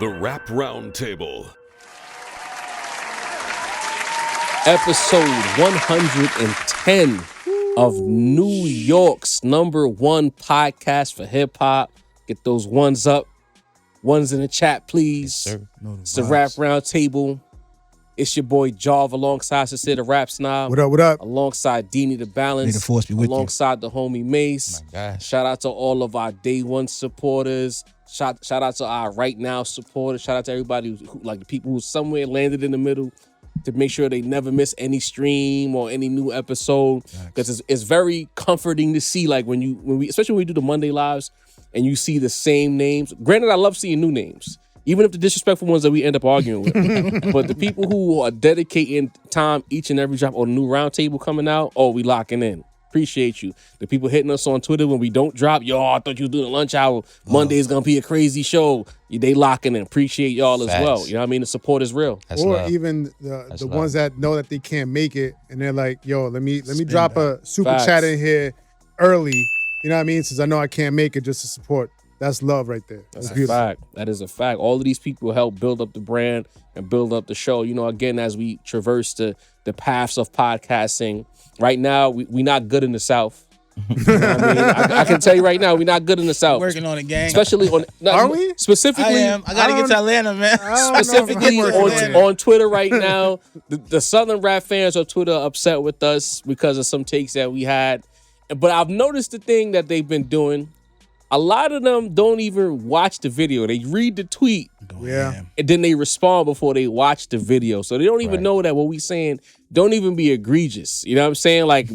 The Rap Roundtable. Episode 110 of New York's #1 podcast for hip hop. Get those ones up. Ones in the chat, please. Yes, It's the Rap Roundtable. It's your boy Jarv alongside Sincere the Rap Snob. What up, what up? Alongside Deanie the Balance. May the force be with you. Alongside the homie Mace. Oh my gosh. Shout out to all of our day one supporters. Shout out to our right now supporters. Shout out to everybody who like the people who somewhere landed in the middle to make sure they never miss any stream or any new episode. Because it's very comforting to see, like when we especially when we do the Monday lives and you see the same names. Granted, I love seeing new names, even if the disrespectful ones that we end up arguing with. But the people who are dedicating time each and every drop on the new roundtable coming out, oh, we locking in. Appreciate you. The people hitting us on Twitter when we don't drop, yo, I thought you were doing a lunch hour. Monday's gonna be a crazy show. They locking in. Appreciate y'all as well. You know what I mean? The support is real. That's or love. Even the ones that know that they can't make it and they're like, yo, let me drop a super chat in here early. You know what I mean? Since I know I can't make it just to support. That's love right there. That's beautiful. Fact. That is a fact. All of these people help build up the brand and build up the show. You know, again, as we traverse the paths of podcasting, right now, we not good in the South. You know what I mean? I can tell you right now, we're not good in the South. Working on it, gang. Especially on... Are we? Specifically... I am. I got to get to Atlanta, man. Specifically on Twitter right now, the Southern rap fans on Twitter are upset with us because of some takes that we had. But I've noticed the thing that they've been doing. A lot of them don't even watch the video. They read the tweet, and then they respond before they watch the video. So they don't even know that what we saying don't even be egregious. You know what I'm saying? Like,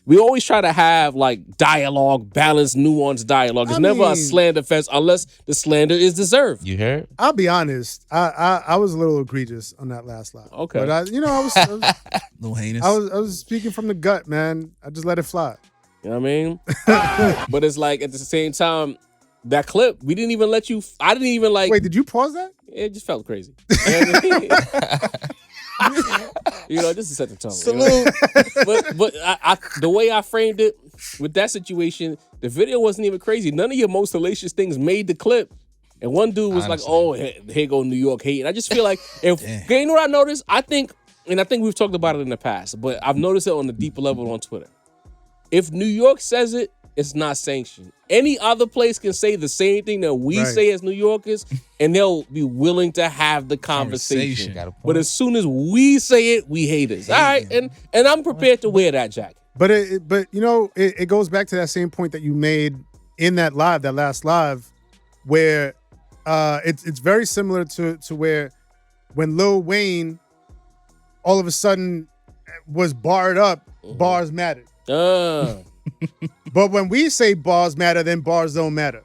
we always try to have, like, dialogue, balanced, nuanced dialogue. It's never a slander fest unless the slander is deserved. You heard? I'll be honest. I was a little egregious on that last live. Okay. But, I was little heinous. I was speaking from the gut, man. I just let it fly. You know what I mean? But it's like, at the same time, that clip, we didn't even let you, I didn't even like. Wait, did you pause that? It just felt crazy. You know what I mean? You know, just to set the tone. Salute. You know? But I, the way I framed it with that situation, the video wasn't even crazy. None of your most salacious things made the clip. And one dude was like, oh, here go New York hate. And I just feel like, you know what I noticed? I think we've talked about it in the past, but I've noticed it on the deeper level on Twitter. If New York says it, it's not sanctioned. Any other place can say the same thing that we say as New Yorkers, and they'll be willing to have the conversation. But as soon as we say it, we hate us. All right, and I'm prepared to wear that jacket. But you know, it goes back to that same point that you made in that last live, where it's very similar to where when Lil Wayne all of a sudden was barred up, bars mattered. But when we say bars matter, then bars don't matter.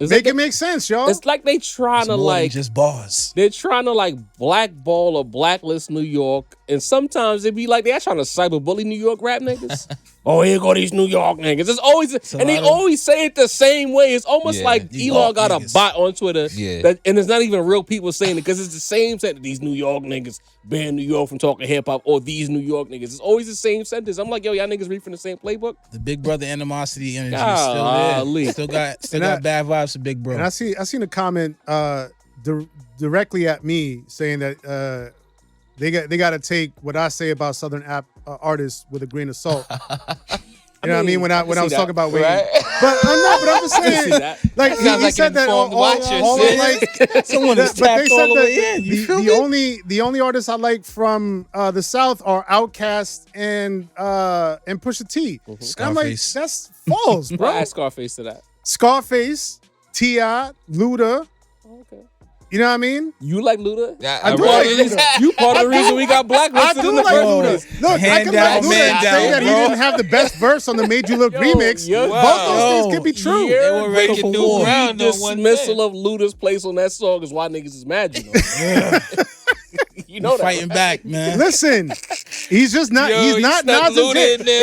It make sense, y'all. It's like they trying to like just bars. They're trying to like blackball or blacklist New York, and sometimes it be like they're trying to cyberbully New York rap niggas. Oh, here go these New York niggas. It's always and they always say it the same way. It's almost like Elon got a bot on Twitter, and it's not even real people saying it because it's the same sentence. These New York niggas ban New York from talking hip hop, or these New York niggas. It's always the same sentence. I'm like, yo, y'all niggas read from the same playbook. The Big Brother animosity energy is still there. Still got bad vibes for Big Bro. And I seen a comment directly at me saying that they got to take what I say about Southern artists with a grain of salt. You know what I mean? When I was talking about Wayne. Right? But I'm just saying, like he said that all like someone is tapped all the way in. The only artists I like from the South are Outkast and Pusha T. And I'm like, that's false, bro. I add Scarface to that. Scarface, T.I., Luda. Okay. You know what I mean? You like Luda? I do like Luda. You part of the reason we got blacklisted. I do in the like first Luda. place. Look, I can like Luda and say that he didn't have the best verse on the Made You Look remix. Both those things can be true. They were ready to do ground. Dismissal of Luda's place on that song is why niggas is mad. You know, you know that. Fighting back, man. Listen, he's just not. He's not Nas and Jada.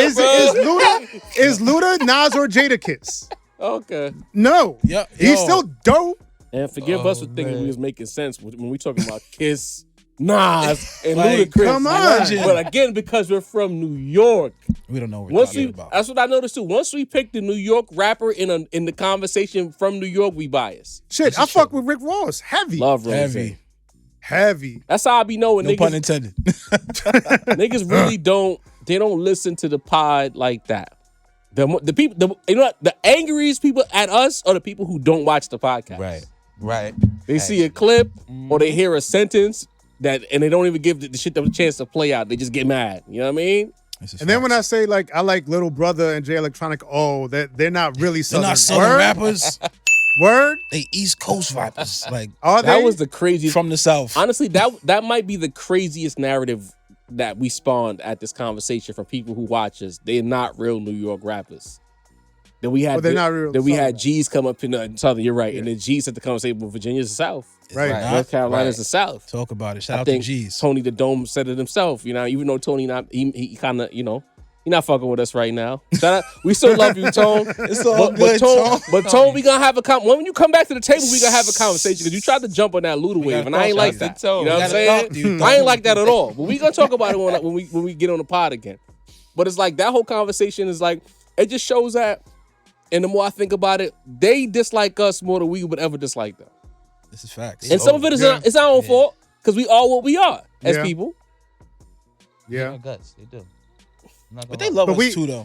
Is Luda Nas or Jadakiss? Okay. No. He's still dope. And forgive us for thinking we was making sense when we talking about Kiss, Nas and Like, Ludacris. come on. Legend. But again, because we're from New York, We don't know what we're talking about. that's what I noticed too. Once we pick the New York rapper in the conversation from New York, we bias. Shit, I fuck with Rick Ross. Heavy. Love Rose. Heavy. That's how I be knowing No niggas. pun intended. Niggas really don't listen to the pod like that. The people, you know what? The angriest people at us are the people who don't watch the podcast. Right. They see a clip or they hear a sentence and they don't even give the shit a chance to play out. They just get mad. You know what I mean? And then when I say like I like Little Brother and Jay Electronic, they're not really they're Southern. not Southern rappers. Word? They East Coast rappers. Like, Are That they? was the craziest. from the South. Honestly, that might be the craziest narrative that we spawned at this conversation from people who watch us. They're not real New York rappers. Then we had Well, they're not real Then we had Southern. G's come up in the Southern. You're right, Yeah. and then G's had the conversation. Well, Virginia's the South, Right. Right. North Carolina's Right. the South. Talk about it. Shout I out to think G's. Tony the Dome said it himself. You know, even though Tony he kind of, you know, he not fucking with us right now. Shout out, we still love you, Tone. It's all But good, Tone, Tone. Tone, we gonna have when you come back to the table, we gonna have a conversation because you tried to jump on that Luda wave, and I ain't like that. You know what I'm saying? I ain't like that at all. But we gonna talk about it when we get on the pod again. But it's like that whole conversation is like it just shows that. And the more I think about it, they dislike us more than we would ever dislike them. This is facts. And some of it is it's our own fault because we are what we are as Yeah. people. Yeah. Guts. They do. But they love But us too, though.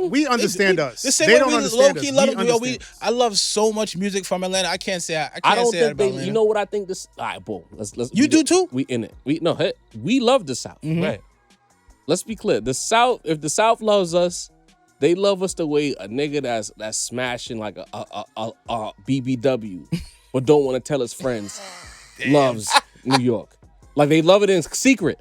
we understand us. The same they way don't we understand low-key us. love We them. Yo, understand us. I love so much music from Atlanta. I can't say I I don't say that think about they. Atlanta. You know what I think this. All right, boom. Let's. You do too? We in it. We love the South. Mhm. Right. Let's be clear. The South. If the South loves us, they love us the way a nigga that's smashing like a BBW, but don't want to tell his friends loves New York. Like they love it in secret.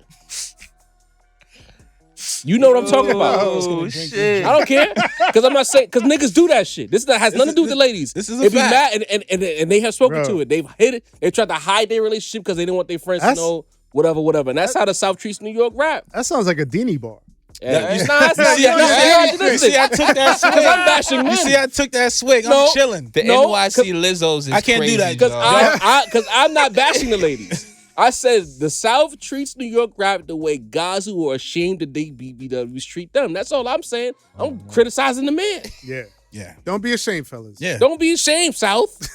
You know what I'm talking about. Oh shit. I don't care because I'm not saying because niggas do that shit. This has nothing to do with the ladies. this is a They be fact. mad and they have spoken Bro. to it. They've hid it. They tried to hide their relationship because they didn't want their friends to That's- know whatever. And that's how the South treats New York rap. That sounds like a Dini bar. Yeah. You Nah, it's not. see, You see, I took that swig. Because I'm bashing men. You see, I took that swig. No. I'm chilling. The No, NYC Lizzos is I can't do crazy, that, dog. Because I'm not bashing the ladies. I said the South treats New York rap the way guys who are ashamed to date BBWs treat them. That's all I'm saying. I'm criticizing the man. Yeah. Yeah. Don't be ashamed, fellas. Yeah. Don't be ashamed, South.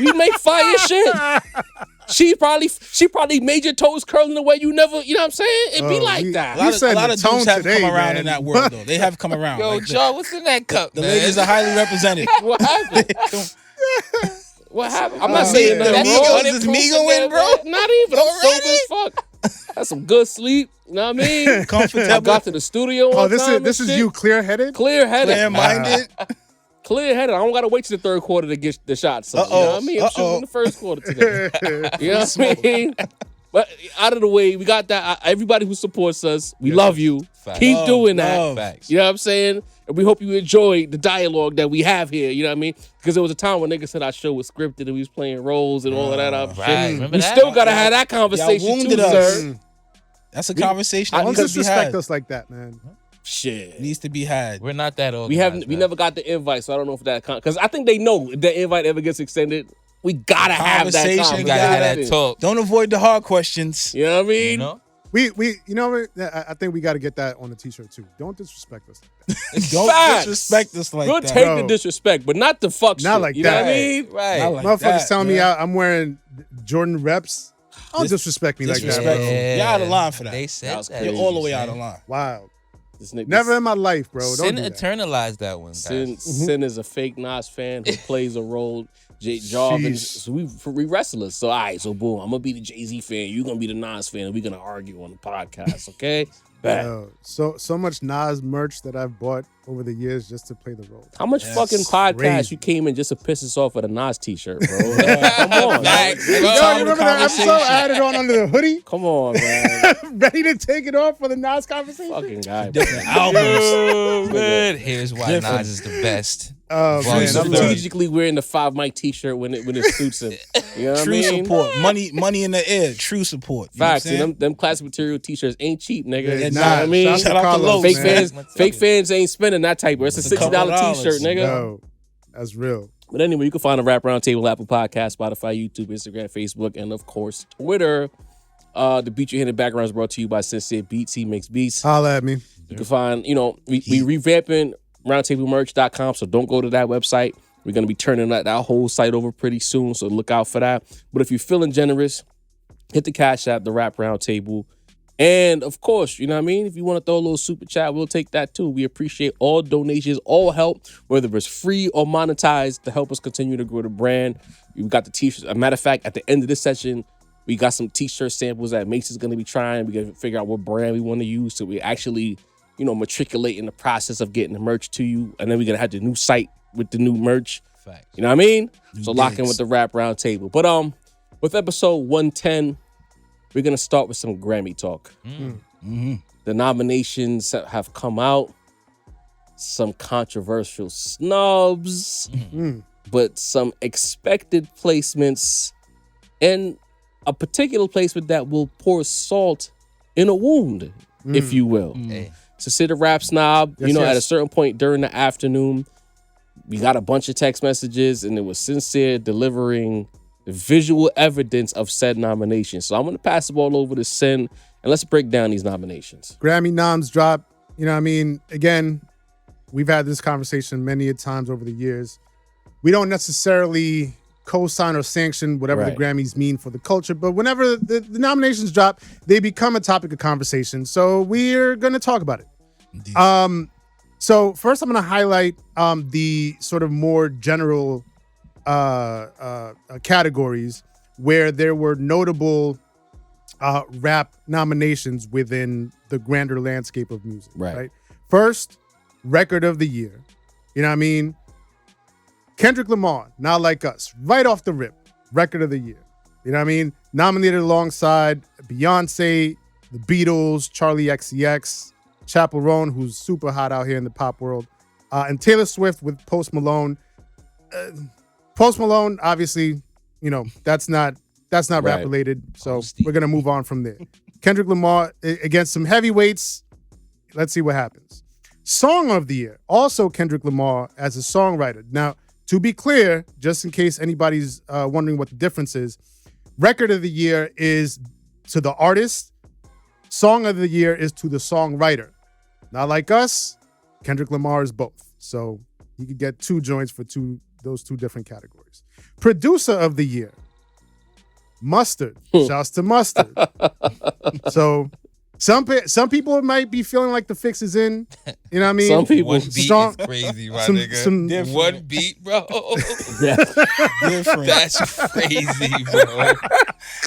We make fire shit. She probably made your toes curl in the way you never, you know what I'm saying? It be Oh, like you- that. you said A lot the of tone dudes have today, come around man. in that world, though. They have come around. Yo, Like, Joe, what's in that cup, the man? ladies are highly represented. What happened? What happened? I'm not saying the nothing Migo- wrong. is this Migo in, bro? Not even. I'm sober Already? as fuck. Had some good sleep. You know what I mean? I Comfortable. got to the studio Oh, on time. this is you clear-headed? Clear-headed. Clear-minded. Clear-headed. I don't got to wait till the third quarter to get the shots. So, you know what I mean? I'm shooting in the first quarter today. You know what I mean? But out of the way, we got that. Everybody who supports us, we love you. Facts. Keep Love, doing that. love. Facts. You know what I'm saying? And we hope you enjoy the dialogue that we have here. You know what I mean? Because there was a time when niggas said our show was scripted and we was playing roles and all of that other Right. shit. Remember We that? still gotta have that conversation Y'all too, wounded us. sir. That's a conversation that Don't needs to be disrespect had. us like that, man. Shit. Needs to be had. We're not that old. We never got the invite, so I don't know if that because I think they know if the invite ever gets extended, we gotta have that Conversation, conversation. We gotta have that talk. Don't avoid the hard questions. You know what I mean? You know? We you know what? I think we got to get that on the t-shirt too. Don't disrespect us like that. Don't Facts. disrespect us like We'll that. take Bro. the disrespect, but not the fuck Not shit. like you know that. what I mean? Right. Not like Motherfuckers that, telling me man. I'm wearing Jordan reps. Don't disrespect me like that, Disrespectful. bro. You're out of line for that. They said that. You're all the way out of line. Wow. This nigga Never in my life, bro. Don't Sin do that. eternalized that one, guys. Sin is a fake Nas fan who plays a role. Jarvin, Sheesh. so we wrestlers. So all right, so boom, I'm gonna be the Jay-Z fan. You're gonna be the Nas fan, and we're gonna argue on the podcast. Okay, bet. Yo, so much Nas merch that I've bought over the years just to play the role. How much That's fucking podcast crazy. you came in just to piss us off with a Nas t-shirt, bro? Come on, man. Facts, Yo, bro. you remember that episode I had it on under the hoodie? Come on, man. Ready to take it off for the Nas conversation? Fucking guy, bro. Different albums. Oh, man. Here's why Different. Nas is the best. Oh, Well, man. so I love it. Strategically wearing the 5 Mike t-shirt when it suits him. You know what I True mean? support. Money in the air. True support. You know what I'm Facts. saying? And them classic material t-shirts ain't cheap, nigga. Yeah, You know nah, what I mean? shout out to Carlos, Lowe's, Fake man. fans ain't spending that type. It's a It's a couple $60 dollars, t-shirt, nigga. Yo, that's real. But anyway, you can find a Rap Roundtable, Apple Podcast, Spotify, YouTube, Instagram, Facebook, and of course, Twitter. The beat you hear in the background is brought to you by Sincere Beats. He makes beats. Holla at me. You can find, we revamping roundtablemerch.com, so don't go to that website. We're going to be turning that whole site over pretty soon, so look out for that. But if you're feeling generous, hit the Cash App, the Rap Roundtable. And, of course, you know what I mean? If you want to throw a little super chat, we'll take that, too. We appreciate all donations, all help, whether it's free or monetized, to help us continue to grow the brand. We've got the T-shirts. As a matter of fact, at the end of this session, we got some T-shirt samples that Mason's going to be trying. We got to figure out what brand we want to use, so we actually, matriculate in the process of getting the merch to you. And then we're going to have the new site with the new merch. Facts. You know what I mean? So lock in with the Rap Roundtable. But with episode 110, we're going to start with some Grammy talk. Mm-hmm. The nominations have come out. Some controversial snubs, but some expected placements, and a particular placement that will pour salt in a wound, if you will. Hey. So sit a rap snob, Yes. at a certain point during the afternoon, we got a bunch of text messages, and it was Sincere delivering the visual evidence of said nomination. So I'm going to pass the ball over to Sin, and let's break down these nominations. Grammy noms drop. Again, we've had this conversation many a times over the years. We don't necessarily co-sign or sanction whatever the Grammys mean for the culture, but whenever the nominations drop, they become a topic of conversation. So we're going to talk about it. Indeed. So first I'm going to highlight the sort of more general categories where there were notable rap nominations within the grander landscape of music. Right? First, Record of the Year. You know what I mean? Kendrick Lamar, Not Like Us, right off the rip, Record of the Year. You know what I mean? Nominated alongside Beyonce, the Beatles, Charlie XCX, Chappell Roan, who's super hot out here in the pop world, and Taylor Swift with Post Malone. Post Malone, obviously, that's not rap related, so we're gonna move on from there. Kendrick Lamar against some heavyweights. Let's see what happens. Song of the Year, also Kendrick Lamar as a songwriter. Now, to be clear, just in case anybody's wondering what the difference is, Record of the Year is to the artist. Song of the Year is to the songwriter. Not Like Us, Kendrick Lamar is both. So you could get 2 joints for those 2 different categories. Producer of the Year, Mustard. Shouts to Mustard. So some people might be feeling like the fix is in. You know what I mean? Some people. One beat is crazy, my nigga. One beat, bro. Different. That's crazy, bro.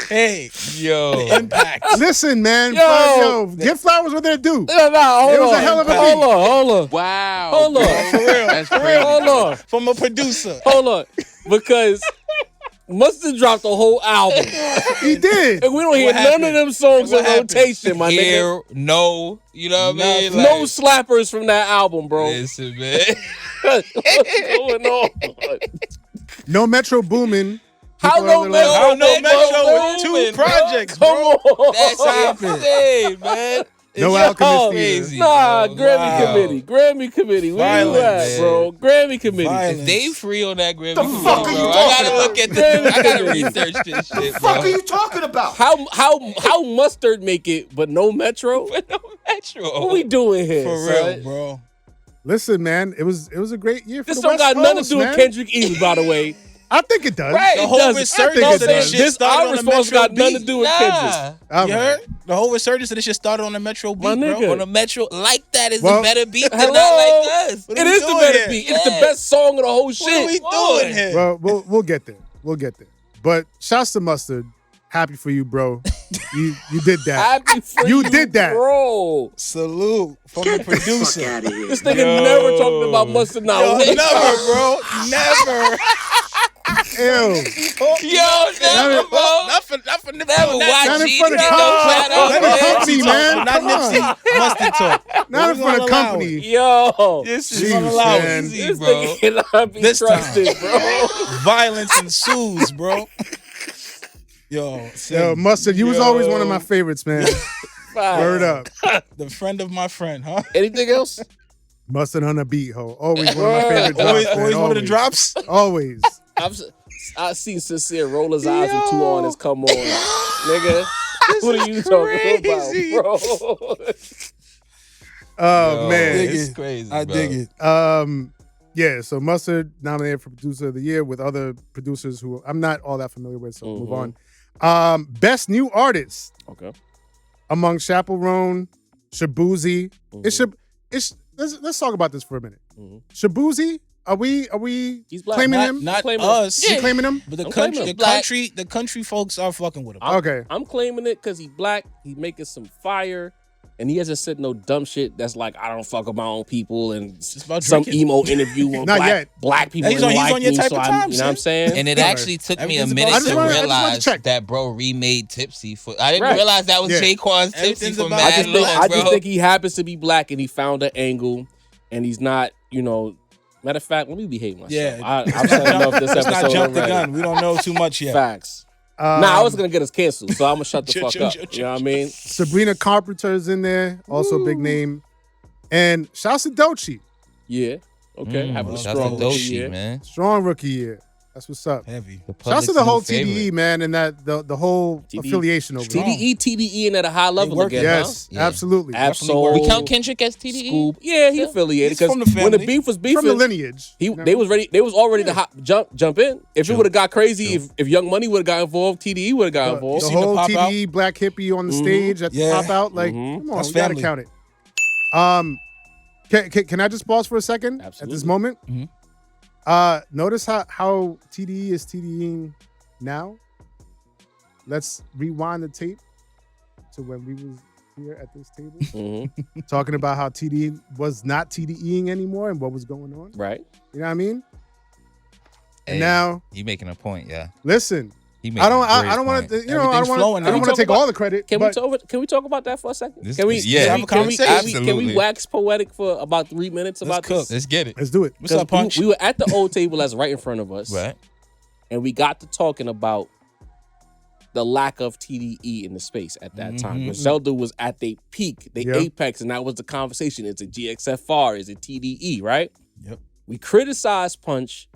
Hey, Yo. impact. Listen, man. Give flowers what they're due. No, hold It was on. a hell of a beat. Hold on. Wow. Hold on. bro. For real. That's For crazy. real. Hold on. From a producer. Hold on. Because Mustard dropped the whole album. He did. And we don't hear What none happened? of them songs What in happened? rotation, my nigga. Here, no. You know what I mean? No slappers from that album, bro. Listen, man. What's going on? No Metro Boomin. How People no are Metro? How no Metro Boomin, with 2 bro? projects, Come bro? on. That's insane, man. No It's Alchemist crazy, Nah, bro. Grammy Wow. committee. Grammy committee. Where you Violence. at, bro? Grammy committee. Violence. If they free on that Grammy, The fuck are you bro, I talking gotta look at about? this. I gotta research this shit, The bro. fuck are you talking about? How Mustard make it, but no Metro? But no Metro. What we doing here, For son? real, bro. Listen, man, it was a great year for This the don't West got nothing to Coast, do with man. Kendrick either, by the way. I think it does. Right. The It whole doesn't. resurgence I of think it this does. shit This started our on the response Metro got nothing to beat. do with Kendrick. All You right. heard? The whole resurgence of this shit started on the Metro beat, My bro. nigga. On a Metro like that is Well, a better beat than Hello? Not Like Us. What It are we is the doing better here? beat. It's the Yeah. best song of the whole What are we shit. doing here? Well, we'll get there. We'll get there. But shouts to Mustard. Happy for you, bro. You did that. Happy for You did that. bro. Salute from the producer. Fuck out of here. This nigga never talking about Mustard now. Yo, never, bro. Never. Ew. Yo, never, bro. Not for the Never watch Not in it. front of Let the company, man. Not Come on. Nipsey. Mustard talk. Not in We front of gonna allow company. it. Yo. This Jeez, is unallowed. man. Easy, This bro. nigga cannot be This time. trusted, bro. Violence ensues, bro. Yo, Yo, Mustard, you was always one of my favorites, man. Word up. the friend of my friend, huh? Anything else? Mustard on a beat, ho. Always one of my favorite drops, Always, man. always one of the drops. Always. I've seen Sincere roll his eyes with 2 on his come on. Nigga. What are you talking about, bro? Oh man, it's crazy. I dig it. Yeah, so Mustard nominated for Producer of the Year with other producers who I'm not all that familiar with, so move on. Best New Artist. Okay. Among Chaperone, Shabuzi. Let's talk about this for a minute. Shabuzi, are we He's black. claiming him? Not claiming us. You claiming him? But the I'm country folks are fucking with him. Okay. I'm claiming it because he's black. He's making some fire. And he hasn't said no dumb shit that's like, I don't fuck with my own people and about some drinking. emo interview on black people. He's on your me, type so of I'm, time, you know what I'm saying? And it actually took me a minute to realize that bro remade Tipsy for. I didn't realize that was Jaquan's Tipsy for mad long, I just think he happens to be black and he found an angle and he's not, matter of fact, let me behave myself. Yeah. I've said enough this episode. Let's not jump the already. gun. We don't know too much yet. Facts. I was going to get us canceled, so I'm going to shut the fuck up. You know what I mean? Sabrina Carpenter's in there, also a big name. And shouts to Doechii. Yeah. Okay. Having a strong rookie Doechii, year. man. Strong rookie year. That's what's up. Heavy. Shouts to the whole TDE, man, and that the whole affiliation over there. TDE and at a high level again, yes, huh? absolutely. Absolutely. We count Kendrick as TDE? Scoop. Yeah, he affiliated because when the beef was beefing, from the lineage, they was ready. They was all ready to jump in. If it would have got crazy, if Young Money would have got involved, TDE would have got involved. The whole TDE Black Hippie on the stage at the pop out, like, come on, we gotta count it. Can I just pause for a second at this moment? Notice how TDE is TDEing now. Let's rewind the tape to when we was here at this table, talking about how TDE was not TDEing anymore and what was going on. Right. You know what I mean? Hey, and now you making a point, yeah. Listen, I don't want to. I don't want to take all the credit. Can we talk about that for a second? Can we wax poetic for about 3 minutes about this? Let's get it. Let's do it. What's up, Punch? We were at the old table that's right in front of us, right? And we got to talking about the lack of TDE in the space at that time. When Zelda was at their peak, apex, and that was the conversation. Is it GXFR? Is it TDE? Right? Yep. We criticized Punch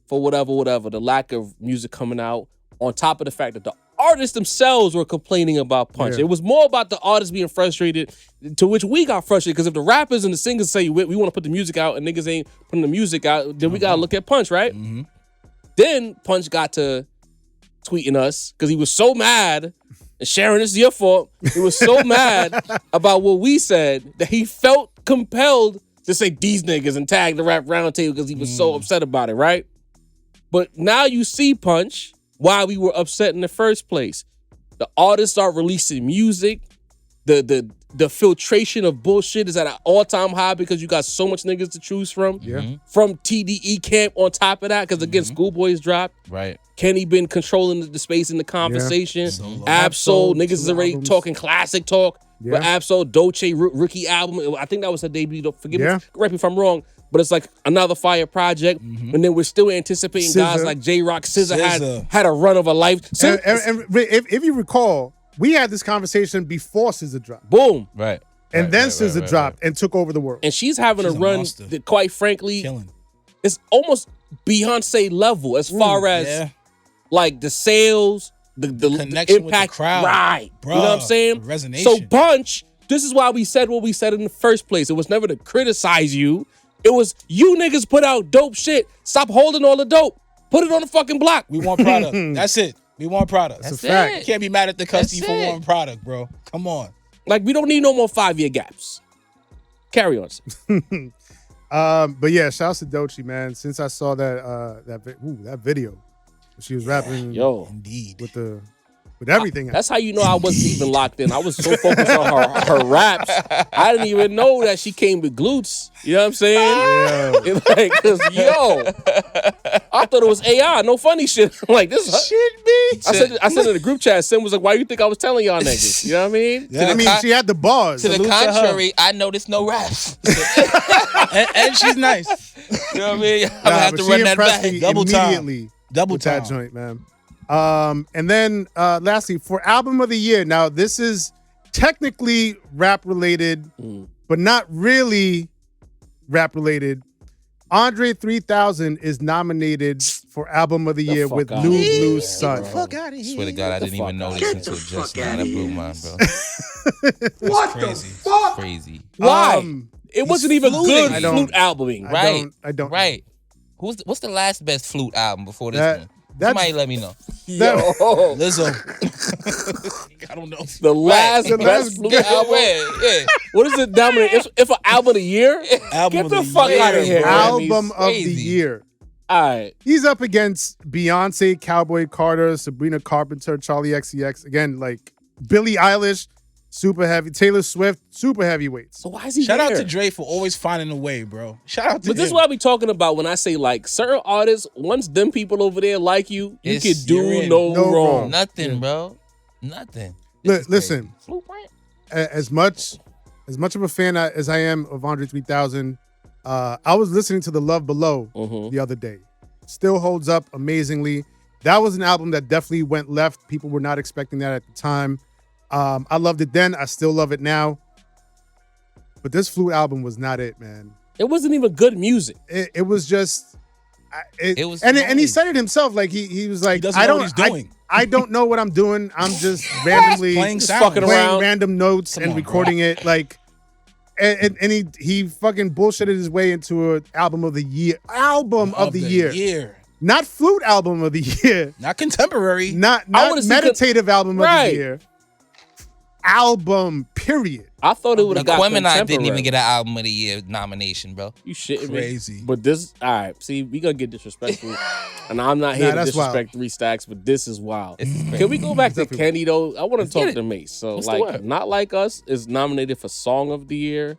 for whatever, the lack of music coming out. On top of the fact that the artists themselves were complaining about Punch. It was more about the artists being frustrated, to which we got frustrated. Because if the rappers and the singers say we want to put the music out and niggas ain't putting the music out, then we got to look at Punch, right? Then Punch got to tweeting us because he was so mad, and Sharon, it's your fault. He was so mad about what we said that he felt compelled to say these niggas and tag the rap roundtable because he was so upset about it, right? But now you see Punch, why we were upset in the first place. The artists are releasing music. The filtration of bullshit is at an all-time high because you got so much niggas to choose from. From TDE camp on top of that, because again, Schoolboy's dropped. Right. Kenny been controlling the space in the conversation. Absol, niggas is already talking classic talk. But Absol, Doechii, rookie album. I think that was her debut. Don't forgive me, correct me if I'm wrong. But it's like another fire project. And then we're still anticipating guys like J-Rock, SZA had a run of a life. And if you recall, we had this conversation before SZA dropped. Boom. Right. And then SZA dropped and took over the world. And she's having a run that, quite frankly, it's almost Beyonce level as far as like the sales, the connection impact. with the crowd. Right. Bruh, you know what I'm saying? Resonation. So Punch, this is why we said what we said in the first place. It was never to criticize you. It was you niggas put out dope shit. Stop holding all the dope. Put it on the fucking block. We want product. That's it. We want product. That's a fact. You can't be mad at the customer for wanting product, bro. Come on. Like, we don't need no more 5-year gaps. Carry on. But yeah, shouts to Doechii, man. Since I saw that video, she was rapping, indeed, with everything. That's how you know I wasn't even locked in. I was so focused on her raps, I didn't even know that she came with glutes. You know what I'm saying? Yeah. Like, cause I thought it was AI, no funny shit. Like this shit me. I said in the group chat, Sim was like, "Why you think I was telling y'all niggas?" You know what I mean? Yeah. She had the bars. To the contrary, I noticed no raps, and she's nice. You know what I mean? I'm gonna have to run that back double time. Double time. That joint, man. And then lastly, for album of the year. Now, this is technically rap related, but not really rap related. Andre 3000 is nominated for album of the year with New Blue Sun. Fuck out of here. Swear to God, I didn't even know this until just now. That blew mine, bro. What the fuck? Crazy. Why? It wasn't even good flute albuming. Right. I don't. Right. What's the last best flute album before this one? Somebody let me know. Lizzo. I don't know. The last best flute album. Yeah. What is it, Dominic? If an album of the year? Get the fuck out of here. Album of the year. All right. He's up against Beyonce, Cowboy Carter, Sabrina Carpenter, Charlie XCX. Again, like Billie Eilish, super heavy. Taylor Swift, super heavyweights. So why is he Shout there? out to Dre for always finding a way, bro. Shout out to him. But this is what I be talking about when I say, like, certain artists, once them people over there like you can do no wrong. Nothing, bro. Nothing. Listen, as much of a fan as I am of Andre 3000, I was listening to The Love Below the other day. Still holds up amazingly. That was an album that definitely went left. People were not expecting that at the time. I loved it then. I still love it now. But this flute album was not it, man. It wasn't even good music. It was just. It was, and he said it himself. Like he was like, I don't know what he's doing. I don't know what I'm doing. I'm just randomly playing random notes and recording it. Like, and he fucking bullshitted his way into an album of the year. Album of the year. Not flute album of the year. Not contemporary. Not meditative album of the year. Album, period. I thought it would have got Aquemini didn't even get an album of the year nomination, bro. You shitting me? Crazy. But this, all right, see, we gonna get disrespectful. And I'm not here to disrespect 3 Stacks, but this is wild. Can we go back to Kenny, though? I want to talk to Mace. So, like, Not Like Us is nominated for Song of the Year.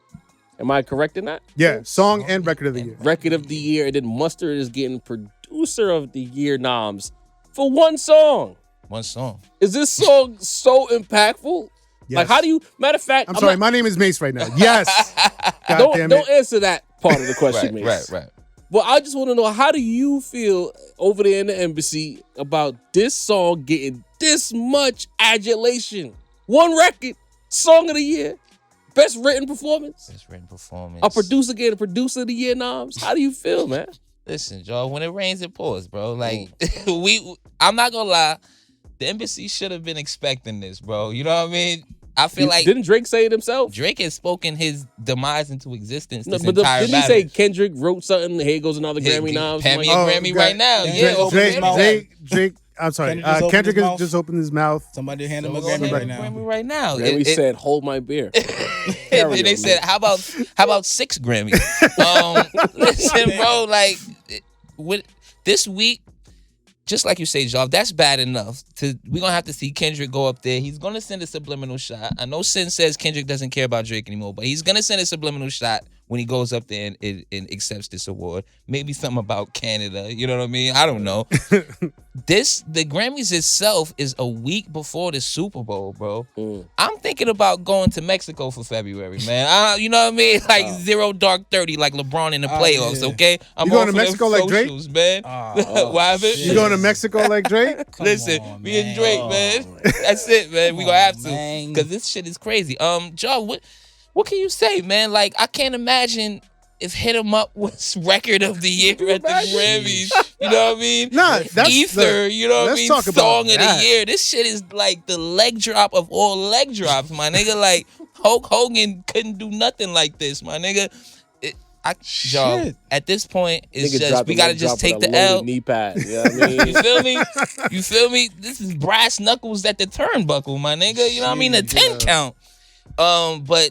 Am I correct in that? Yeah, Song and Record of the Year. Record of the Year. And then Mustard is getting Producer of the Year noms for one song. One song. Is this song so impactful? Yes. Like, how do you, matter of fact, I'm sorry, my name is Mace right now. Yes. God damn it. Don't answer that part of the question, Mace. Right. Well, I just want to know, how do you feel over there in the embassy about this song getting this much adulation? One record, Song of the Year, Best Written Performance. A producer getting a Producer of the Year noms. How do you feel, man? Listen, Joe, when it rains, it pours, bro. Like, I'm not gonna lie, the embassy should have been expecting this, bro. You know what I mean? I feel like... Didn't Drake say it himself? Drake has spoken his demise into existence this but entire didn't he say Kendrick wrote something, here goes another Grammy noms? Hand me a Grammy right now. Drake, I'm sorry. Kendrick has just opened his mouth. Somebody hand him a Grammy right now. Grammy said, hold my beer. And they said, how about 6 Grammys? Listen, bro, like, with this week, just like you say, Joe, that's bad enough. We're going to have to see Kendrick go up there. He's going to send a subliminal shot. I know Sin says Kendrick doesn't care about Drake anymore, but he's going to send a subliminal shot when he goes up there and accepts this award. Maybe something about Canada. You know what I mean? I don't know. The Grammys itself is a week before the Super Bowl, bro. I'm thinking about going to Mexico for February, man. You know what I mean? Like 0 dark 30, like LeBron in the playoffs, okay? I'm going to Mexico like Drake? Man. What happened? You going to Mexico like Drake? Listen, me and Drake, man. That's it, man. We gonna have to. Because this shit is crazy. Joe, what can you say, man? Like, I can't imagine if Hit 'Em Up was Record of the Year at the Grammys. You know what I mean? Ether, you know what I mean? Song of the Year. This shit is like the leg drop of all leg drops, my nigga. Like, Hulk Hogan couldn't do nothing like this, my nigga. Joe, at this point, it's just, we gotta just take the L. Knee pad, you know what I mean? You feel me? You feel me? This is brass knuckles at the turnbuckle, my nigga. You know what I mean? The 10 count. But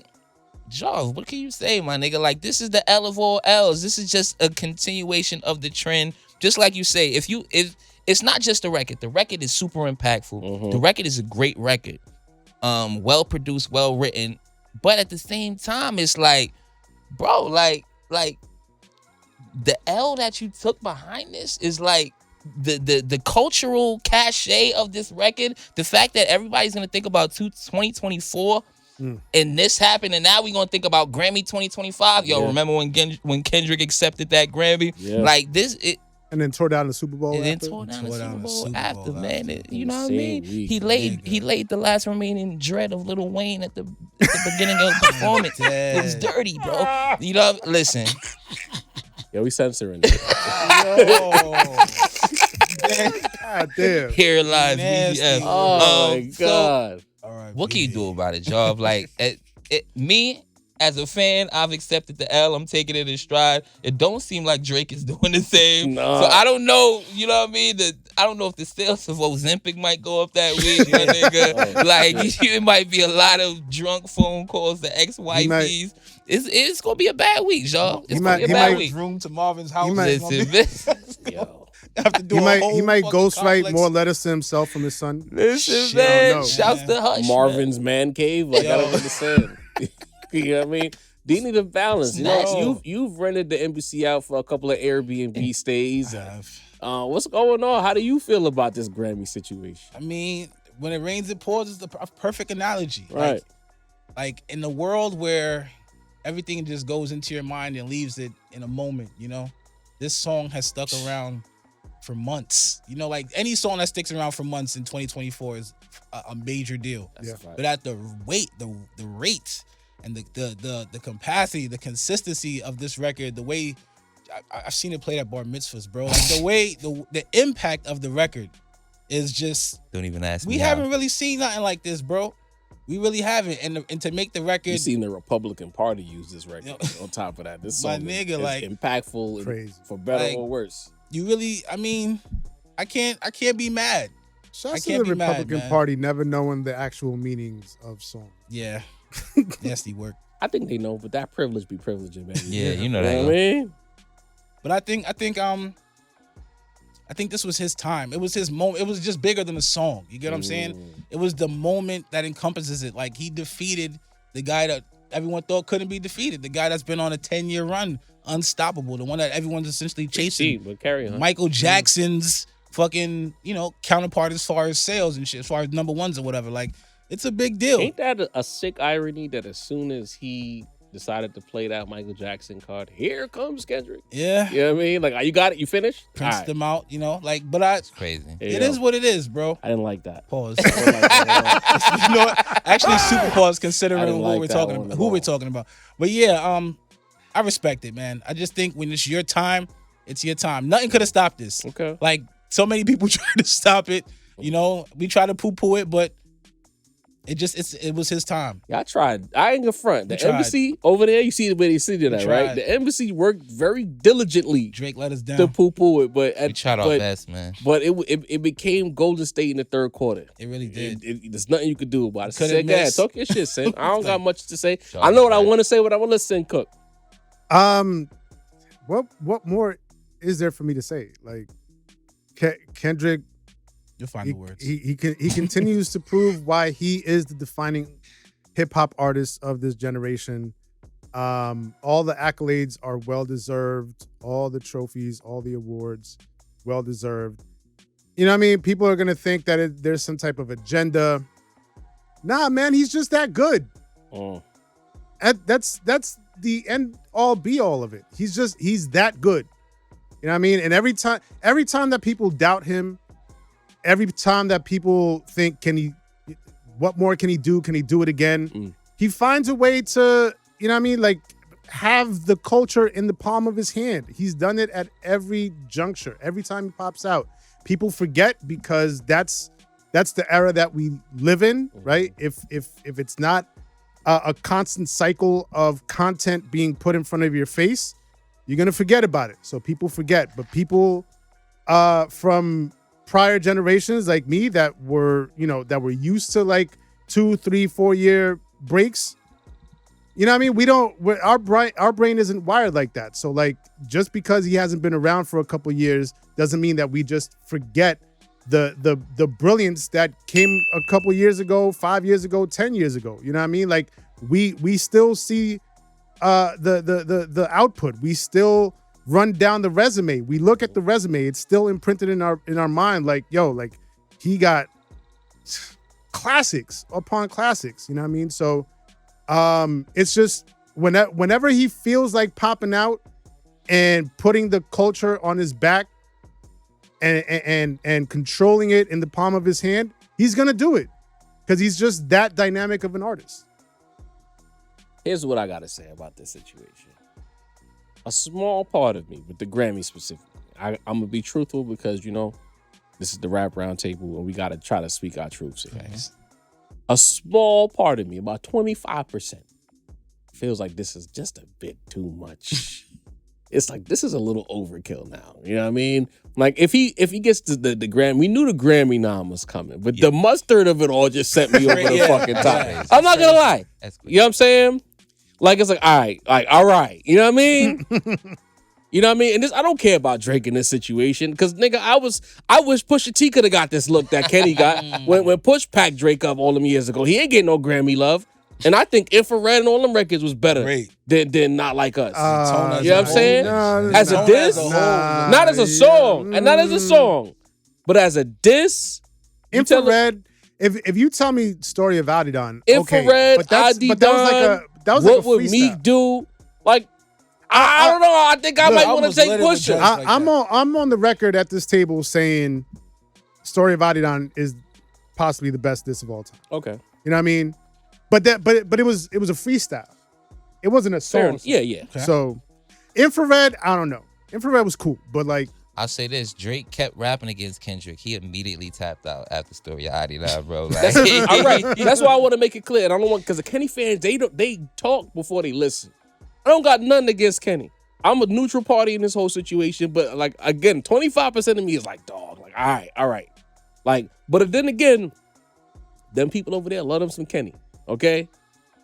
Joe, what can you say, my nigga? Like, this is the L of all L's. This is just a continuation of the trend. Just like you say, if it's not just the record is super impactful. The record is a great record. Well produced, well written. But at the same time, it's like, bro, like the L that you took behind this is like the cultural cachet of this record. The fact that everybody's gonna think about 2024 and this happened, and now we're gonna think about Grammy 2025. Yo, remember when Kendrick accepted that Grammy? Yeah. Like this, and then tore down the Super Bowl. And then tore down the Super Bowl after, man. You know what I mean? He laid the last remaining dread of Lil Wayne at the beginning of the performance. It was dirty, bro. You know, listen. Yeah, we censoring it. God damn. Here lies Nasty. VGF. Oh my God. All right, What can you do about it, Job? Like, me as a fan, I've accepted the L. I'm taking it in stride. It don't seem like Drake is doing the same. Nah. So I don't know. You know what I mean? I don't know if the sales of Ozempic might go up that week, my nigga. Oh, Like, it might be a lot of drunk phone calls to ex-wifeys. It's gonna be a bad week, Job. It's gonna be a bad week. Room to Marvin's house. Listen, Yo. Have to do He might fucking ghostwrite complex. more letters to himself from his son. listen, Shit, man. no. Shouts to Hush. Marvin's man cave. Like, I don't Yo. understand. You know what I mean? They need a balance. You know, No. you've rented the embassy out for a couple of Airbnb stays. I have. What's going on? How do you feel about this Grammy situation? I mean, when it rains, it pours is the perfect analogy. Right. Like in the world where everything just goes into your mind and leaves it in a moment, you know? This song has stuck around for months. You know, like any song that sticks around for months in 2024 is a major deal. That's a fact. But at the weight, the rate, and the capacity, the consistency of this record, the way I've seen it played at bar mitzvahs, bro. Like the way the impact of the record is just Don't even ask me. we how. haven't really seen nothing like this, bro. We really haven't. And to make the record, You seen the Republican Party use this record. Yo. On top of that, this My song nigga, is like, impactful, and crazy. for better Like, or worse. you really, I mean, I can't be mad. Shouts I to can't the be mad, Republican man. Party never knowing the actual meanings of songs. Yeah. Nasty work. I think they know, but that privilege be privileging, baby. Yeah, you know You know that. what I mean? But I think this was his time. It was his moment. It was just bigger than a song. You get what I'm saying? It was the moment that encompasses it. Like he defeated the guy that everyone thought couldn't be defeated. The guy that's been on a 10-year run, unstoppable. The one that everyone's essentially chasing. But carry on. Michael Jackson's fucking, counterpart as far as sales and shit, as far as number ones or whatever. Like, it's a big deal. Ain't that a sick irony that as soon as he decided to play that Michael Jackson card, here comes Kendrick? Yeah. You know what I mean? Like, you got it? You finished? Prince All right. them out, but It's crazy. it is what it is, bro. I didn't like that. Pause. I didn't like that at all. You know what? Actually, super pause I considering didn't what like we're that talking one about, at who we're all. talking about. But yeah, I respect it, man. I just think when it's your time, it's your time. Nothing could have stopped this. Okay. Like so many people tried to stop it. We tried to poo-poo it, but it was his time. Yeah, I tried. I ain't gonna front. The You tried. embassy over there, you see the way they see that, right? tried. The embassy worked very diligently Drake let us down. to poo-poo it, but We tried our best, man. But it became Golden State in the third quarter. It really did. There's nothing you could do about it. Couldn't Say, miss. talk your shit, Sin. I don't got much to say. Sure, I know what I right. want to say, but I want to Sin cook. What more is there for me to say? Like Kendrick, You'll find the words. he continues to prove why he is the defining hip hop artist of this generation. All the accolades are well deserved. All the trophies, all the awards, well deserved. You know what I mean? People are gonna think that there's some type of agenda. Nah, man, he's just that good. Oh. And that's the end all be all of it. He's that good. You know what I mean? And every time that people doubt him, every time that people think, what more can he do? Can he do it again? He finds a way to, you know what I mean? Like have the culture in the palm of his hand. He's done it at every juncture. Every time he pops out, people forget because that's the era that we live in, right? If it's not a constant cycle of content being put in front of your face, you're gonna forget about it. So people forget, but people from prior generations like me that were used to like 2, 3, 4 year breaks. You know what I mean? Our brain isn't wired like that. So like just because he hasn't been around for a couple years doesn't mean that we just forget the brilliance that came a couple years ago, 5 years ago, 10 years ago. You know what I mean? Like we still see the output. We still run down the resume. We look at the resume. It's still imprinted in our mind. Like, yo, like he got classics upon classics. You know what I mean? So it's just whenever he feels like popping out and putting the culture on his back and controlling it in the palm of his hand, he's gonna do it because he's just that dynamic of an artist. Here's what I gotta say about this situation. A small part of me, with the Grammy specifically, I'm gonna be truthful because This is the Rap Roundtable, and we got to try to speak our truths here. A small part of me, about 25%, feels like this is just a bit too much. It's like, this is a little overkill now. You know what I mean? Like, if he gets the Grammy, we knew the Grammy nom was coming, but the mustard of it all just sent me over the fucking top. I'm not going to lie. You know what I'm saying? Like, it's like, all right. You know what I mean? You know what I mean? And this, I don't care about Drake in this situation, because nigga, I wish Pusha T could have got this look that Kenny got when Push packed Drake up all them years ago. He ain't getting no Grammy love. And I think Infrared and all them records was better than Not Like Us. You know what I'm saying? As a diss? Not as a song. And not as a song. But as a diss? Infrared, if you tell me Story of Adidon, Infrared, Adidon, what would Meek do? Like, I don't know. I think I might want to take Pusha. I'm on the record at this table saying Story of Adidon is possibly the best diss of all time. Okay. You know what I mean? But it was a freestyle. It wasn't a song. Yeah. Okay. So Infrared, I don't know. Infrared was cool, but like, I'll say this: Drake kept rapping against Kendrick. He immediately tapped out after Story of Adidon, bro. Like, all right. That's why I want to make it clear. And I don't want, because the Kenny fans, they talk before they listen. I don't got nothing against Kenny. I'm a neutral party in this whole situation, but like, again, 25% of me is like, dog, like, all right. Like, but then again, them people over there love them some Kenny. Okay?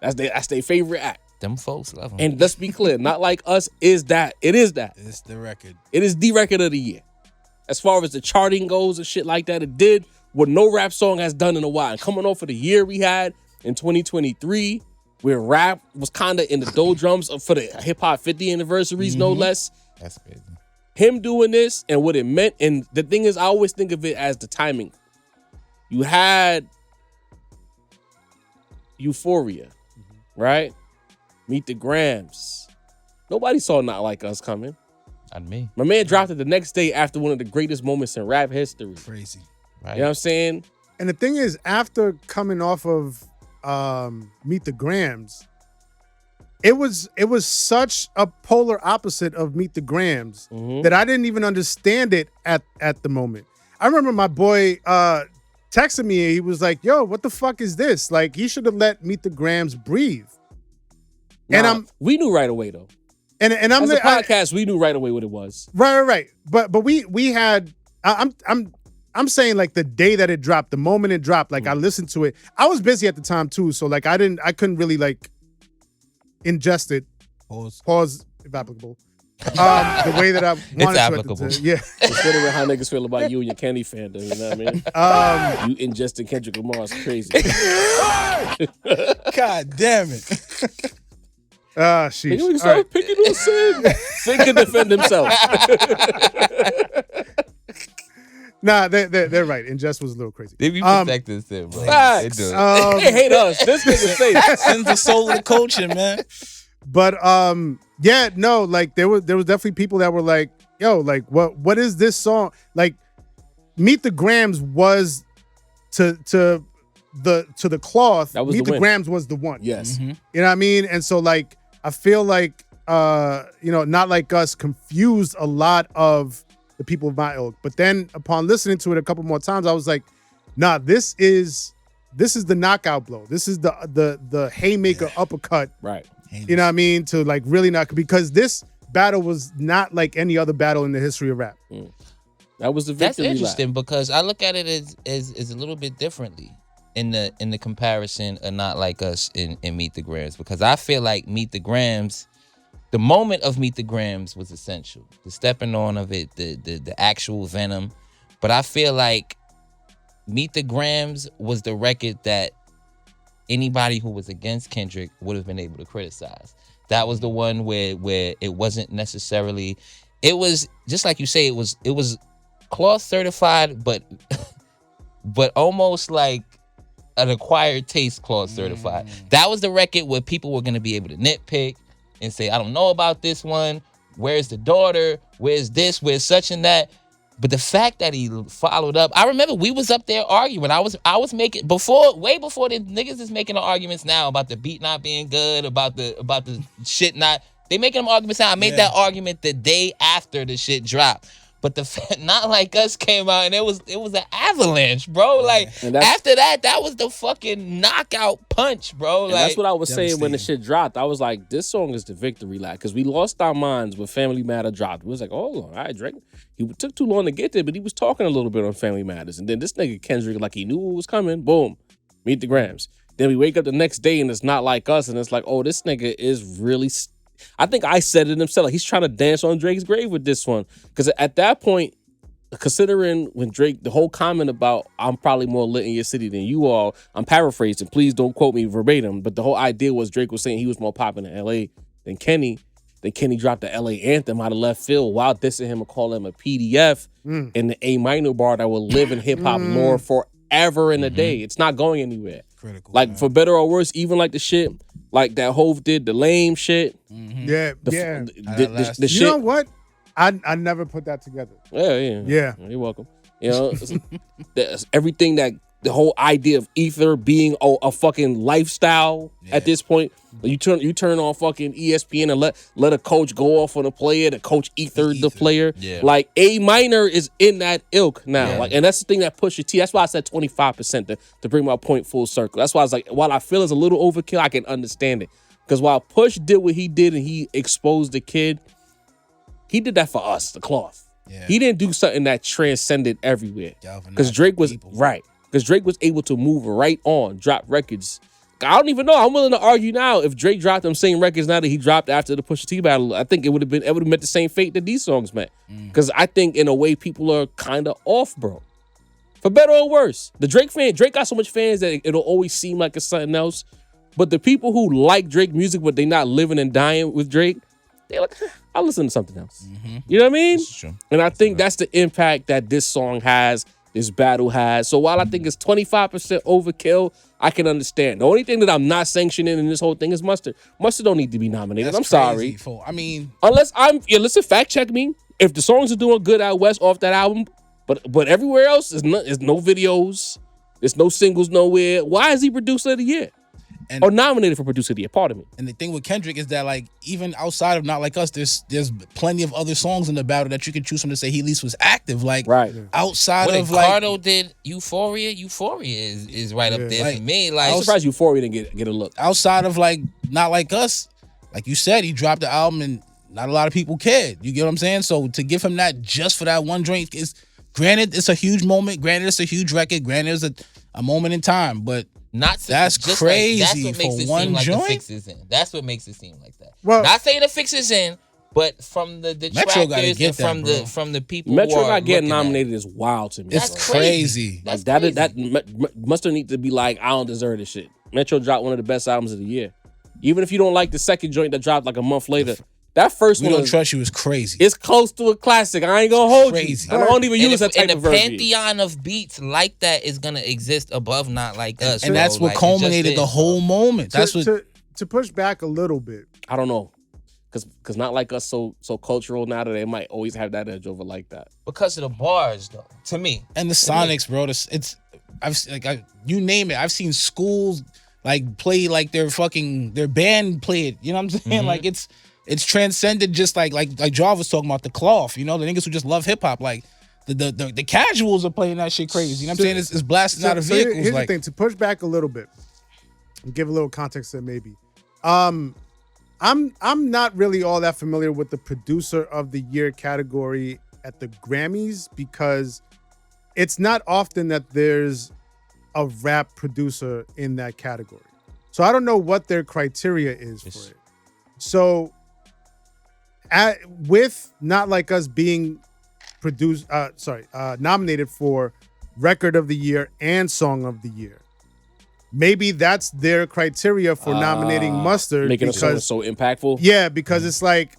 That's their favorite act. Them folks love him. And let's be clear, Not Like Us is that. It is that. It's the record. It is the record of the year. As far as the charting goes and shit like that, it did what no rap song has done in a while. And coming off of the year we had in 2023, where rap was kind of in the doldrums for the hip hop 50 anniversaries, no less. That's crazy. Him doing this and what it meant. And the thing is, I always think of it as the timing. You had Euphoria, right? Meet the Grams. Nobody saw Not Like Us coming. Not me. My man dropped it the next day after one of the greatest moments in rap history. Crazy. Right. You know what I'm saying? and the thing is, after coming off of Meet the Grams, it was such a polar opposite of Meet the Grams that I didn't even understand it at the moment. I remember my boy texted me. He was like, "Yo, what the fuck is this? Like, he should have let Meet the Grams breathe." And we knew right away though. And I'm as a podcast, we knew right away what it was. Right. But we had. I'm saying like the day that it dropped, the moment it dropped, like I listened to it. I was busy at the time too, so like I couldn't really like ingest it. Pause if applicable. The way that I wanted it's to. applicable. Yeah. Considering how niggas feel about you and your Kenny fandom, you know what I mean? You ingesting Kendrick Lamar is crazy. God damn it. Sheesh. He started picking on Sin. Sin can defend himself. Nah, they're right. Ingest was a little crazy. They be protecting Sin, bro. Facts. They do. They hate us. This nigga say Sin's the soul of the culture, man. But yeah, no, like there was definitely people that were like, yo, like what is this song? Like Meet the Grams was to the cloth. That was Meet the the win. Grams was the one. yes. You know what I mean? And so like I feel like Not Like Us confused a lot of the people of my ilk. But then upon listening to it a couple more times, I was like, nah, this is the knockout blow. This is the haymaker uppercut. Right. You know what I mean? To like really knock, because this battle was not like any other battle in the history of rap. That was the That's victory interesting lap. because I look at it as a little bit differently in the comparison of Not Like Us in Meet the Grams, because I feel like Meet the Grams, the moment of Meet the Grams was essential. The stepping on of it, the actual venom. But I feel like Meet the Grams was the record that anybody who was against Kendrick would have been able to criticize. That was the one where it wasn't necessarily, it was just like you say, it was cloth certified, but almost like an acquired taste cloth certified. That was the record where people were gonna be able to nitpick and say, I don't know about this one. Where's the daughter? Where's this? Where's such and that? But the fact that he followed up, I remember we was up there arguing. I was making way before the niggas is making the arguments now about the beat not being good, about the shit not. They making them arguments now. I made that argument the day after the shit dropped. But Not Like Us came out and it was an avalanche, bro. Like And that's- after that was the fucking knockout punch, bro. And Like that's what I was saying when the devastating. shit dropped. I was like, this song is the victory lap. Because we lost our minds when Family Matter dropped. We was like, hold on, all right, Drake. He took too long to get there, but he was talking a little bit on Family Matters. And then this nigga Kendrick, like he knew what was coming. Boom. Meet the Grams. Then we wake up the next day and it's Not Like Us. And it's like, oh, this nigga is really... I think I said it himself. Like he's trying to dance on Drake's grave with this one. Because at that point, considering when Drake, the whole comment about I'm probably more lit in your city than you all, I'm paraphrasing, please don't quote me verbatim, but the whole idea was Drake was saying he was more popping in LA than Kenny. Then Kenny dropped the LA anthem out of left field while dissing him and calling him a PDF in the A minor bar that will live in hip hop lore forever in a day. It's not going anywhere. Critical. Like man. for better or worse, even like the shit like that Hove did, the lame shit. Yeah, yeah. The You shit. know what? I never put that together. Yeah. You're welcome. You know, everything that the whole idea of ether being a fucking lifestyle at this point. You turn on fucking ESPN and let a coach go off on a player. The coach ethered the player. Yeah. Like A minor is in that ilk now. Yeah. Like, and that's the thing that pushes T. That's why I said 25% to bring my point full circle. That's why I was like, while I feel it's a little overkill, I can understand it. Because while Push did what he did and he exposed the kid, he did that for us, the cloth. Yeah. He didn't do something that transcended everywhere. Galvanized Because Drake was people. right. Because Drake was able to move right on, drop records. I don't even know. I'm willing to argue now if Drake dropped them same records now that he dropped after the Pusha T battle. I think it would have met the same fate that these songs met. Because I think in a way people are kind of off, bro. For better or worse, the Drake got so much fans that it'll always seem like it's something else. But the people who like Drake music but they not living and dying with Drake, they're like, I'll listen to something else. You know what I mean? That's true. And I think that's the impact that this song has, this battle has. So while I think it's 25% overkill, I can understand. The only thing that I'm not sanctioning in this whole thing is Mustard. Mustard don't need to be nominated. That's I'm crazy, sorry. fool. I mean, Unless listen, fact check me. If the songs are doing good out west off that album, but everywhere else there's no videos, there's no singles nowhere. Why is he producer of the year? Or nominated for producer of the year? Pardon me. and the thing with Kendrick is that like even outside of Not Like Us, there's plenty of other songs in the battle that you can choose from to say he at least was active. Like Right. outside What of if like Cardo did Euphoria? Euphoria is right up there Like, for me. I'm Like surprised Euphoria didn't get a look. outside of like Not Like Us, like you said, he dropped the album and not a lot of people cared. You get what I'm saying? So to give him that just for that one drink is, granted, it's a huge moment. Granted, it's a huge record. Granted, it's a moment in time. But that's just crazy that's what makes for it one seem like joint? the fix is in. That's what makes it seem like that. Well- Not saying the fix is in, but from the Metro gotta detractors get and that, from bro. the people Metro who are not getting looking at it. nominated is wild to me. it's That's bro. crazy. That's Like crazy. that Mustard need to be like, I don't deserve this shit. Metro dropped one of the best albums of the year. Even if you don't like the second joint that dropped like a month later, that first We one Don't is, Trust You is crazy. it's close to a classic. I ain't gonna hold Crazy. you. I don't even use that type and of the verbiage. pantheon of beats like that is gonna exist above Not Like Us, and bro. that's what Like, it just culminated is, the bro. whole moment. That's what to push back a little bit. I don't know. Cause Not Like Us so cultural now that they might always have that edge over like that. because of the bars, though. To me, and the Sonics, bro. You name it. I've seen schools like play like their band play it. You know what I'm saying? Like it's transcended just like Jaw was talking about the cloth. You know, the niggas who just love hip hop. Like the casuals are playing that shit crazy. You know what I'm saying? It's blasting out of vehicles. Here's Like the thing, to push back a little bit, and give a little context there maybe. I'm not really all that familiar with the producer of the year category at the Grammys because it's not often that there's a rap producer in that category. So I don't know what their criteria is for it. So with Not Like Us being nominated for Record of the Year and Song of the Year, maybe that's their criteria for nominating Mustard. Making a song because so impactful. yeah, because it's like,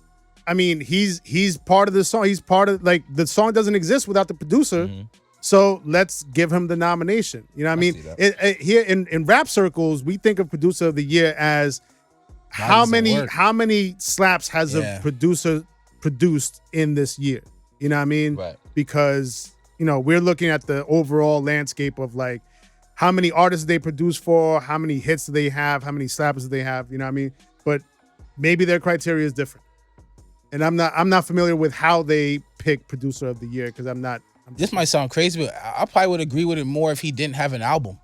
I mean, he's part of the song. He's part of, like, the song doesn't exist without the producer. So let's give him the nomination. You know what I mean? see that. Here in rap circles, we think of producer of the year as how many slaps has a producer produced in this year. You know what I mean? Right. Because, you know, we're looking at the overall landscape of like how many artists they produce for, how many hits do they have, how many slaps do they have, you know what I mean? But maybe their criteria is different. and I'm not familiar with how they pick producer of the year because I'm not. This might sound crazy, but I probably would agree with it more if he didn't have an album.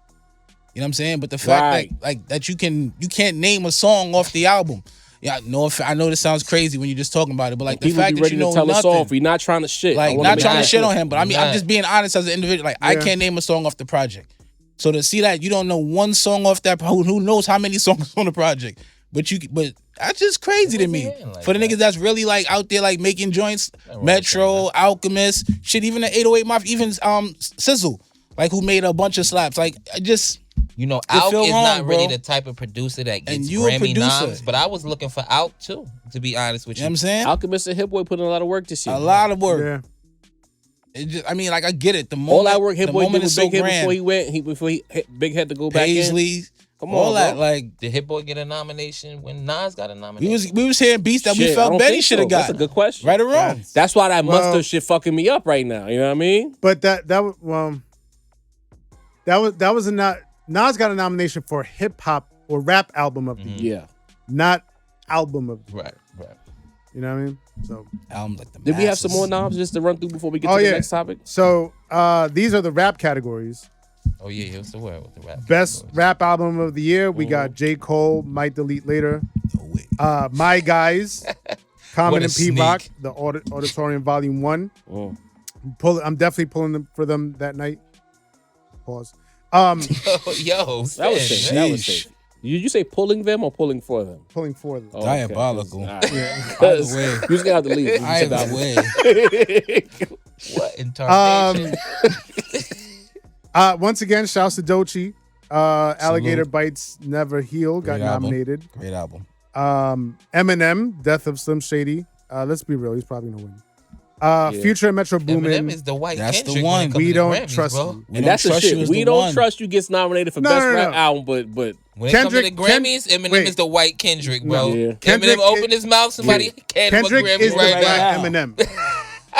You know what I'm saying? But the fact that you can't name a song off the album. Yeah, no, I know this sounds crazy when you're just talking about it, but like the fact that you know tell nothing, us off. We're not trying to shit. like not trying to shit on him, but I mean I'm just being honest as an individual. Like I can't name a song off the project. So to see that you don't know one song off that, who knows how many songs on the project? But that's just crazy to me. Like for the niggas that's really like out there like making joints, Metro, Alchemist, shit, even the 808 Mafia, even Sizzle, like who made a bunch of slaps. Like I just. You know, Alk is not really bro. the type of producer that gets And you Grammy a producer. noms, but I was looking for Alk too, to be honest with You you. know what I'm saying? Alchemist and Hit Boy put in a lot of work this year. A lot of work. Yeah. It just, I mean, like I get it. The moment, All that work Hit the Boy did moment with is so Big Hit grand. before he hit Big Head to go back in. Paisley, Come all on, that. bro. Like Did Hit Boy get a nomination when Nas got a nomination? we was hearing beats that we Shit, I felt don't Betty think should have so. got. That's a good question. Right or wrong? That's why that Well- mustard shit fucking me up right now. You know what I mean? But that was a not. Nas got a nomination for hip hop or rap album of the year, Yeah. not album of the year. Right. You know what I mean? So Album like the Did we have some masses. more knobs just to run through before we get Oh, to the yeah. next topic? So these are the rap categories. Oh yeah, what's the word with the rap? Best rap album of the year. We got J. Cole, Might Delete Later. No way. My Guys, Common What a and P-Rock, sneak. the Auditorium Volume 1. Oh. I'm definitely pulling them for them that night. Pause. Yo, That was spin, safe. man. That was safe. You say pulling them or pulling for them? Pulling for them. Oh, okay. Diabolical. All right. Either way. You just gonna have to leave. when you said Either that. way. What incarnation? Once again, shouts to Doechii. Alligator Salute. Bites Never Heal got Great album. nominated. Great album. Eminem, Death of Slim Shady. Let's be real, he's probably gonna win. Future and Metro Eminem Boomin. is the white That's the Kendrick one. when it comes We to the don't Grammys, trust bro. you. And that's the trust you shit. as We the don't one. trust you gets nominated for No, best no, no, rap no. album, but When it comes to the Kendrick- Grammys, Eminem wait. is the white Kendrick, bro. Yeah. Eminem Kendrick opened is- his mouth, somebody hand him a Kendrick Grammy is the right black now. Eminem.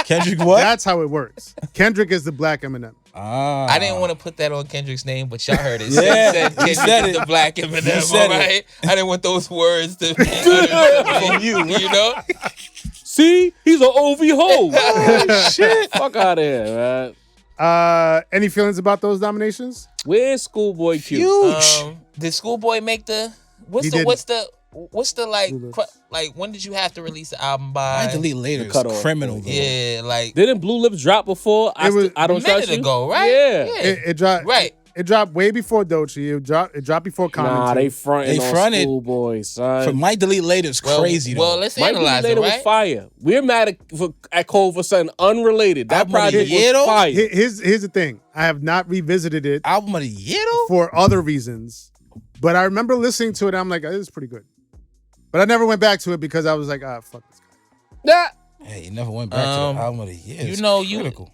Kendrick what? That's how it works. Kendrick is the black Eminem. I didn't want to put that on Kendrick's name, but y'all heard it. Yeah, Said you Kendrick said is it. the black Eminem, You said all it. right? I didn't want those words to be uttered from you, you know? see, he's an OV hoe. Oh, shit. Fuck out of here, man. Any feelings about those nominations? Where's Schoolboy Q? Huge. Did Schoolboy make the He didn't. what's the like Clueless. like when did you have to release the album by? I delete later. It's cutoff. criminal. Though. Yeah, like Didn't Blue Lips drop before? I was don't a trust minute you. ago, right? Yeah. It dropped. Right. It dropped way before Doechii. It dropped before Common. Nah, too. they fronting They on fronted. Schoolboy, son. For Might Delete Later is crazy Well, though. let's Mike analyze it, later was right? fire. We're mad at Cole for something unrelated. That Album of the project was year, though? fire. Here's the thing. I have not revisited it Album of the year though? for other reasons, but I remember listening to it. I'm like, this is pretty good. But I never went back to it because I was like, fuck this guy. Yeah. Hey, you never went back to the album of the year. you It's know, critical.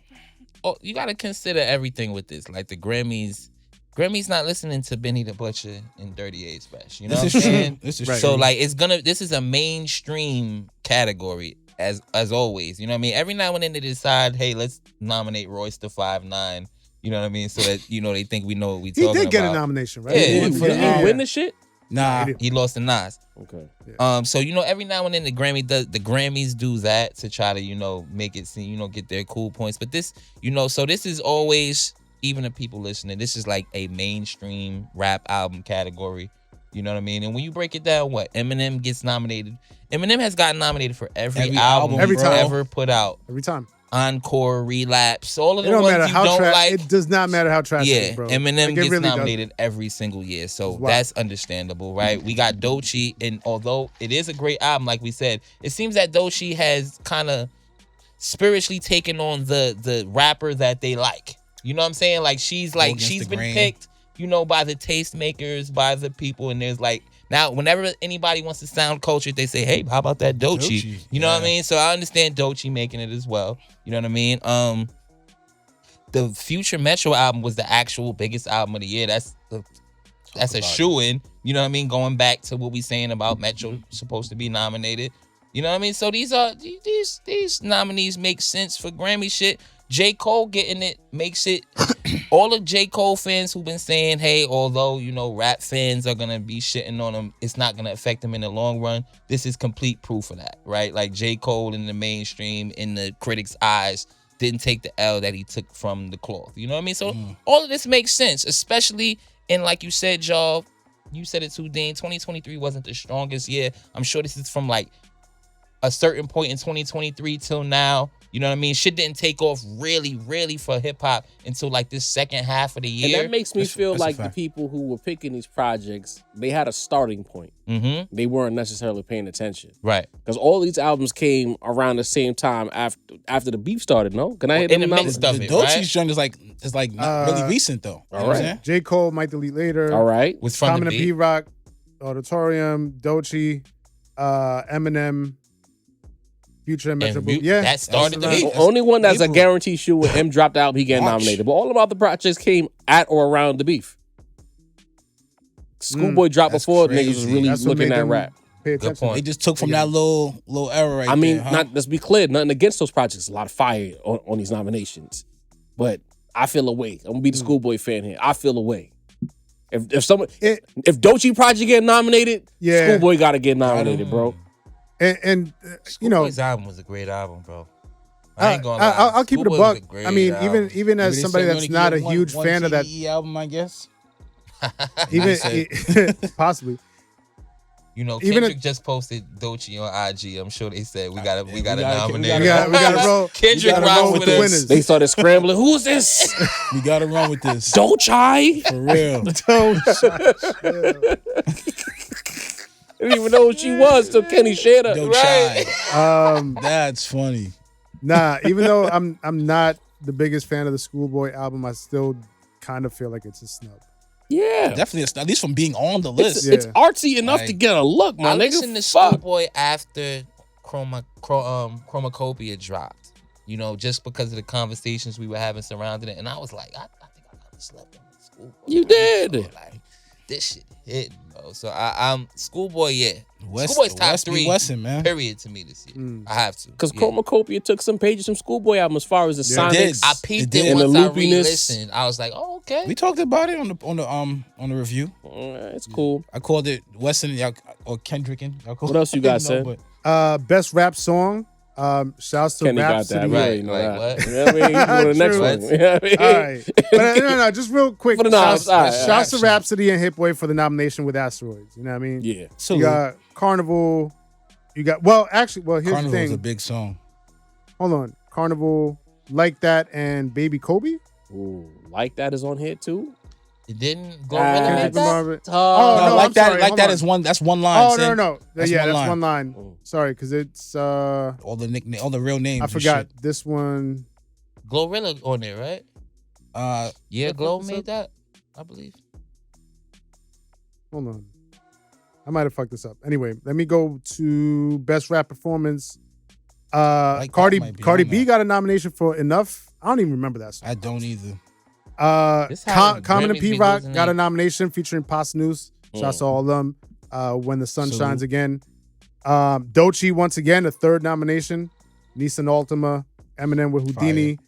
you got to consider everything with this. Like the Grammys not listening to Benny the Butcher and Dirty A Special. You know This what is I'm true. saying? This is Right. So true. like this is a mainstream category as always. You know what I mean? Every now and then they decide, hey, let's nominate Royce the 5'9". You know what I mean? So that they think we know what we He talking did get a about. nomination, right? Yeah. He Did did. he Yeah. win the shit? Nah. He lost to Nas. Okay. So every now and then the Grammys do that to try to make it seem get their cool points. But this so this is always, even the people listening, this is like a mainstream rap album category. You know what I mean? And when you break it down, what Eminem gets nominated. Eminem has gotten nominated for every album Every he's time. ever put out. Every time. Encore, Relapse, all of It the don't ones matter you how don't trash. like. It does not matter how trash it Yeah, is, bro. Eminem Like, it gets really nominated every single year, so Wow. that's understandable, right? We got Doechii, and although it is a great album, like we said, it seems that Doechii has kind of spiritually taken on the rapper that they like. You know what I'm saying? Like she's against the been grain. picked, by the tastemakers, by the people, and there's like now whenever anybody wants to sound cultured, they say, hey, how about that Doechii? Doechii, You know what I yeah. mean? So I understand Doechii making it as well. You know what I mean? The Future Metro album was the actual biggest album of the year. That's a shoo-in. You know what I mean? Going back to what we saying about Metro supposed to be nominated. You know what I mean? So these nominees make sense for Grammy shit. J. Cole getting it makes it all the J. Cole fans who've been saying, hey, although, you know, rap fans are going to be shitting on him, it's not going to affect him in the long run. This is complete proof of that, right? Like J. Cole in the mainstream, in the critics' eyes, didn't take the L that he took from the cloth. You know what I mean? So all of this makes sense, especially in, like you said, y'all, you said it too, Dean, 2023 wasn't the strongest year. I'm sure this is from like a certain point in 2023 till now. You know what I mean? Shit didn't take off really for hip hop until like this second half of the year. And that makes me feel like the people who were picking these projects, they had a starting point. Mm-hmm. They weren't necessarily paying attention. Right. Because all these albums came around the same time after the beef started, no? Can I hit in them the numbers? midst of The it, Dolce's right? joint is like not really recent though. You know what I'm saying? J. Cole might delete later. All right. Was from Common the and beat. P-Rock, Auditorium, Doechii, Eminem, Future and Metro Boomin. Yeah, that started the that's beat. The only one that's a April. guarantee shoe when M dropped out, he getting March. nominated. But all of other projects came at or around the beef. Schoolboy dropped that's before niggas was crazy. really That's what looking made at them rap. pay Good attention. point. They just took from that little era right I mean, there, huh? not let's be clear, nothing against those projects. A lot of fire on these nominations, but I feel away. I'm gonna be the Schoolboy fan here. I feel away. If Doechii project get nominated, Yeah. Schoolboy got to get nominated, bro. And you know, Schoolboy's album was a great album, bro. I ain't gonna lie. I'll keep it a Schoolboy buck. was a great I mean, album. even as Maybe they somebody said we that's only not a get one- huge one fan of that, TDE album, I guess. even possibly. You know, Even Kendrick just posted Doechii on IG. I'm sure they said we gotta we gotta- nominate. we him. gotta roll. Kendrick we gotta roll rocks with with the us. winners. They started scrambling. Who's this? We gotta run with this. Doechii? For real. I didn't even know who she was till Kenny shared her. Doechii. That's funny. Nah, even though I'm not the biggest fan of the Schoolboy album, I still kind of feel like it's a snub. Yeah. Definitely, at least from being on the list. It's artsy enough to get a look, my I nigga. listened to Fuck. Schoolboy after Chromacopia dropped. You know, just because of the conversations we were having surrounding it, and I was like, I think I kind of slept on Schoolboy. You did. So, like, this shit hit, bro. So I'm Schoolboy, yeah. West, Schoolboy's top West be 3, Westin, man. period, to me this year. I have to. Because yeah. Chromacopia took some pages from Schoolboy album as far as the Yeah, it did. sonics. I peeped It did. it And the once I loopiness. re-listened. I was like, oh, okay. We talked about it on the review. It's cool. I called it Westin or Kendrickin. What else you got, Sen? Best rap song. Shouts to Kenny got Rhapsody. that. We already know Right, that. what? You know what I mean? You go to the next True. one. You know what I mean? All right. But, no, just real quick. For the noms, all right, Shouts to Rhapsody and Hit Boy for the nomination with Asteroids. You know what I mean? Yeah. You got Carnival. You got, here's Carnival the is thing. a big song. Hold on. Carnival, Like That, and Baby Kobe? Ooh, Like That is on here too? It didn't go really Kendrick like that? Lamar. Oh, No, no, like I'm that. sorry. Like Hold that on. is one. That's one line. Oh, Sin. no. That's Yeah, one that's line. one line. Sorry, because it's, All the nickname, all the real names. I and forgot shit. this one. Glorilla on there, right? Yeah, Glow made that, I believe. Hold on. I might have fucked this up. Anyway, let me go to Best Rap Performance. Like Cardi that might be Cardi on B that. got a nomination for Enough. I don't even remember that song. I don't either. This how Common and Grammys be P-Rock losing got their- a nomination featuring Pos News. Shouts to all of them. When the Sun Salute. Shines Again. Doechii, once again, a third nomination. Nissan Altima, Eminem with Houdini.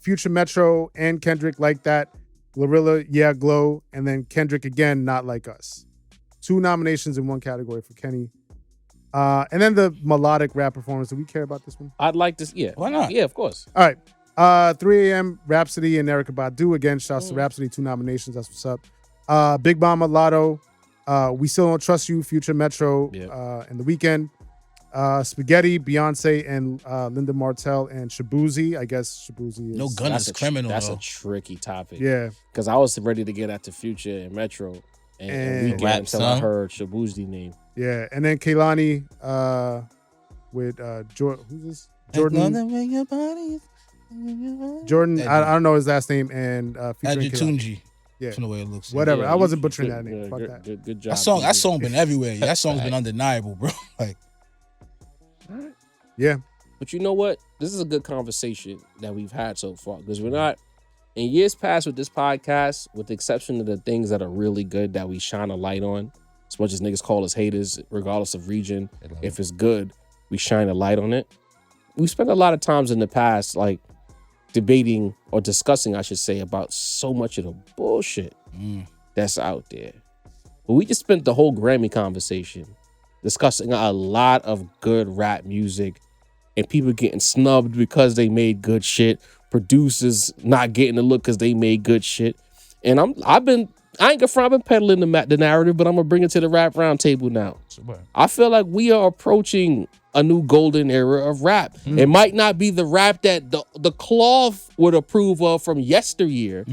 Future Metro and Kendrick, Like That. Glorilla, Yeah, Glow. And then Kendrick again, Not Like Us. 2 nominations in one category for Kenny. And then the melodic rap performance. Do we care about this one? I'd like to, yeah. Why not? Yeah, of course. All right. 3 a.m. Rhapsody and Erykah Badu. Again, shouts to Rhapsody, 2 nominations. That's what's up. Big Mama, Lotto. We Still Don't Trust You, Future Metro, and The Weeknd. Spaghetti, Beyonce, and Linda Martell, and Shabuzi. I guess Shabuzi is... No gun is criminal. That's though. a tricky topic. Yeah. Because I was ready to get at the Future and Metro and Weeknd Rap until I song? heard Shabuzi name. Yeah. And then Kehlani with who's this? Jordan. Jordan, I don't know his last name, and featuring Kehlani. Ajitunji. Yeah. From the way it looks. Whatever. Yeah, I wasn't you- butchering good, that name. Fuck that. Good job. That song been everywhere. That song's been undeniable, bro. Like, Yeah. But you know what? This is a good conversation that we've had so far because we're not, in years past with this podcast, with the exception of the things that are really good that we shine a light on, as much as niggas call us haters, regardless of region, if it's good, we shine a light on it. We spent a lot of times in the past, like, debating or discussing, I should say, about so much of the bullshit that's out there. But we just spent the whole Grammy conversation discussing a lot of good rap music and people getting snubbed because they made good shit, producers not getting the look because they made good shit. And I ain't gonna front, I've been peddling the narrative, but I'm gonna bring it to the rap roundtable now. I feel like we are approaching a new golden era of rap. It might not be the rap that the cloth would approve of from yesteryear,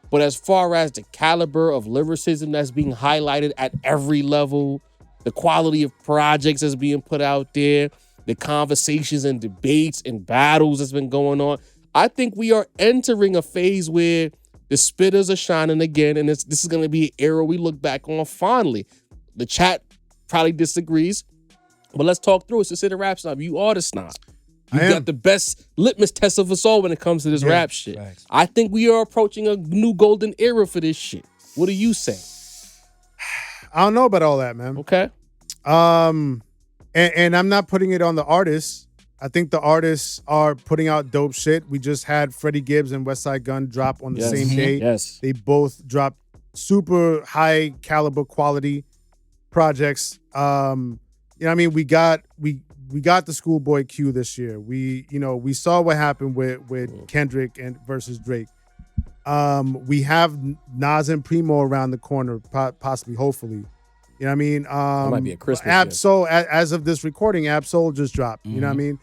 but as far as the caliber of lyricism that's being highlighted at every level, the quality of projects that's being put out there, the conversations and debates and battles that's been going on, I think we are entering a phase where the spitters are shining again, and this is going to be an era we look back on fondly. The chat probably disagrees, but let's talk through it. So, Consider Rap Snob, you are the snob. You got the best litmus test of us all when it comes to this rap shit. Thanks. I think we are approaching a new golden era for this shit. What do you say? I don't know about all that, man. Okay. And I'm not putting it on the artists. I think the artists are putting out dope shit. We just had Freddie Gibbs and Westside Gunn drop on the same day. Yes. They both dropped super high caliber quality projects. You know what I mean? We got the Schoolboy Q this year. We saw what happened with Kendrick and versus Drake. We have Nas and Primo around the corner, possibly, hopefully. You know what I mean? That might be a Christmas Absol, as of this recording, Absol just dropped. You know what I mean?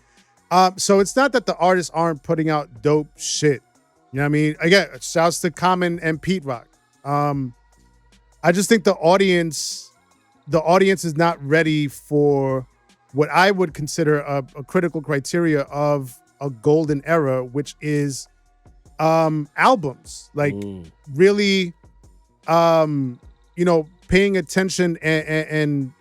So it's not that the artists aren't putting out dope shit. You know what I mean? Again, shouts to Common and Pete Rock. I just think the audience is not ready for what I would consider a critical criteria of a golden era, which is albums. Like really, paying attention and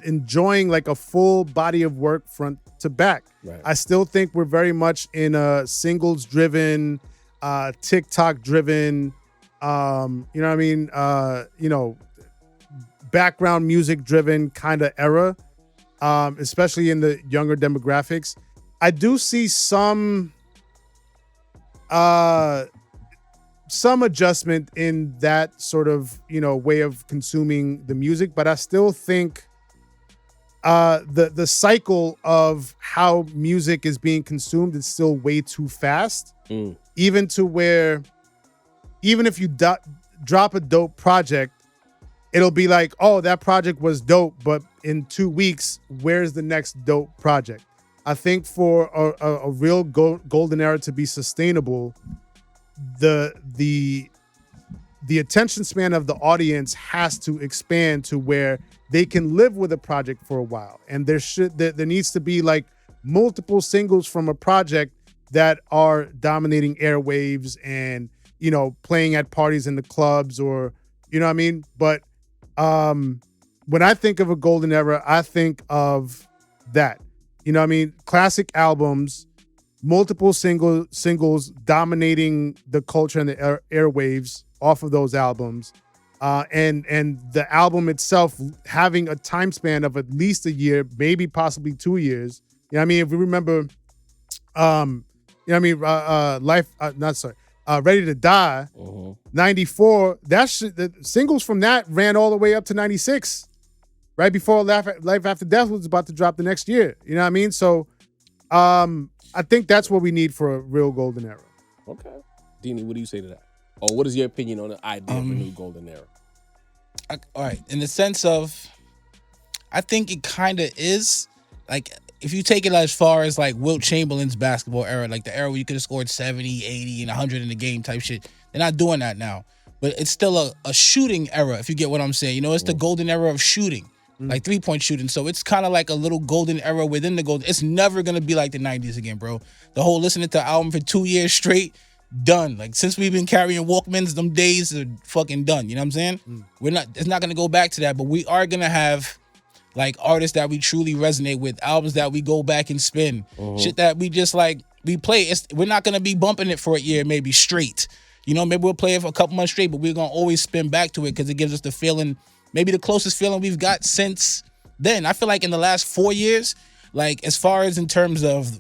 enjoying like a full body of work front to back. Right. I still think we're very much in a singles driven, TikTok driven, background music driven kind of era, especially in the younger demographics. I do see some adjustment in that sort of, way of consuming the music, but I still think the cycle of how music is being consumed is still way too fast. Even to where, even if you drop a dope project, it'll be like, oh, that project was dope, but in 2 weeks, where's the next dope project? I think for a real golden era to be sustainable, the attention span of the audience has to expand to where they can live with a project for a while, and there needs to be like multiple singles from a project that are dominating airwaves and playing at parties in the clubs, or you know what I mean. But when I think of a golden era, I think of that. You know what I mean? Classic albums, multiple singles dominating the culture and the airwaves off of those albums, and the album itself having a time span of at least a year, maybe possibly 2 years. You know what I mean? If we remember, Ready to Die, 94. The singles from that ran all the way up to 96, right before Life After Death was about to drop the next year. You know what I mean? So, I think that's what we need for a real golden era. Okay. Dini, what do you say to that? Or what is your opinion on the idea of a new golden era? All right. In the sense of, I think it kind of is. Like, if you take it as far as like Wilt Chamberlain's basketball era, like the era where you could have scored 70, 80, and 100 in the game type shit, they're not doing that now. But it's still a shooting era, if you get what I'm saying. It's the golden era of shooting. Like 3-point shooting. So it's kind of like a little golden era within the golden. It's never going to be like the 90s again, bro. The whole listening to the album for 2 years straight, done. Like, since we've been carrying Walkmans, them days are fucking done. You know what I'm saying? It's not going to go back to that, but we are going to have like artists that we truly resonate with, albums that we go back and spin, shit that we just like, we play. We're not going to be bumping it for a year, maybe straight. Maybe we'll play it for a couple months straight, but we're going to always spin back to it because it gives us the feeling, maybe the closest feeling we've got since then. I feel like in the last 4 years, like as far as in terms of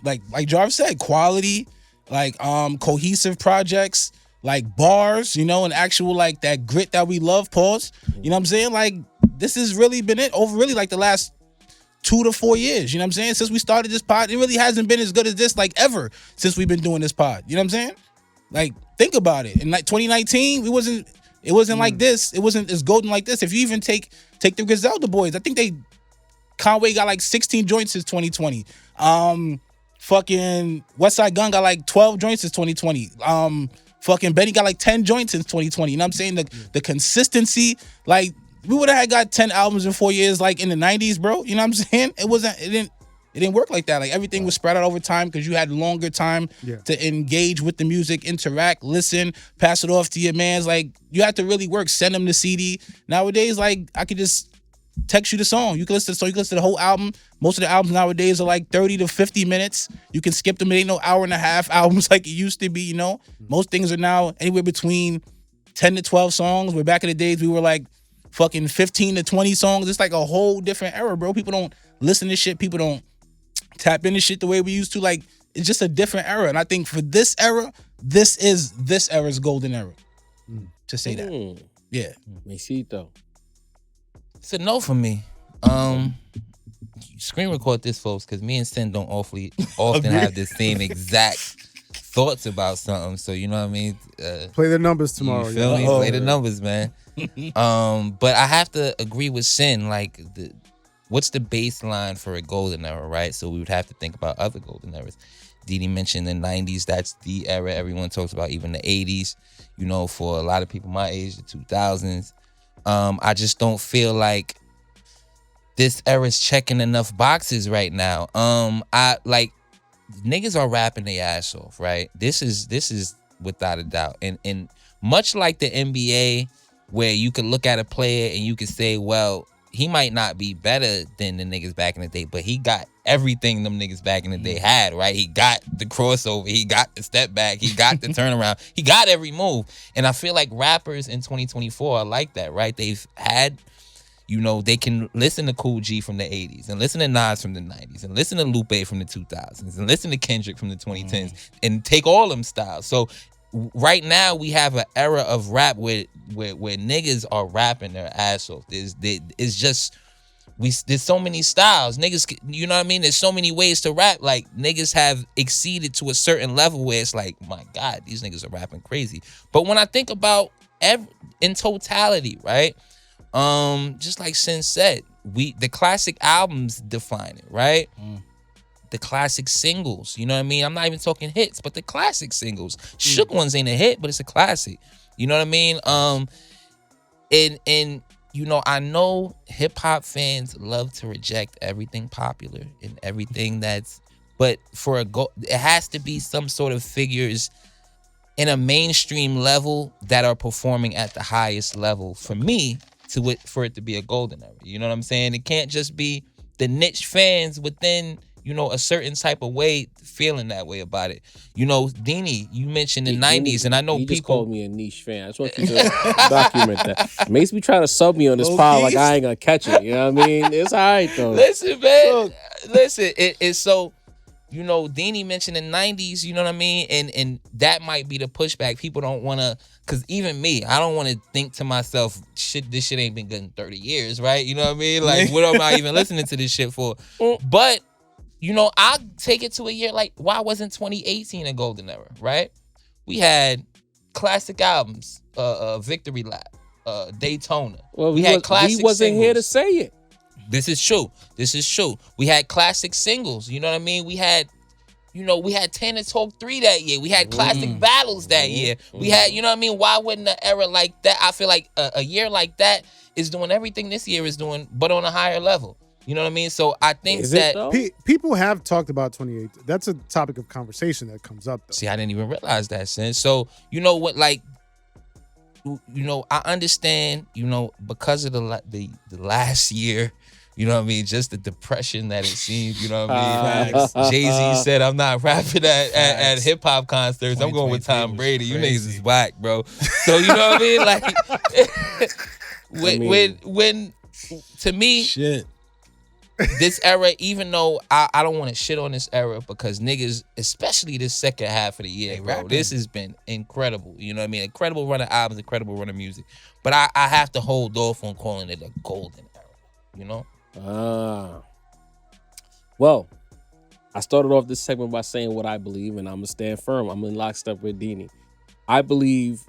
like Jarvis said, quality, like cohesive projects, like bars, you know, and actual like that grit that we love, pause. You know what I'm saying? Like this has really been it over really like the last 2 to 4 years. You know what I'm saying? Since we started this pod, it really hasn't been as good as this like ever since we've been doing this pod. You know what I'm saying? Like think about it. In like 2019, it wasn't like this. It wasn't as golden like this. If you even take the Griselda boys, I think Conway got like 16 joints since 2020. Fucking Westside Gun got like 12 joints since 2020. Fucking Benny got like 10 joints since 2020. You know what I'm saying? The consistency, like we would have got 10 albums in 4 years, like in the 90s, bro. You know what I'm saying? It didn't work like that. Like everything was spread out over time because you had longer time to engage with the music, interact, listen, pass it off to your mans. Like you had to really work, send them the CD. Nowadays, like I could just text you the song. You can listen to the whole album. Most of the albums nowadays are like 30 to 50 minutes. You can skip them. It ain't no hour and a half albums like it used to be, you know? Most things are now anywhere between 10 to 12 songs, where back in the days we were like fucking 15 to 20 songs. It's like a whole different era, bro. People don't listen to shit. People don't tap into shit the way we used to. Like, it's just a different era. And I think for this era, this era's golden era. To say that. Yeah. Me see though. It's a no for me. Screen record this, folks, because me and Sin don't often have the same exact thoughts about something. So you know what I mean. Play the numbers tomorrow. You feel me? Play the numbers, man. But I have to agree with Sin. Like, what's the baseline for a golden era, right? So we would have to think about other golden eras. Didi mentioned the 90s. That's the era everyone talks about. Even the 80s. You know, for a lot of people my age, the 2000s. I just don't feel like this era's checking enough boxes right now. I like niggas are rapping their ass off, right? This is without a doubt. And much like the NBA, where you could look at a player and you could say, well, he might not be better than the niggas back in the day, but he got everything them niggas back in the day had, right? He got the crossover, he got the step back, he got the turnaround, he got every move. And I feel like rappers in 2024 are like that, right? They've had, you know, they can listen to Cool G from the 80s and listen to Nas from the 90s and listen to Lupe from the 2000s and listen to Kendrick from the 2010s and take all them styles. So right now we have an era of rap where niggas are rapping their ass off. It's just there's so many styles. Niggas, you know what I mean? There's so many ways to rap. Like niggas have exceeded to a certain level where it's like, my God, these niggas are rapping crazy. But when I think about in totality, right? Just like Sin said, the classic albums define it, right? The classic singles, you know what I mean? I'm not even talking hits, but the classic singles. Shook Ones ain't a hit, but it's a classic. You know what I mean? And you know, I know hip hop fans love to reject everything popular and everything but for it has to be some sort of figures in a mainstream level that are performing at the highest level for me for it to be a golden era. You know what I'm saying? It can't just be the niche fans within, you know, a certain type of way feeling that way about it. You know, Dini, you mentioned the 90s, and I know he people just called me a niche fan. I just want you to document that. Makes me try to sub me on this file like I ain't gonna catch it. You know what I mean? It's all right though. Listen, man. Listen, it's so, you know, Dini mentioned the 90s, you know what I mean? And that might be the pushback. People don't want to, because even me, I don't want to think to myself, this shit ain't been good in 30 years, right? You know what I mean? Like, what am I even listening to this shit for? But, you know, I'll take it to a year like, why wasn't 2018 a golden era, right? We had classic albums, Victory Lap, Daytona. Well, we had classic he wasn't singles. here to say it. This is true. We had classic singles. You know what I mean? We had 10 to Talk 3 that year. We had classic battles that year. We had, you know what I mean? Why wouldn't an era like that? I feel like a year like that is doing everything this year is doing, but on a higher level. You know what I mean? So I think people have talked about 2018. That's a topic of conversation that comes up, though. See, I didn't even realize that, Sin. So, you know what, like, you know, I understand, you know, because of the last year, you know what I mean? Just the depression that it seemed, you know what I mean? Jay-Z said, I'm not rapping at hip-hop concerts. I'm going with Tom Brady. You niggas is whack, bro. So, you know what I mean? Like, when to me, shit. this era, even though I don't want to shit on this era because niggas, especially this second half of the year, bro, rapping. this has been incredible. You know what I mean? Incredible run of albums, incredible run of music. But I have to hold off on calling it a golden era. You know? Well, I started off this segment by saying what I believe, and I'm gonna stand firm. I'm in lockstep with Dini. I believe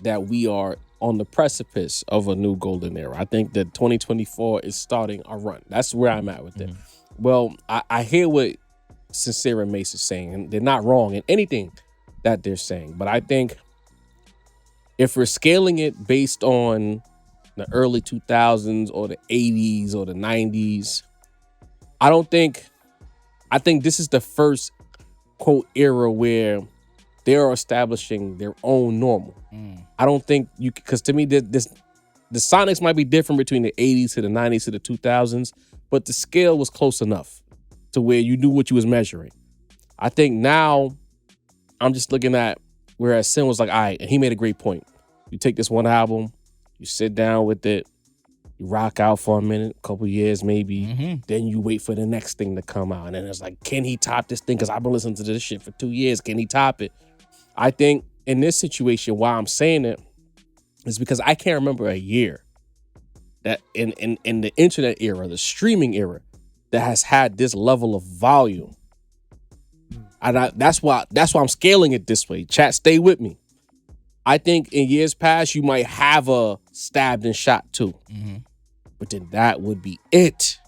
that we are on the precipice of a new golden era. I think that 2024 is starting a run. That's where I'm at with it. Well, I hear what Sincere and Mace is saying, and they're not wrong in anything that they're saying. But I think if we're scaling it based on the early 2000s or the 80s or the 90s, I think this is the first, quote, era where they're establishing their own normal. I don't think because to me, the sonics might be different between the 80s to the 90s to the 2000s, but the scale was close enough to where you knew what you was measuring. I think now I'm just looking at whereas Sin was like, all right, and he made a great point. You take this one album, you sit down with it, you rock out for a minute, a couple years maybe, then you wait for the next thing to come out. And then it's like, can he top this thing? Because I've been listening to this shit for 2 years. Can he top it? I think in this situation, why I'm saying it is because I can't remember a year that in the internet era, the streaming era, that has had this level of volume. And that's why I'm scaling it this way. Chat, stay with me. I think in years past, you might have a stabbed and shot too. But then that would be it.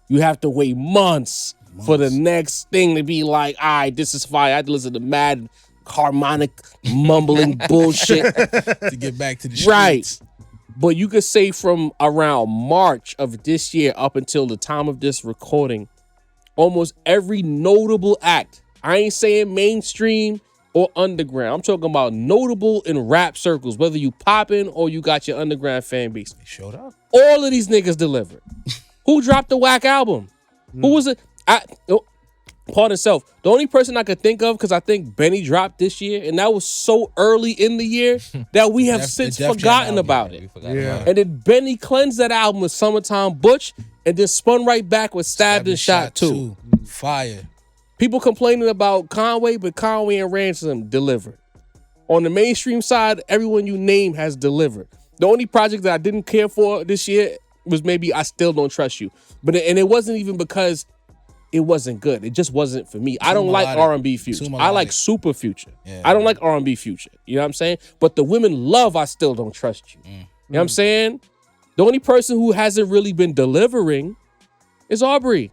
You have to wait months for the next thing to be like, all right, this is fire. I had to listen to mad harmonic mumbling bullshit To get back to the streets. Right. But you could say from around March of this year up until the time of this recording, almost every notable act, I ain't saying mainstream or underground, I'm talking about notable in rap circles, whether you popping or you got your underground fan base. They showed up. All of these niggas delivered. Who dropped the Wack album? Who was it? Pardon self. The only person I could think of, because I think Benny dropped this year, and that was so early in the year that we have since forgotten about it. And then Benny cleansed that album with Summertime Butch, and then spun right back with Stabbed and Shot 2. Fire. People complaining about Conway, but Conway and Ransom delivered. On the mainstream side, everyone you name has delivered. The only project that I didn't care for this year was maybe I Still Don't Trust You. But it wasn't even because it wasn't good. It just wasn't for me. I don't like R&B Future. I like super Future. Yeah. I don't like R&B Future. You know what I'm saying? But the women love I Still Don't Trust You. You know what I'm saying? The only person who hasn't really been delivering is Aubrey.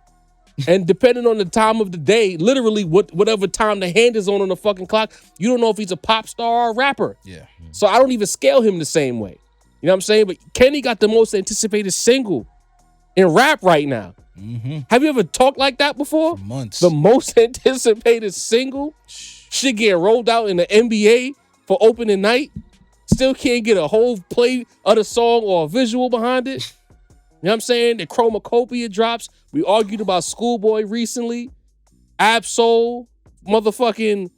And depending on the time of the day, literally whatever time the hand is on the fucking clock, you don't know if he's a pop star or a rapper. Yeah. So I don't even scale him the same way. You know what I'm saying? But Kenny got the most anticipated single in rap right now. Have you ever talked like that before? For months. The most anticipated single? Shit getting rolled out in the NBA for opening night. Still can't get a whole play of the song or a visual behind it. You know what I'm saying? The Chromacopia drops. We argued about Schoolboy recently. Absol, motherfucking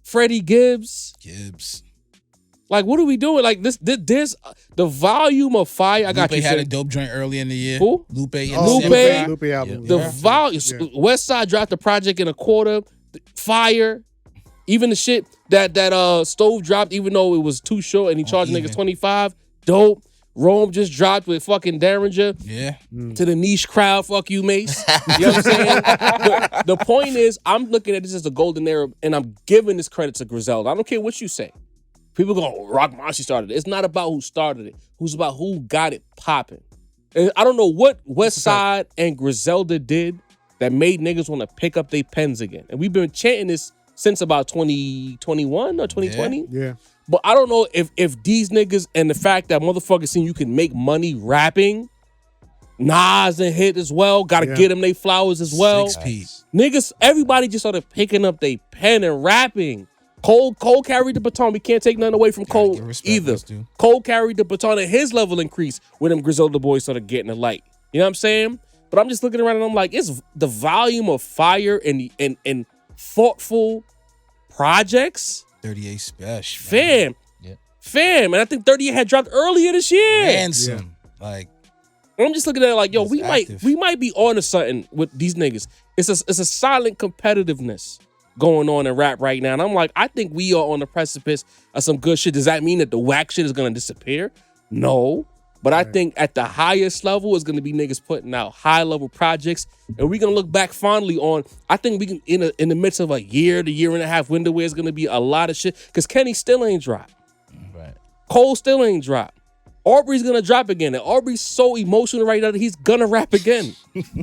Freddie Gibbs. Like, what are we doing? Like, this there's the volume of fire. I got Lupe you. had a dope joint early in the year. Who? Lupe. Lupe album. The volume. West Side dropped the project in a quarter. Fire. Even the shit that Stove dropped, even though it was too short and he charged niggas 25. Dope. Rome just dropped with fucking Derringer. Yeah. To the niche crowd, fuck you, Mace. You know what I'm saying? The point is, I'm looking at this as a golden era, and I'm giving this credit to Griselda. I don't care what you say. People go, Rock Marcy started it. It's not about who started it. Who's about who got it popping. And I don't know what West Side and Griselda did that made niggas want to pick up their pens again. And we've been chanting this since about 2021 or 2020. Yeah. But I don't know if these niggas and the fact that motherfuckers seen you can make money rapping, Nas and hit as well, gotta get them they flowers as well. 6P. Niggas, everybody just started picking up their pen and rapping. Cole carried the baton. We can't take nothing away from Cole either. Cole carried the baton and his level increased when them Griselda boys started getting the light. You know what I'm saying? But I'm just looking around and I'm like, it's the volume of fire and thoughtful projects. 38 Special. Fam. And I think 38 had dropped earlier this year. Ransom. Like, I'm just looking at it like, yo, He's we active. might be on to something with these niggas. It's a silent competitiveness going on in rap right now. And I'm like, I think we are on the precipice of some good shit. Does that mean that the whack shit is gonna disappear? No. But I think at the highest level is gonna be niggas putting out high level projects. And we're gonna look back fondly on, I think we can in the midst of a year to year and a half window where it's gonna be a lot of shit. Cause Kenny still ain't dropped. Right. Cole still ain't dropped. Aubrey's gonna drop again. And Aubrey's so emotional right now that he's gonna rap again.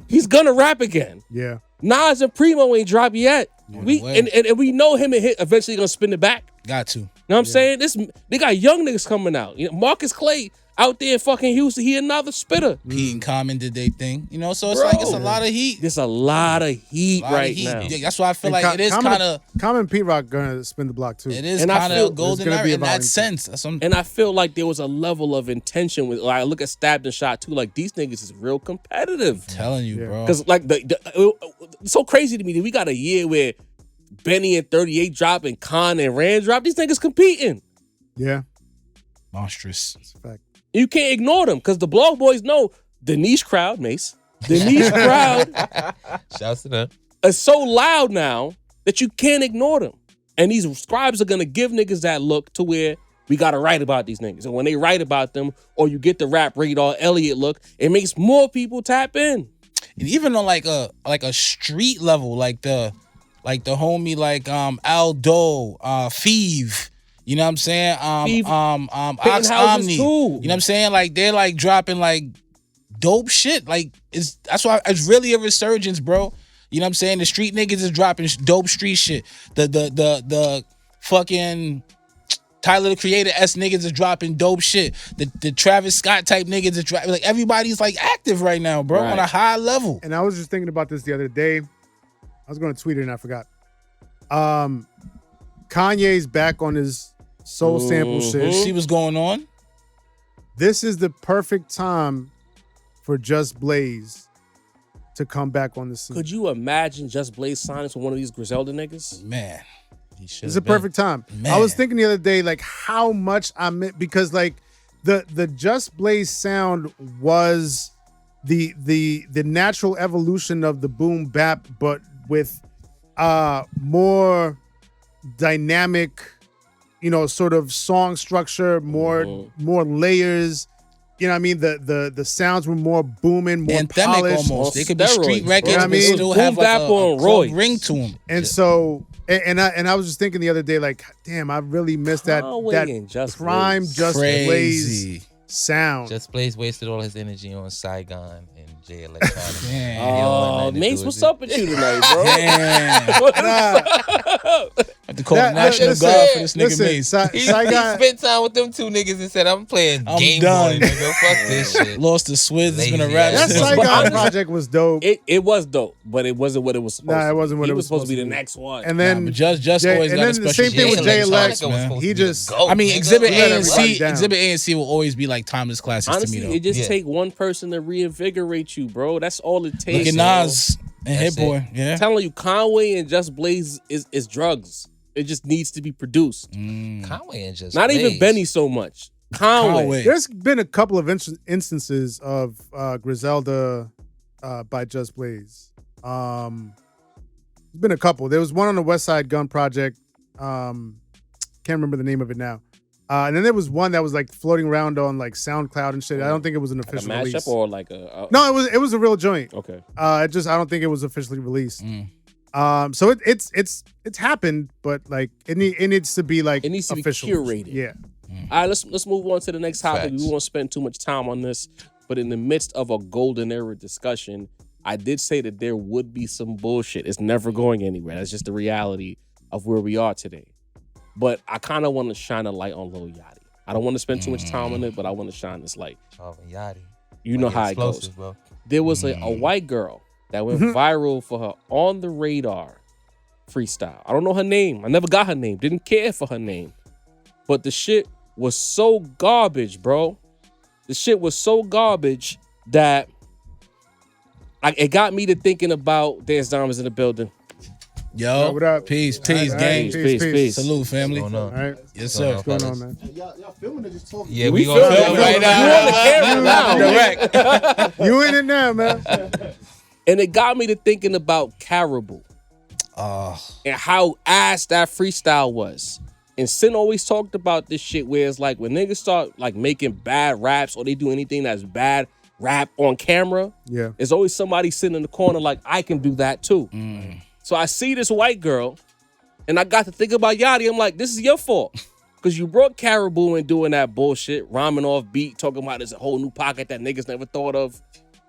He's gonna rap again. Yeah. Nas and Primo ain't dropped yet. We way. and we know him and Hit eventually gonna spin it back. Got to. You know what I'm saying? They got young niggas coming out. You know, Marcus Clay out there in fucking Houston, he another spitter. Pete and Common did they thing. You know, so it's Bro. like it's a lot of heat. There's a lot of heat Lot of right heat. now. Yeah, that's why I feel And like it is kind of Common Pete Rock gonna spin the block too. it is And I kind feel of golden there's gonna be era a in that volume. sense. That's what I'm- And I feel like there was a level of intention with, like, I look at Stabbed and Shot too. Like, these niggas is real competitive. telling you, Yeah. bro. Because like it's so crazy to me that we got a year where Benny and 38 drop and Khan and Rand drop. These niggas competing. Yeah. Monstrous. That's a fact. You can't ignore them because the blog boys know the niche crowd, Mace. The niche crowd Shouts to them. is so loud now that you can't ignore them. And these scribes are gonna give niggas that look to where we gotta write about these niggas. And when they write about them, or you get the Rap Radar Elliott look, it makes more people tap in. And even on like a street level, like the homie like Aldo, Feeve, you know what I'm saying? Feeve, Ox Houses Omni. too. You know what I'm saying? Like they're like dropping like dope shit. Like that's why it's really a resurgence, bro. You know what I'm saying? The street niggas is dropping dope street shit. The fucking Tyler the Creator S niggas is dropping dope shit. The Travis Scott type niggas is dropping. Like everybody's like active right now, bro, Right. on a high level. And I was just thinking about this the other day. I was gonna tweet it and I forgot. Kanye's back on his soul sample shit. See what's going on? This is the perfect time for Just Blaze to come back on the scene. Could you imagine Just Blaze signing to one of these Griselda niggas? Man, he should. It's a perfect time. Man. I was thinking the other day, like how much I meant, because like the Just Blaze sound was the natural evolution of the boom bap, but with more dynamic, you know, sort of song structure, more layers. You know what I mean? The sounds were more booming, more anthemic polished. almost. They could Steroids, be street bro. records, You know what I but mean? still Boom have like bap a on club Royce. ring to them. And so, and I was just thinking the other day, like, damn, I really missed Conway that and Just prime Blaze. Just Blaze Crazy. sound. Just Blaze wasted all his energy on Saigon and J Electronics. Damn. Oh, Mace, what's up with you tonight, bro? Damn. Have to call the National listen, Guard for this nigga listen, Mace. He Saigon, spent time with them two niggas and said, I'm playing I'm Game done. Boy, nigga. Fuck this shit. Lost the Swizz. It's been a Lazy rap. ass. that But Saigon honestly- project was dope. It was dope, but it wasn't what it was supposed to be. Nah, it wasn't what He it was supposed to be the supposed to be. next one. And then But just Jay- always and got a then the special same thing with Jay Lex, man. he just- I mean, Exhibit let A and everybody C, down. Exhibit A and C will always be like timeless classics honestly, to me, it though. just Yeah. take one person to reinvigorate you, bro. That's all it takes. Look at bro. Nas and That's Hit Boy. Yeah. I'm telling you, Conway and Just Blaze is drugs. It just needs to be produced. Conway and Just Not even Blaze. Benny so much. Conway. Conway. there's been a couple of instances of Griselda by Just Blaze. There's been a couple. There was one on the West Side Gun Project. Can't remember the name of it now. And then there was one that was like floating around on like SoundCloud and shit. I don't think it was an Like a official mashup release. or like a No, it was a real joint. Okay. I don't think it was officially released. So it's happened, but like it needs to be like It needs to be official. curated. Yeah. All right, let's move on to the next topic. Facts. We won't spend too much time on this, but in the midst of a golden era discussion, I did say that there would be some bullshit. It's never going anywhere. That's just the reality of where we are today. But I kind of want to shine a light on Lil Yachty. I don't want to spend too much time on it, but I want to shine this light. Charvin Yachty. You know how it goes. Explosive, bro. There was a white girl that went viral for her on the radar freestyle. I don't know her name. I never got her name. Didn't care for her name. But the shit was so garbage, bro. The shit was so garbage that it got me to thinking about Dance Diamonds in the building. Yo, what up? Peace, All right, gang. Peace. Salute, family. What's going on? All right. Yes, Going sir. on, What's going fellas? on, man? Y'all filming or just talking? Yeah, We we gonna filming film it. right You now. on the camera now. Direct. You in it now, man. And it got me to thinking about Caribou Oh, and how ass that freestyle was. And Sin always talked about this shit where it's like when niggas start like making bad raps or they do anything that's bad rap on camera, Yeah. there's always somebody sitting in the corner like, I can do that too. So I see this white girl and I got to think about Yachty. I'm like, this is your fault. Because you brought Caribou in doing that bullshit, rhyming off beat, talking about there's a whole new pocket that niggas never thought of.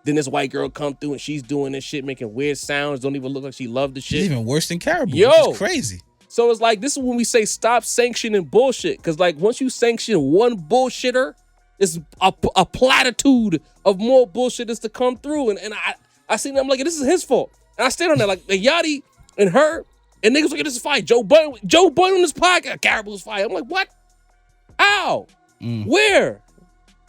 Then this white girl come through and she's doing this shit, making weird sounds, don't even look like she loved the she's shit. even worse than Caribou. Yo. Which is crazy. So it's like, this is when we say stop sanctioning bullshit. Because like once you sanction one bullshitter, it's a platitude of more bullshitters to come through. And I seen them, I'm like, this is his fault. And I stand on that, like Yachty and her, and niggas like, this is fire. Joe Budden on this podcast, Caribou's fire. I'm like, what? How? Where?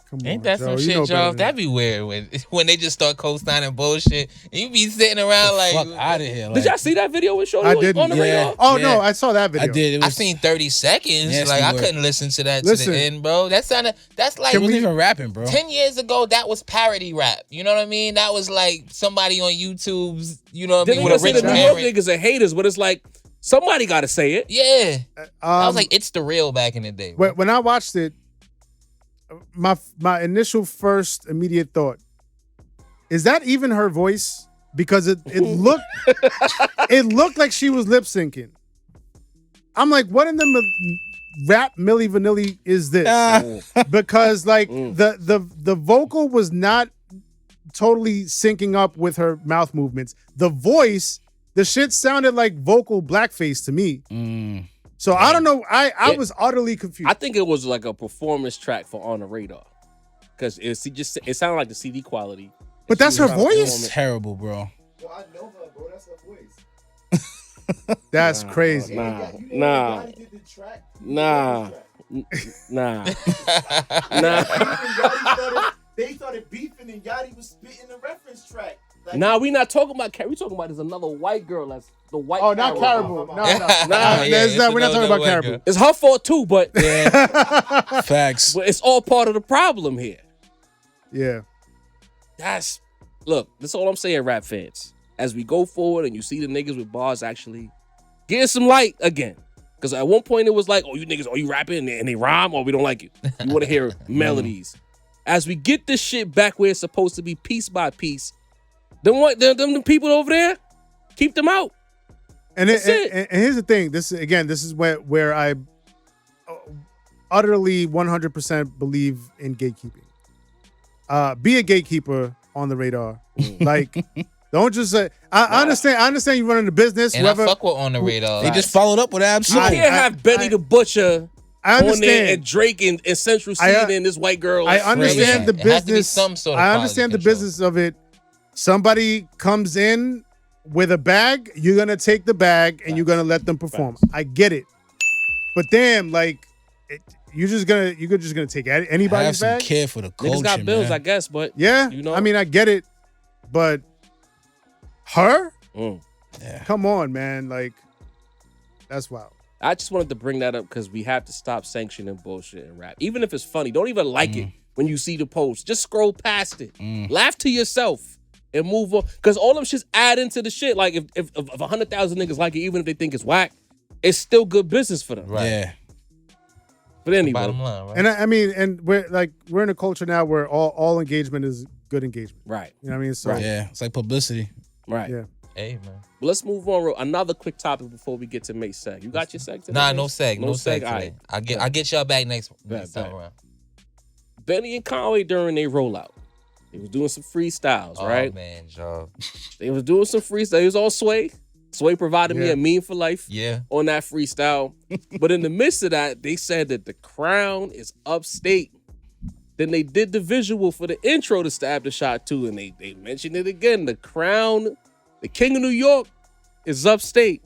Come Ain't on, that Joe. some You shit, know better Joe? than That'd be weird when they just start co-signing bullshit and you be sitting around like, Fuck out of here. Did y'all see that video with Shorty I didn't. on the Yeah. radio? Oh, Yeah. no, I saw that video. I did. It I was, seen 30 seconds. Nasty Like I word. couldn't listen to that Listen. to the end, bro. That's like It wasn't even rapping, bro. 10 years ago, that was parody rap. You know what I mean? That was like somebody on YouTube's, you know what I Then mean, they with a say rich the New York parent. niggas are haters, but it's like, somebody got to say it. Yeah. I was Um, like, it's the real back in the day. bro. when I watched it, my initial first immediate thought, is that even her voice? Because it looked it looked like she was lip syncing. I'm like, what in the rap Milli Vanilli is this? Because like the vocal was not totally syncing up with her mouth movements. The voice, the shit sounded like vocal blackface to me. So I don't know. I was utterly confused. I think it was like a performance track for On the Radar. Because it sounded like the CD quality. But that's her voice? It's terrible, bro. Yo, I know her, bro. That's her voice. That's crazy. Nah. You know Yachty did the track? Nah. Nah. They started beefing and Yachty was spitting the reference track. Like, Nah, we not talking about Caribou. We talking about there's another white girl that's the white Oh, not Caribou. No. We're not talking about Caribou. It's her fault too, but Facts. but it's all part of the problem here. Yeah. Look, that's all I'm saying, rap fans. As we go forward and you see the niggas with bars actually get some light again. Because at one point it was like, oh, you niggas, are you rapping and they rhyme or we don't like it. We want to hear melodies. As we get this shit back where it's supposed to be piece by piece, them people over there, keep them out. And That's it. and here's the thing. This is where I utterly 100% believe in gatekeeping. Be a gatekeeper on the radar. Like, don't just say. I understand you running the business. And I fuck with On the Radar. They just followed up with You Absolute. can't have Benny the Butcher I on there understand. and Drake and Central C and this white girl. I understand the It has to be business. some sort of I quality understand the control. business of it. Somebody comes in with a bag, you're gonna take the bag and you're gonna let them perform. I get it, but damn, like you're just gonna take Have anybody's some bag. care for the culture, Niggas got bills, man. I guess, but Yeah, You know? I mean, I get it, but her, Mm. Yeah. come on, man, like that's wild. I just wanted to bring that up because we have to stop sanctioning bullshit in rap. Even if it's funny, don't even like it when you see the post. Just scroll past it. Laugh to yourself and move on. Because all them shits add into the shit. Like if 100,000 niggas like it, even if they think it's whack, it's still good business for them. Right. Yeah. But anyway, Bottom line, right? And I mean, and we're in a culture now where all engagement is good engagement. right, You know what I mean? So Yeah. It's like publicity. right. Yeah. Hey, man. But let's move on. Another quick topic before we get to May seg. You got your seg today? Nah, no seg. No seg All today. right. I get y'all back next Bet. time around. Benny and Conway during their rollout, they was doing some freestyles, right? Oh, man, Joe. They was doing some freestyles. It was all Sway. Sway provided me Yeah. a meme for life. Yeah. On that freestyle. But in the midst of that, they said that the crown is upstate. Then they did the visual for the intro to Stab the Shot too, and they mentioned it again. The crown, the king of New York, is upstate.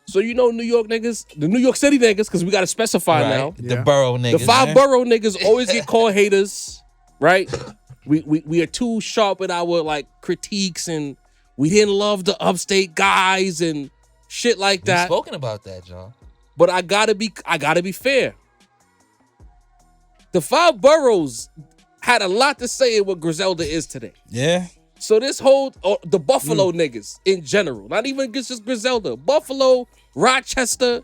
So you know New York niggas, the New York City niggas, because we got to specify now. The Yeah. borough niggas. The five man. borough niggas always get called haters, right? We are too sharp with our like critiques and we didn't love the upstate guys and shit like We've that. spoken about that, John. But I gotta be fair. The 5 boroughs had a lot to say in what Griselda is today. Yeah. So this whole the Buffalo niggas in general, not even just Griselda, Buffalo, Rochester,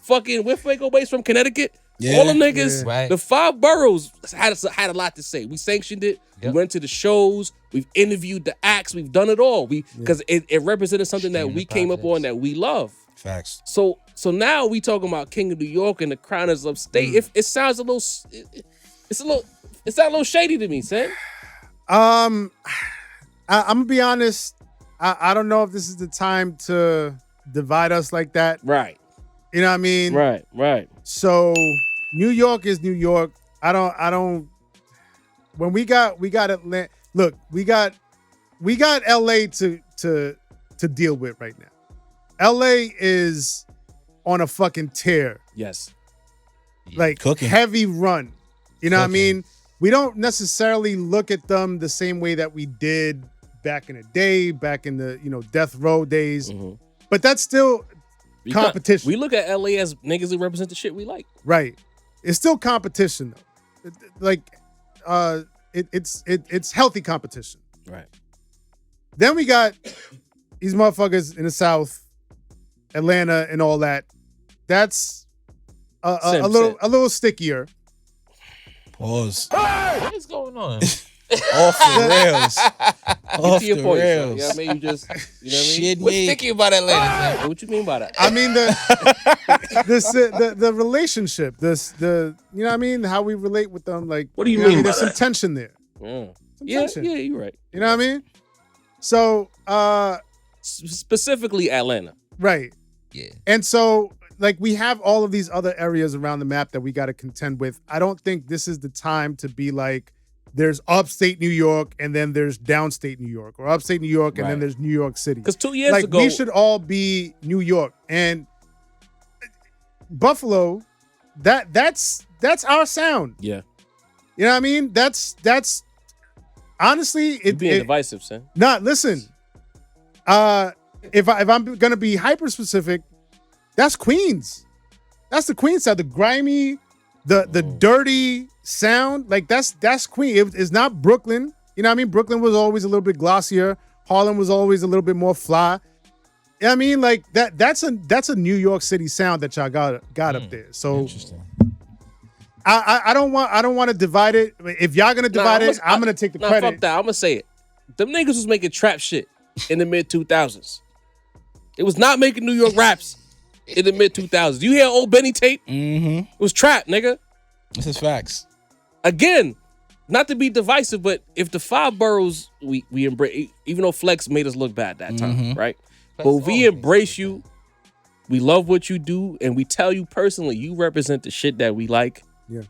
fucking Whitfield base from Connecticut, Yeah, all them niggas, yeah. Right. the 5 boroughs had a lot to say. We sanctioned it. Yep. We went to the shows. We've interviewed the acts. We've done it all. Because it represented something that Streaming we the came up projects. on that we love. Facts. So now we talking about King of New York and the Crowners Upstate. It sounds a little, it's a little shady to me, son. I'm gonna be honest. I don't know if this is the time to divide us like that. Right. You know what I mean? Right. So New York is New York. I don't. When we got Atlanta. Look, we got LA to deal with right now. LA is on a fucking tear. Yes. Like Cooking. heavy run. You know what I Cooking. mean? We don't necessarily look at them the same way that we did back in the day, back in the, death row days. Mhm. But that's still competition. We look at LA as niggas who represent the shit we like. Right. It's still competition though. It's healthy competition. Right. Then we got these motherfuckers in the South, Atlanta and all that. That's a little stickier. Pause. What is going on? Off the rails. Get Off to your the point, son. rails. You know what I mean? You just, you know what I mean? Shit What's made. sticky about Atlanta, man? What you mean by that? I mean the relationship, you know what I mean? How we relate with them, like What do you know what I mean by There's some that? tension there. Yeah, tension. you're right. You know what I mean? So Specifically Atlanta. right. Yeah. And so like we have all of these other areas around the map that we got to contend with. I don't think this is the time to be like there's upstate New York and then there's downstate New York, or upstate New York and then Right. there's New York City. Because 2 years Like ago, we should all be New York. And Buffalo, that's our sound. yeah, You know what I mean? That's honestly you're being divisive, son. listen. If I'm gonna be hyper specific, that's Queens. That's the Queens side, the grimy, the dirty sound. Like that's Queen. It's not Brooklyn. You know what I mean? Brooklyn was always a little bit glossier. Harlem was always a little bit more fly. You know what I mean? Like that's a New York City sound that y'all got up there. So Interesting. I don't want to divide it. If y'all gonna divide it, I'm gonna take the Nah, credit. fuck that. I'm gonna say it. Them niggas was making trap shit in the mid 2000s. It was not making New York raps in the mid 2000s. You hear old Benny tape? Mm-hmm. It was trap, nigga. This is facts. Again, not to be divisive, but if the 5 boroughs we embrace, even though Flex made us look bad that time, right? Flex But we always embrace you. We love what you do, and we tell you personally, you represent the shit that we like. Yeah.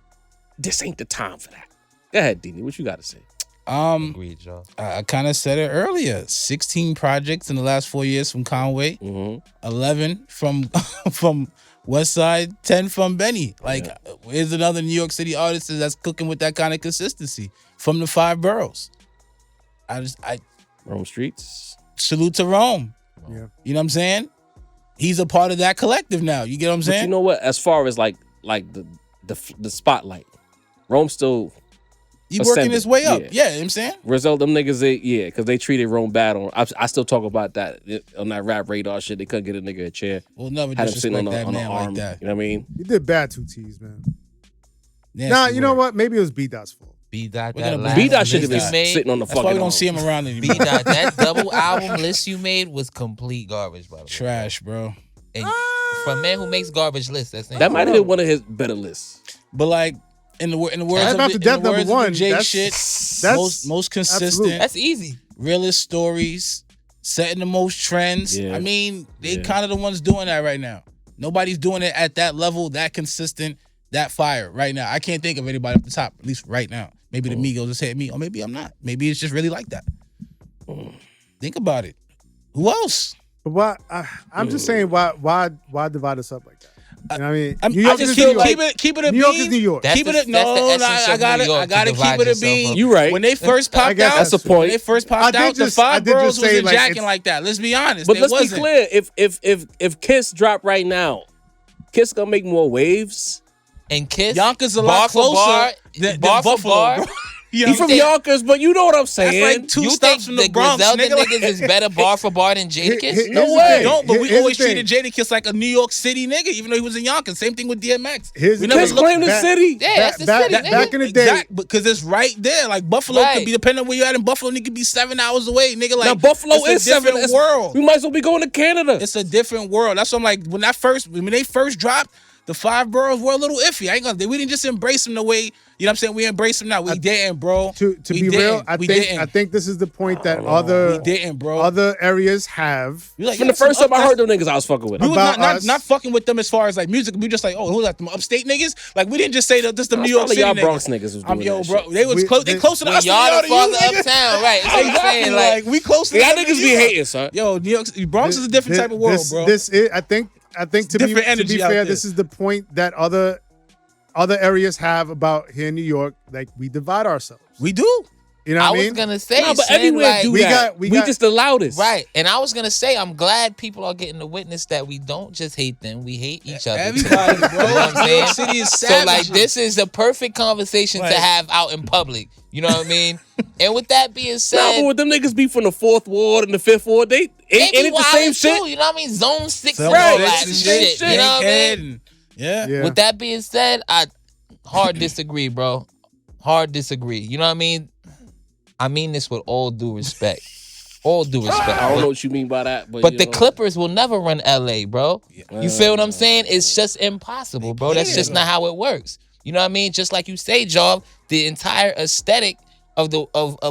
This ain't the time for that. Go ahead, Dini. What you got to say? Agreed, y'all. I kind of said it earlier. 16 projects in the last 4 years from Conway, Mm-hmm. 11 from West Side, 10 from Benny. Like, here's another New York City artist that's cooking with that kind of consistency from the 5 boroughs. I Rome Streets. salute to Rome. Yeah. You know what I'm saying? He's a part of that collective now. You get what I'm But saying? you know what? As far as like the spotlight, Rome still He's working ascended. his way up. Yeah. Yeah, you know what I'm saying? Rizzo, them niggas, because they treated Rome bad on. I still talk about that on that rap radar shit. They couldn't get a nigga a chair. We'll never Had him sitting disrespect on that the man arm. like that. You know what I mean? You did bad 2 T's, man. Nasty Nah, you know word. what? Maybe it was B-Dot's fault. B-Dot, We're that gonna last blame B-Dot should have list been you made. sitting on the That's why fucking we don't arm. see him around anymore. B-Dot, that double album list you made was complete garbage, by the way. Trash, bro. And for a man who makes garbage lists, that's That might have been one of his better lists. But like in the words Life of After the, Death in the words number of one, the J that's- shit, that's most consistent, absolute. That's easy. realest stories, setting the most trends. Yeah. I mean, they Yeah. kind of the ones doing that right now. Nobody's doing it at that level, that consistent, that fire right now. I can't think of anybody up the top, at least right now. Maybe the Migos just hit me, or maybe I'm not. Maybe it's just really like that. Think about it. Who else? But why? I'm just saying, why divide us up like that? You know what I mean? I New York just is New York. keep it a New York bean. is New York. That's Keep the- it. that's the No, essence I of gotta New York, to keep divide it a yourself bean. up. You right. When they first popped guess out, that's the point. When they first popped I out, did the just- I five did just girls say, wasn't like, jacking it's- like that. Let's be honest. But They let's wasn't. be clear. If Kiss drop right now, Kiss gonna make more waves. And Kiss, Yonkers a bar lot for closer bar, than bar for Buffalo, bar. bro. You You from think- Yonkers, but you know what I'm That's saying. like two You stops think from the the Bronx, Griselda nigga. niggas is better bar for bar than Jadakiss? No Here's the way. thing. Don't, but we Here's always the thing. treated Jadakiss like a New York City nigga, even though he was in Yonkers. Same thing with DMX. Here's We the never Kiss thing. looked claim the Back- city. Yeah, that's the city, nigga. Back in the day, Exactly, because it's right there. Like Buffalo Right. could be, depending on where you're at in Buffalo, and it could be 7 hours away, nigga. Like Now Buffalo it's is a different 7. world. We might as well be going to Canada. It's a different world. That's what I'm like. When they first dropped, the 5 boroughs were a little iffy. I ain't gonna. We didn't just embrace them the way, you know what I'm saying. We embrace them now. We didn't, bro. to We be real, didn't. I We think didn't. I think this is the point that we other didn't, bro. areas have. We like, From yeah, the first some time I up- heard them niggas, I was fucking with We them. was About not, us. not fucking with them as far as like music. We just like, oh, who's that? Them upstate niggas? Like we didn't just say that. Just the New York Probably City y'all niggas. Bronx niggas was doing Yo, that bro, shit. they was close. They closer to When us y'all than the y'all to father you, nigga. uptown, right? That's what I'm Exactly. saying. Like we close to Y'all them niggas than be you. hating, son. Yo, New York, Bronx is a different type of world, bro. This is, I think to be different energy out fair, there. this is the point that other areas have about here in New York. Like we divide ourselves. We do. You know I what I was mean? gonna say, No, but son, everywhere like, do we that. got- we we got- just the loudest. right. And I was gonna say, I'm glad people are getting to witness that we don't just hate them, we hate each other. too. Everybody, bro. You know what I'm New York saying? City is So savage. like this is the perfect conversation Right. to have out in public. You know what I mean? And with that being Nah, said, but with them niggas be from the 4th Ward and the 5th Ward, ain't be it the same wildin' shit? too, you know what I mean? Zone 6 Some and all shit, that some shit. shit. You know what I Bankhead mean? and- Yeah. Yeah. With that being said, I hard disagree, bro. Hard disagree. You know what I mean? I mean this with all due respect. All due respect. I don't know what you mean by that, but But you the know. Clippers will never run LA, bro. You feel what I'm saying? It's just impossible, bro. That's just not how it works. You know what I mean? Just like you say, Job, the entire aesthetic of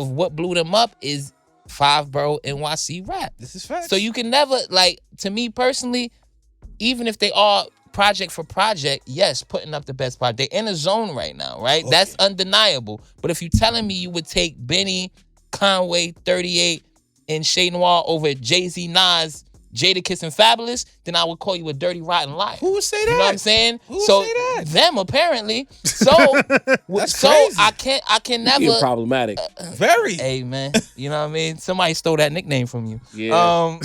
what blew them up is 5 borough NYC rap. This is facts. So you can never, like, to me personally, even if they are project for project, yes, putting up the best project. They're in a zone right now, right? That's undeniable. But if you're telling me you would take Benny, Conway, 38, and Shay Noir over Jay-Z, Nas, Jadakiss, and Fabulous, then I would call you a dirty, rotten liar. who would say that? You know what I'm saying? Who would So say that? them apparently. So That's so crazy. I can Being never. problematic. Very. Hey man, you know what I mean? Somebody stole that nickname from you. Yeah.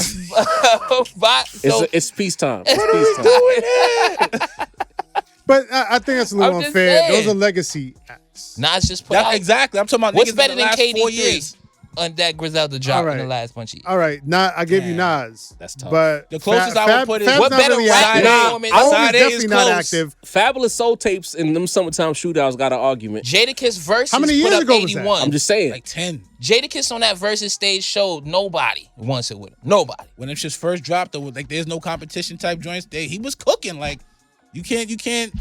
But so It's peacetime. It's peacetime. But I think that's a little I'm just unfair. saying. Those are legacy acts. Nas just put That- out. exactly. I'm talking about What's niggas better in the than last KD 4 3 years. on that Griselda drop in the Alright. last bunch of years? All right, I give you Nas. That's tough. But The closest I would put is- Fab's What not better really rap active. performance? Nah, Side A is definitely not close. active. Fabulous Soul Tapes and them summertime shootouts got an argument. Jadakiss versus How many put years up ago was that? 81. I'm just saying. Like 10. Jadakiss on that versus stage showed nobody wants it with him. Nobody. When them shits first dropped, like there's no competition type joints. He was cooking. Like you can't.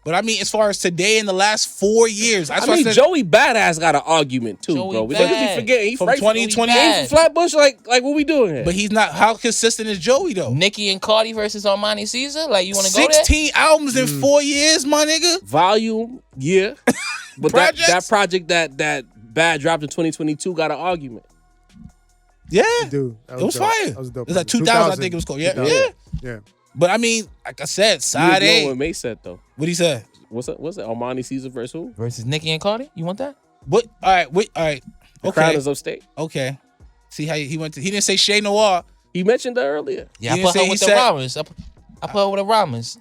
But I mean, as far as today in the last 4 years, I mean, Joey Badass got an argument too, Joey bro. Because Bad. he forgetting. He From right 2020 Bad. He from Flatbush. Like what we doing here? But he's not. How consistent is Joey though? Nicki and Cardi versus Armani Caesar. Like you want to go there? 16 albums in 4 years, my nigga. Volume, yeah. But Projects? that project that Bad dropped in 2022 got an argument. Yeah, Dude, it was dope. fire. That was dope. It was like 2000, I think it was called. Yeah, 2000. yeah. Yeah. But I mean, like I said, You side know A. what May said though. What he said? What's that? Armani Caesar versus who? Versus Nicki and Cardi. You want that? What? All right. Wait. All right. The Crown Okay. is upstate. Okay. See how he went to. He didn't say Shay Noir. He mentioned that earlier. Yeah, You I put didn't say her he with the said- rhymes. I put her with the rhymes.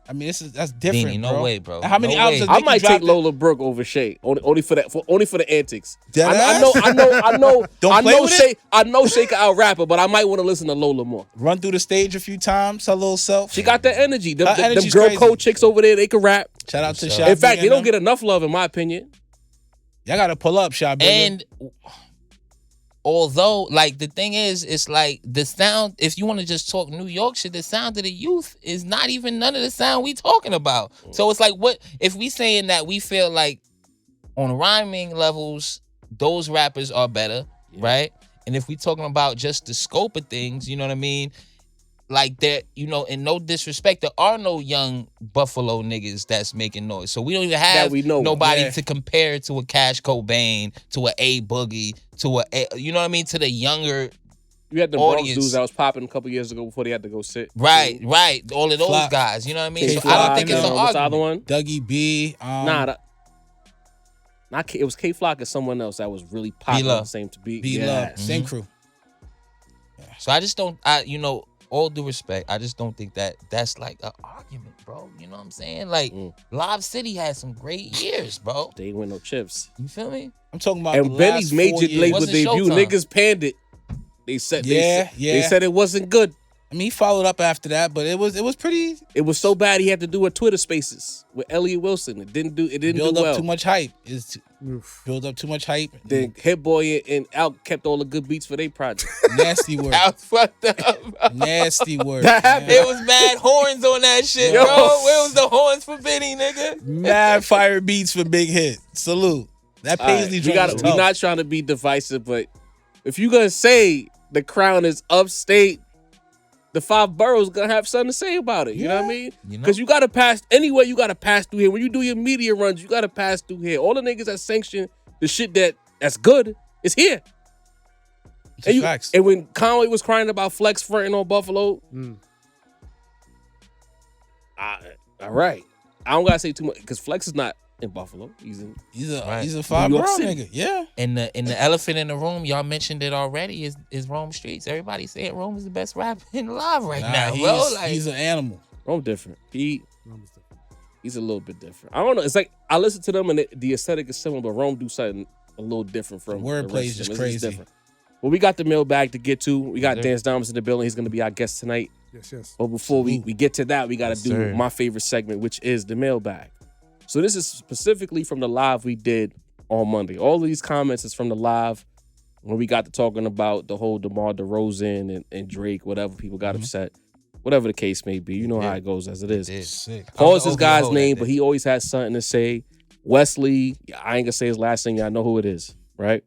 I mean, that's different. Beanie, no bro. way, bro. How many No albums? way. has I Nicki might take dropped? Lola Brooke over Shay. Only for the antics. Dead I ass? know. Don't I play know with Shay. it? I know Shay can out rap her, but I might want to listen to Lola more. Run through the stage a few times. Her little self. She got that energy. Them Her energy's girl crazy. code chicks over there, they can rap. Shout out to In Shy. In fact, B they and don't them. get enough love, in my opinion. Y'all gotta pull up, Shy. B. And although, like, the thing is, it's like the sound, if you want to just talk New York shit, the sound of the youth is not even none of the sound we talking about. So it's like, what if we saying that we feel like on rhyming levels, those rappers are better, right? And if we talking about just the scope of things, you know what I mean? Like that, you know, in no disrespect, there are no young Buffalo niggas that's making noise. So we don't even have we know. nobody Yeah. to compare to a Cash Cobain, to a Boogie, to a, you know what I mean, to the younger You had the Bronx audience. dudes that was popping a couple years ago before they had to go sit. Right. All of those Flock. guys. You know what I mean? So I K-Flock, don't think it's an what's the other argument. one? Dougie B. Not K, it was K-Flock or someone else that was really popping B-Love. the same to be. B Love. Same crew. So I just don't. All due respect, I just don't think that's like an argument, bro. You know what I'm saying? Like Live City had some great years, bro. They ain't win no chips. You feel me? I'm talking about And the Benny's last 4 major years. label Wasn't debut, Showtime. niggas panned it. They said Yeah. they said it wasn't good. I mean, he followed up after that, but it was pretty. It was so bad he had to do a Twitter Spaces with Elliot Wilson. It didn't do Build up well. too much hype. Build up too much hype. Then Hit Boy and Out kept all the good beats for their project. Nasty word. I was fucked up. Nasty word. That man. It was mad horns on that shit, Yo. bro. Where was the horns for Benny, nigga? Mad fire beats for Big Hit. Salute. That All right, Paisley we joint was we're tough. not trying to be divisive, but if you're gonna say the Crown is upstate, the 5 boroughs gonna have something to say about it. You know what I mean? You know? Because you gotta pass anyway. You gotta pass through here. When you do your media runs, you gotta pass through here. All the niggas that sanction the shit that's good is here. It's facts. And when Conway was crying about Flex fronting on Buffalo, all right, I don't gotta say too much because Flex is not in Buffalo. He's He's a 5 New York borough City. nigga. Yeah. And the elephant in the room, y'all mentioned it already, is Rome Streets. Everybody saying Rome is the best rapper in live right now, bro. Like, he's an animal. Rome different. He's a little bit different. I don't know. It's like I listen to them and the aesthetic is similar, but Rome do something a little different from Wordplay the rest is of just them. crazy. It's different. Well, we got the mailbag to get to. We got Yes, Danse Domus in the building. He's going to be our guest tonight. Yes. But before we get to that, we got to do sir. my favorite segment, which is the mailbag. So this is specifically from the live we did on Monday. All of these comments is from the live when we got to talking about the whole DeMar DeRozan and Drake, whatever people got upset. Whatever the case may be. You know how it goes as it is. It is. Sick. Pause I'm this the guy's OVO name, that but day. he always has something to say. Wesley, I ain't gonna say his last name. Y'all know who it is, right?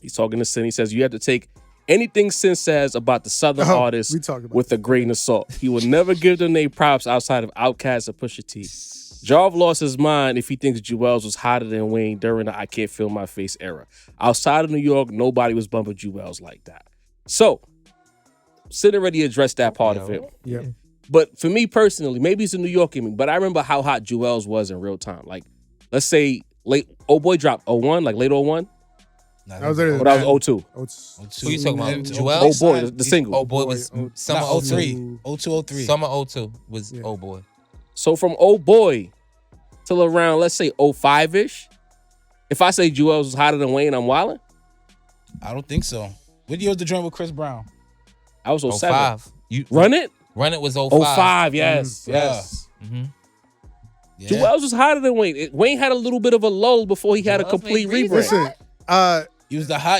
He's talking to Sin. He says, you have to take anything Sin says about the Southern Oh, artists we talked about with a grain of salt. He will never give them their props outside of Outkast or Pusha T. Jarv lost his mind if he thinks Jewels was hotter than Wayne during the I Can't Feel My Face era. Outside of New York, nobody was bumping Jewels like that. So, Sin already addressed that part of it. Yep. But for me personally, maybe it's a New York in me, but I remember how hot Jewels was in real time. Like, let's say late, Boy dropped 01, like late 01, Nah, That was it. it. or that was 02. Who you talking about? And Joel? Oh Boy, the single. Oh boy was summer Not 03. 03. 02, 03. Summer 02 was Yeah. oh boy. So from Oh Boy till around, let's say 05-ish, if I say Jewels was hotter than Wayne, I'm wildin'. I don't think so. What year was the joint with Chris Brown? I was 07. 05. You Run It? Run It was 05. 05, yes. Yes. Mm-hmm. Yeah. Jewels was hotter than Wayne. Wayne had a little bit of a lull before he had a Jewels complete made rebrand. Listen, He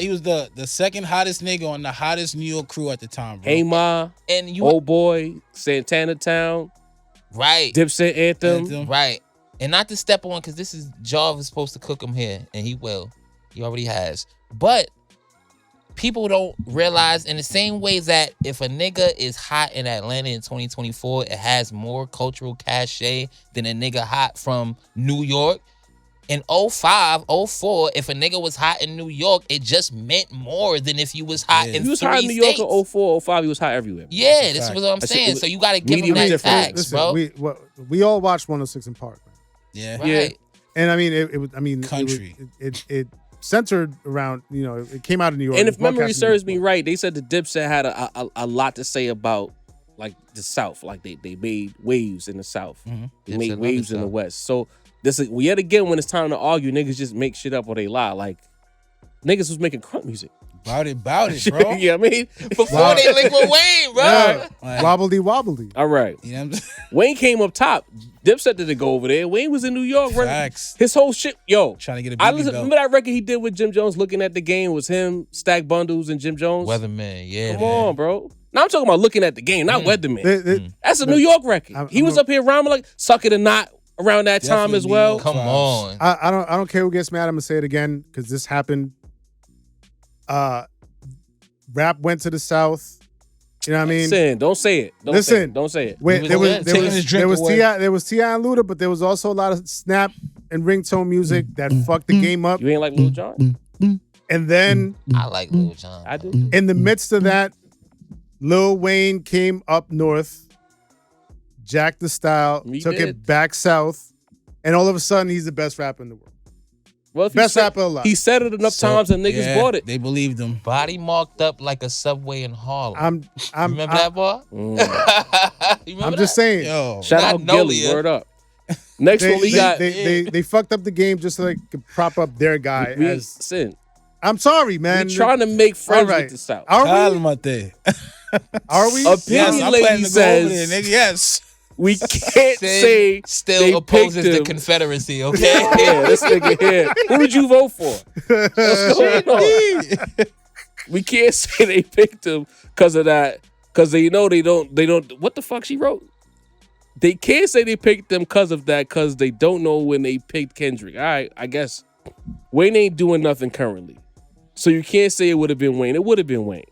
was the second hottest nigga on the hottest New York crew at the time, bro. Hey Ma, And you Oh Boy, Santana Town, right. Dipset Anthem. Anthem. Right. And not to step on, because this is Jarvis supposed to cook him here, and he will. He already has. But people don't realize in the same way that if a nigga is hot in Atlanta in 2024, it has more cultural cachet than a nigga hot from New York. In 05, 04, if a nigga was hot in New York, it just meant more than if you was hot Yeah. in He was 3 hot in New York states. in 04, 05. He was hot everywhere. Yeah, That's a this fact. is what I'm That shit saying. was So you got to give him medium that difference. facts, listen, bro. we all watched 106 in Park, man. Yeah. Right. Yeah. And I mean, it was. I mean, Country. It centered around. You know, it came out of New York. And It if was memory broadcast in New serves York. me right, they said the Dipset had a lot to say about like the South. Like they made waves in the South. Mhm. They Dipset made love waves the in the South. West. So this is yet again when it's time to argue, niggas just make shit up or they lie. Like niggas was making crunk music. About it, bro. Yeah, I mean, Before Wow. they link with Wayne, bro. Yeah. Like, Wobbledy wobbly. all right. you know what I'm saying? Wayne came up top. Dipset didn't go over there. Wayne was in New York running Facts. his whole shit. Yo, Trying to get a I BB listen, belt. remember that record he did with Jim Jones, Looking at the Game, was him, Stack Bundles, and Jim Jones? Weatherman, yeah. Come on, bro. Now I'm talking about Looking at the Game, not Weatherman. That's a But- New York record. I'm- He was up here rhyming like Suck It or Not around that time Definitely as well. New York. Come on. I don't care who gets mad. I'm gonna say it again because this happened. Rap went to the South. You know what I mean? Listen, don't say it. Don't say Listen. it. Don't say it. Wait, He there was was good. there Taking was his drink there was away. T.I. there was T.I. and Luda, but there was also a lot of snap and ringtone music that fucked the game up. You ain't like Lil Jon? And then I like Lil Jon. I do. in the midst of that, Lil Wayne came up north, jacked the style, He took did. it back south, and all of a sudden he's the best rapper in the world. Well, if Best rapper alive. he said it enough times and niggas bought it. They believed him. Body marked up like a subway in Harlem. Remember that, boy? Mm. You remember I'm just saying. Yo, Shout out Gilly, Magnolia. word up. Next one we got. They fucked up the game just so they could prop up their guy. we, as sin. I'm sorry, man. We trying to make friends All right. with the South. Are we? Cálmate. Are we? Opinion Yes, I'm lady planning to go over says there, nigga. Yes. we can't say they Still opposes picked the him. Confederacy, okay? Yeah, this nigga here. Who did you vote for? What's going on? We can't say they picked him because of that. Because they know they don't. What the fuck she wrote? They can't say they picked them because of that because they don't know when they picked Kendrick. All right, I guess Wayne ain't doing nothing currently. So you can't say it would have been Wayne. It would have been Wayne.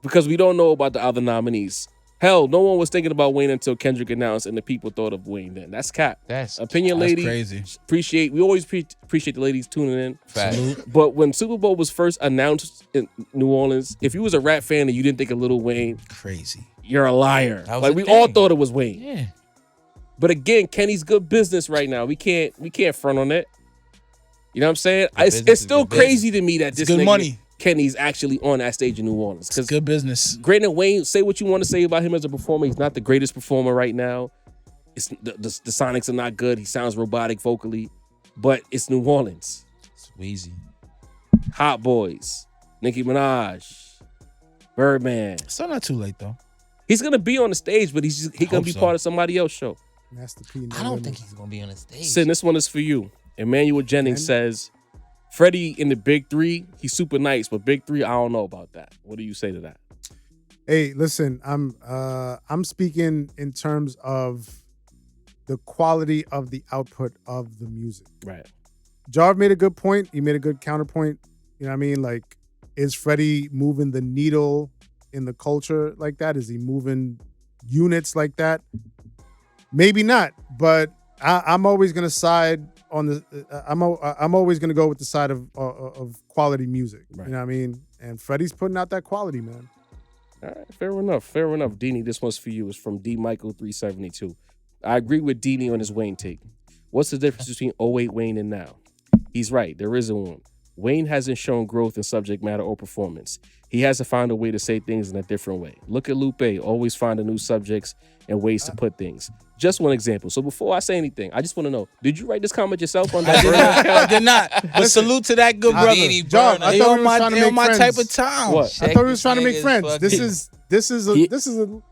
Because we don't know about the other nominees. Hell, no one was thinking about Wayne until Kendrick announced and the people thought of Wayne then. That's cap. That's Opinion That's lady. crazy. We always appreciate the ladies tuning in. fact. But when Super Bowl was first announced in New Orleans, if you was a rap fan and you didn't think of Lil Wayne, Crazy. you're a liar. That was Like the we all thing. thought it was Wayne. Yeah. But again, Kenny's good business right now. We can't front on it. You know what I'm saying? It's business still is good crazy to me that this good nigga, money. Kenny's actually on that stage in New Orleans. It's Because good business. granted, Wayne, say what you want to say about him as a performer. He's not the greatest performer right now. It's the sonics are not good. He sounds robotic vocally, but it's New Orleans. It's Weezy. Hot Boys, Nicki Minaj, Birdman. Still not too late though. He's gonna be on the stage, but he gonna hope be so. part of somebody else's show. Master P. I don't think he's gonna be on the stage. Sin, this one is for you. Emmanuel Jennings says, Freddie in the Big Three, he's super nice, but Big Three, I don't know about that. What do you say to that? Hey, listen, I'm speaking in terms of the quality of the output of the music. Right. Jarv made a good point. He made a good counterpoint. You know what I mean? Like, is Freddie moving the needle in the culture like that? Is he moving units like that? Maybe not, but I'm always gonna side on the. I'm always gonna go with the side of quality music. Right. You know what I mean? And Freddie's putting out that quality, man. All right, fair enough. Deanie, this one's for you. It's from D Michael 372. I agree with Deanie on his Wayne take. What's the difference between 08 Wayne and now? He's right. There isn't one. Wayne hasn't shown growth in subject matter or performance. He has to find a way to say things in a different way. Look at Lupe, always finding new subjects and ways to put things. Just one example. So before I say anything, I just want to know, did you write this comment yourself on that burner I account? did not. But salute to that good brother. Beanie Jarv, Burner. I They thought on we was my, trying to they on make my friends. type of time. What? I Check thought we was trying to this make nigga's friends. This is a.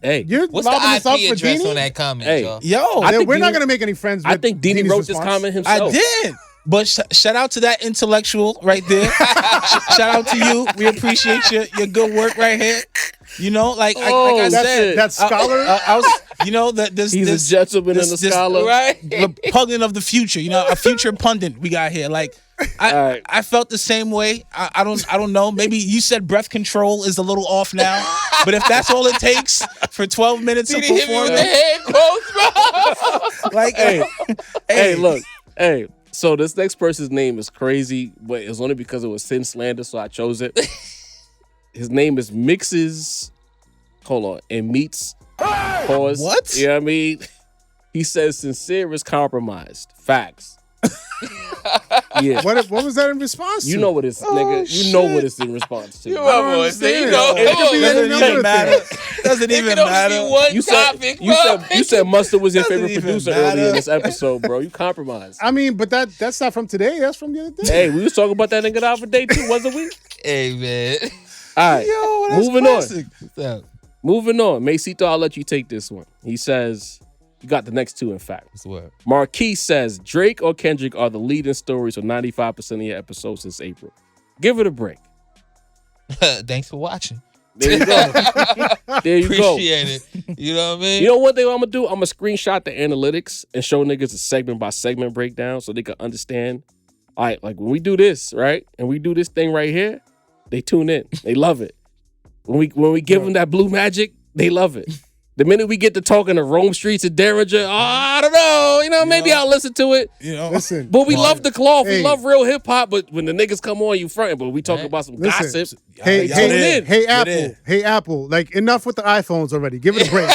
Hey, You're What's the lobbing this up IP for address Deanie? on that comment, Hey. y'all? Yo, I think We're not Deanie- gonna make any friends. I with think Deanie Deanie's wrote this response. comment himself. I did. But shout out to that intellectual right there. Shout out to you. We appreciate your good work right here. You know, like I that's said, it. That scholar. I was, you know, that this He's this, a gentleman this, and a this- scholar. Right? repugnant of the future. You know, a future pundit we got here. Like, All right. I felt the same way. I don't know. Maybe you said breath control is a little off now, but if that's all it takes for 12 minutes He of didn't hit me with the performance, head close, bro. like, Hey, look. Hey, so this next person's name is crazy, but it's only because it was sin slander, so I chose it. His name is Mixes. Hold on. And Meets. Pause. What? You know what I mean? He says sincere is compromised. Facts. Yeah. What was that in response to? You know what it's, nigga. You know what it's in response to. You I don't up, boy. See, you understand. know, It come could on, be man. any doesn't number even of matter. things. Doesn't It even can only matter. be one You said, topic, you said Mustard was your Doesn't favorite even producer matter. earlier in this episode, bro. You compromised. I mean, but that's not from today. That's from the other day. Hey, we was talking about that nigga the other day too, wasn't we? Hey, man. All right. Yo, that's Moving classic. So, Moving on. Macito, I'll let you take this one. He says, you got the next two, in fact. what's the word? Marquis says, Drake or Kendrick are the leading stories of 95% of your episodes since April. Give it a break. Thanks for watching. There you go. There you go. Appreciate it. You know what I mean? You know what I'm going to do? I'm going to screenshot the analytics and show niggas a segment by segment breakdown so they can understand. All right, like when we do this, right? And we do this thing right here, they tune in. They love it. When we give them that blue magic, they love it. The minute we get to talking to Rome Streets and Derringer, I don't know. Maybe I'll listen to it. Listen. But we love the cloth. Hey. We love real hip hop. But when the niggas come on, you fronting. But we talking about some gossip. Hey, tune in. Hey, Apple. Like, enough with the iPhones already. Give it a break.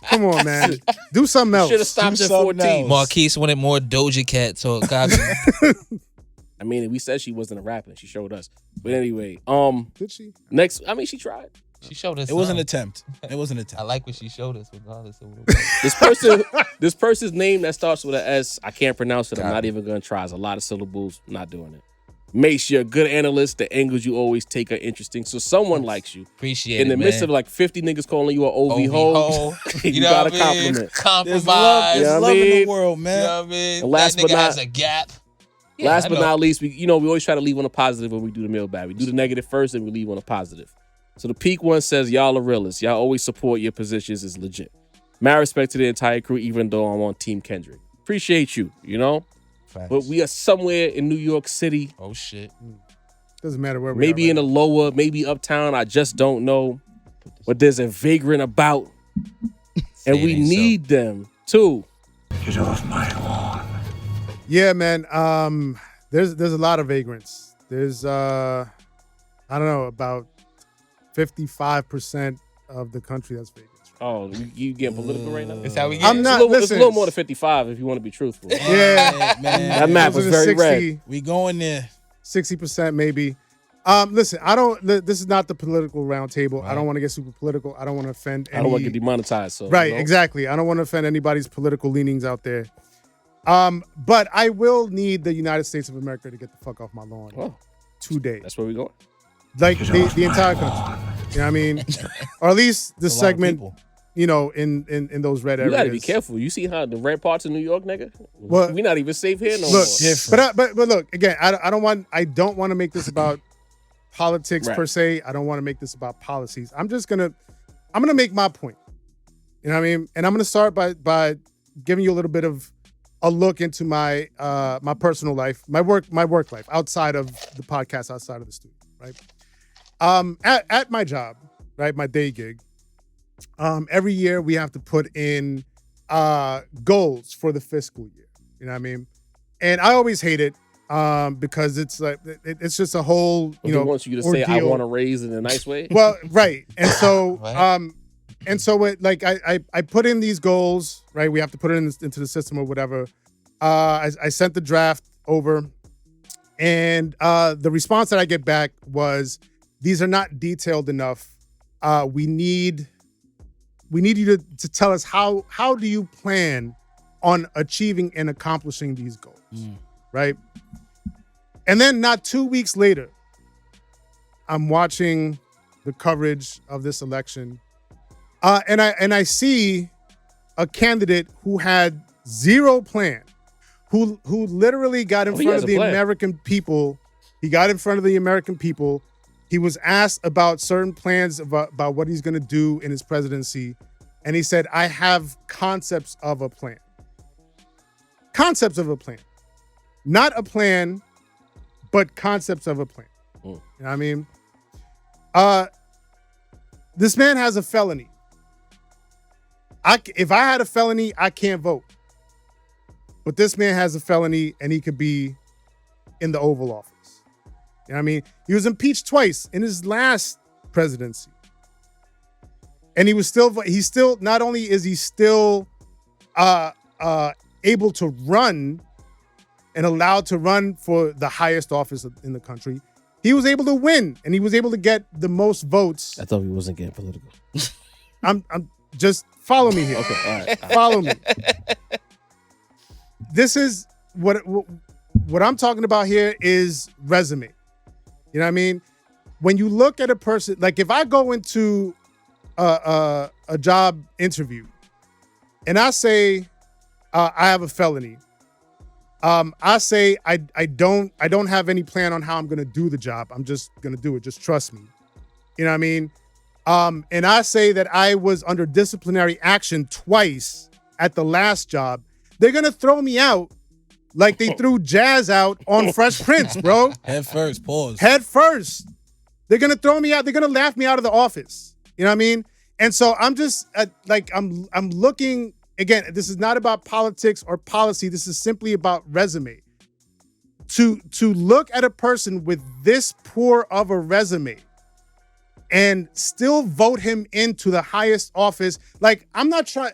Come on, man. Do something else. Should have stopped at 14. Marquise wanted more Doja Cat talk. Copy. I mean, we said she wasn't a rapper. She showed us. But anyway, Did she? next. I mean, she tried. She showed us. It was an some. attempt. It was an I attempt. like what she showed us, regardless of what This person's name that starts with an S, I can't pronounce it. I'm not even gonna try. It's a lot of syllables. Not doing it. Mace, you're a good analyst. The angles you always take are interesting. So someone likes you. Appreciate In it, the midst man. of like 50 niggas calling you an OV hoe, you know got a what I mean? compliment. There's Compromise. love, there's You know what love I in the mean? world, You man. know what I mean? And last that but nigga not- has a gap. Yeah, Last I but know. not least, we always try to leave on a positive when we do the mailbag. We do the negative first and we leave on a positive. So the peak one says, y'all are realists. Y'all always support your positions is legit. Mad respect to the entire crew, even though I'm on Team Kendrick. Appreciate you, Facts. But we are somewhere in New York City, Oh shit. Doesn't matter where we maybe are. in the lower, maybe uptown. I just don't know. But there's a vagrant about, and Say we it ain't so. need them too. Yeah, man. There's a lot of vagrants. There's I don't know, about 55% of the country that's vagrants. Oh, you getting political right now? That's how we get. I'm It's not. a little, it's a listen, little more than 55 if you want to be truthful. Yeah, man. That map was closer to very red. We going there. 60% maybe. Listen, this is not the political roundtable. I don't want to get super political. I don't want to offend any. I don't want to get demonetized. So Right, exactly. I don't want to offend anybody's political leanings out there. But I will need the United States of America to get the fuck off my lawn Oh, today. that's where we going. Like the entire country. You know what I mean? Or at least the It's a lot of segment, people. in those red You areas. got to be careful. You see how the red parts of New York, nigga? Well, we not even safe here no Look, more. Different. but look again. I don't want to make this about politics Right. per se. I don't want to make this about policies. I'm gonna make my point. You know what I mean? And I'm gonna start by giving you a little bit of a look into my my personal life, my work life outside of the podcast, outside of the studio, right? At my job, right, my day gig. Every year we have to put in goals for the fiscal year. You know what I mean? And I always hate it because it's like it's just a whole He wants you to say, I ordeal. want to raise in a nice way. Well, right. And so Right. and so it like I put in these goals, right? We have to put it into the system or whatever. I sent the draft over, and the response that I get back was, these are not detailed enough. We need you to tell us how do you plan on achieving and accomplishing these goals, right? And then not 2 weeks later, I'm watching the coverage of this election, and I see a candidate who had zero plan, who literally got in Oh, he front has of a the plan. American people. He got in front of the American people. He was asked about certain plans about what he's going to do in his presidency, and he said, "I have concepts of a plan." Concepts of a plan, not a plan, but concepts of a plan. You know what I mean? This man has a felony. If I had a felony, I can't vote. But this man has a felony, and he could be in the Oval Office. You know what I mean? He was impeached twice in his last presidency. And he's still, not only is he still able to run and allowed to run for the highest office in the country, he was able to win, and he was able to get the most votes. I thought he wasn't getting political. I'm just follow me here. Okay, all right. Follow me. This is what I'm talking about here is resume. You know what I mean? When you look at a person, like if I go into a job interview and I say I have a felony, I say I don't have any plan on how I'm gonna do the job. I'm just gonna do it. Just trust me. You know what I mean? And I say that I was under disciplinary action twice at the last job. They're gonna throw me out like they threw Jazz out on Fresh Prince, bro. Head first, pause. Head first. They're gonna throw me out. They're gonna laugh me out of the office. You know what I mean? And so I'm just I'm looking again. This is not about politics or policy. This is simply about resume. To look at a person with this poor of a resume and still vote him into the highest office, like I'm not trying.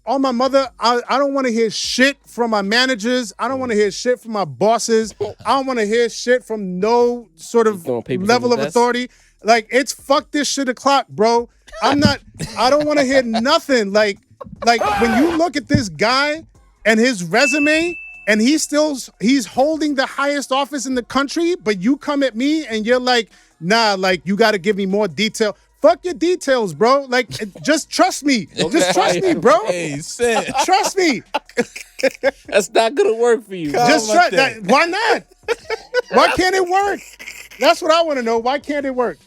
On my mother, I don't want to hear shit from my managers. I don't want to hear shit from my bosses. I don't want to hear shit from no sort of level of authority. Like, it's fuck this shit o'clock, bro. I don't want to hear nothing. Like when you look at this guy and his resume, and he's holding the highest office in the country, but you come at me and you're like, nah, like you got to give me more detail. Fuck your details, bro. Like, just trust me. Just trust me, bro. Hey, Sid. Trust me. That's not gonna work for you. Just trust. Why not? Why can't it work? That's what I want to know. Why can't it work?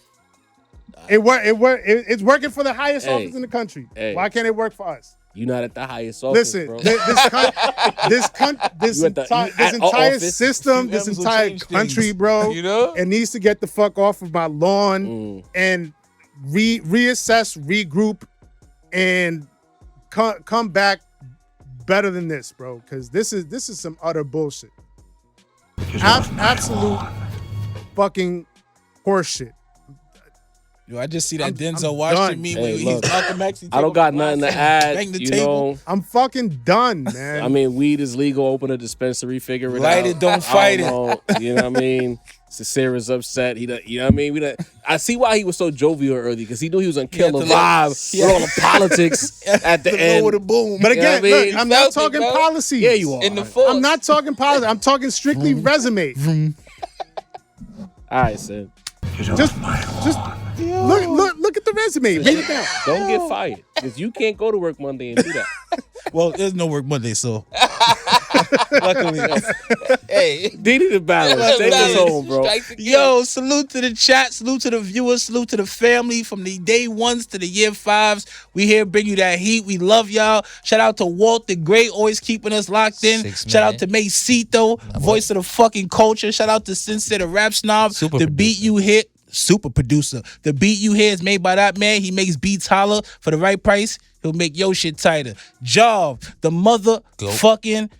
It's working for the highest office in the country. Hey. Why can't it work for us? You're not at the highest office, Listen, bro. this entire system, this entire country, bro, You know? it needs to get the fuck off of my lawn and reassess, regroup, and come back better than this, bro. Because this is some utter bullshit. Absolute fucking horseshit. Yo, I just see that I'm Denzel Washington done. meme Hey, when he's look, Malcolm X. I don't got nothing to add. Bang the You table. know, I'm fucking done, man. I mean, weed is legal. Open a dispensary. Figure it Light out. it, don't fight I don't know, you know what I mean? Cicera's upset. You know what I mean? I see why he was so jovial early, because he knew he was gonna kill had the to let- vibe with all the politics at the end. Lower the boom. But You know again, what I mean? look, I'm You not felt it, talking bro. policies. Yeah, you are. In the force. I'm not talking policy. I'm talking strictly resume. All right, Sid. Just look at the resume. Read it down. Don't get fired, because you can't go to work Monday and do that. Well, there's no work Monday, so luckily. Hey. Didi the balance. Take us home, bro. Strikes again. Yo, salute to the chat, salute to the viewers, salute to the family from the day ones to the year fives. We here bring you that heat. We love y'all. Shout out to Walt the Great, always keeping us locked in. 6 Shout man. out to Macito, voice of the fucking culture. Shout out to Sensei, the rap snob. Super the producer. beat you hit. Super producer. The beat you hear is made by that man. He makes beats holler for the right price. He'll make your shit tighter. Job, the motherfucking,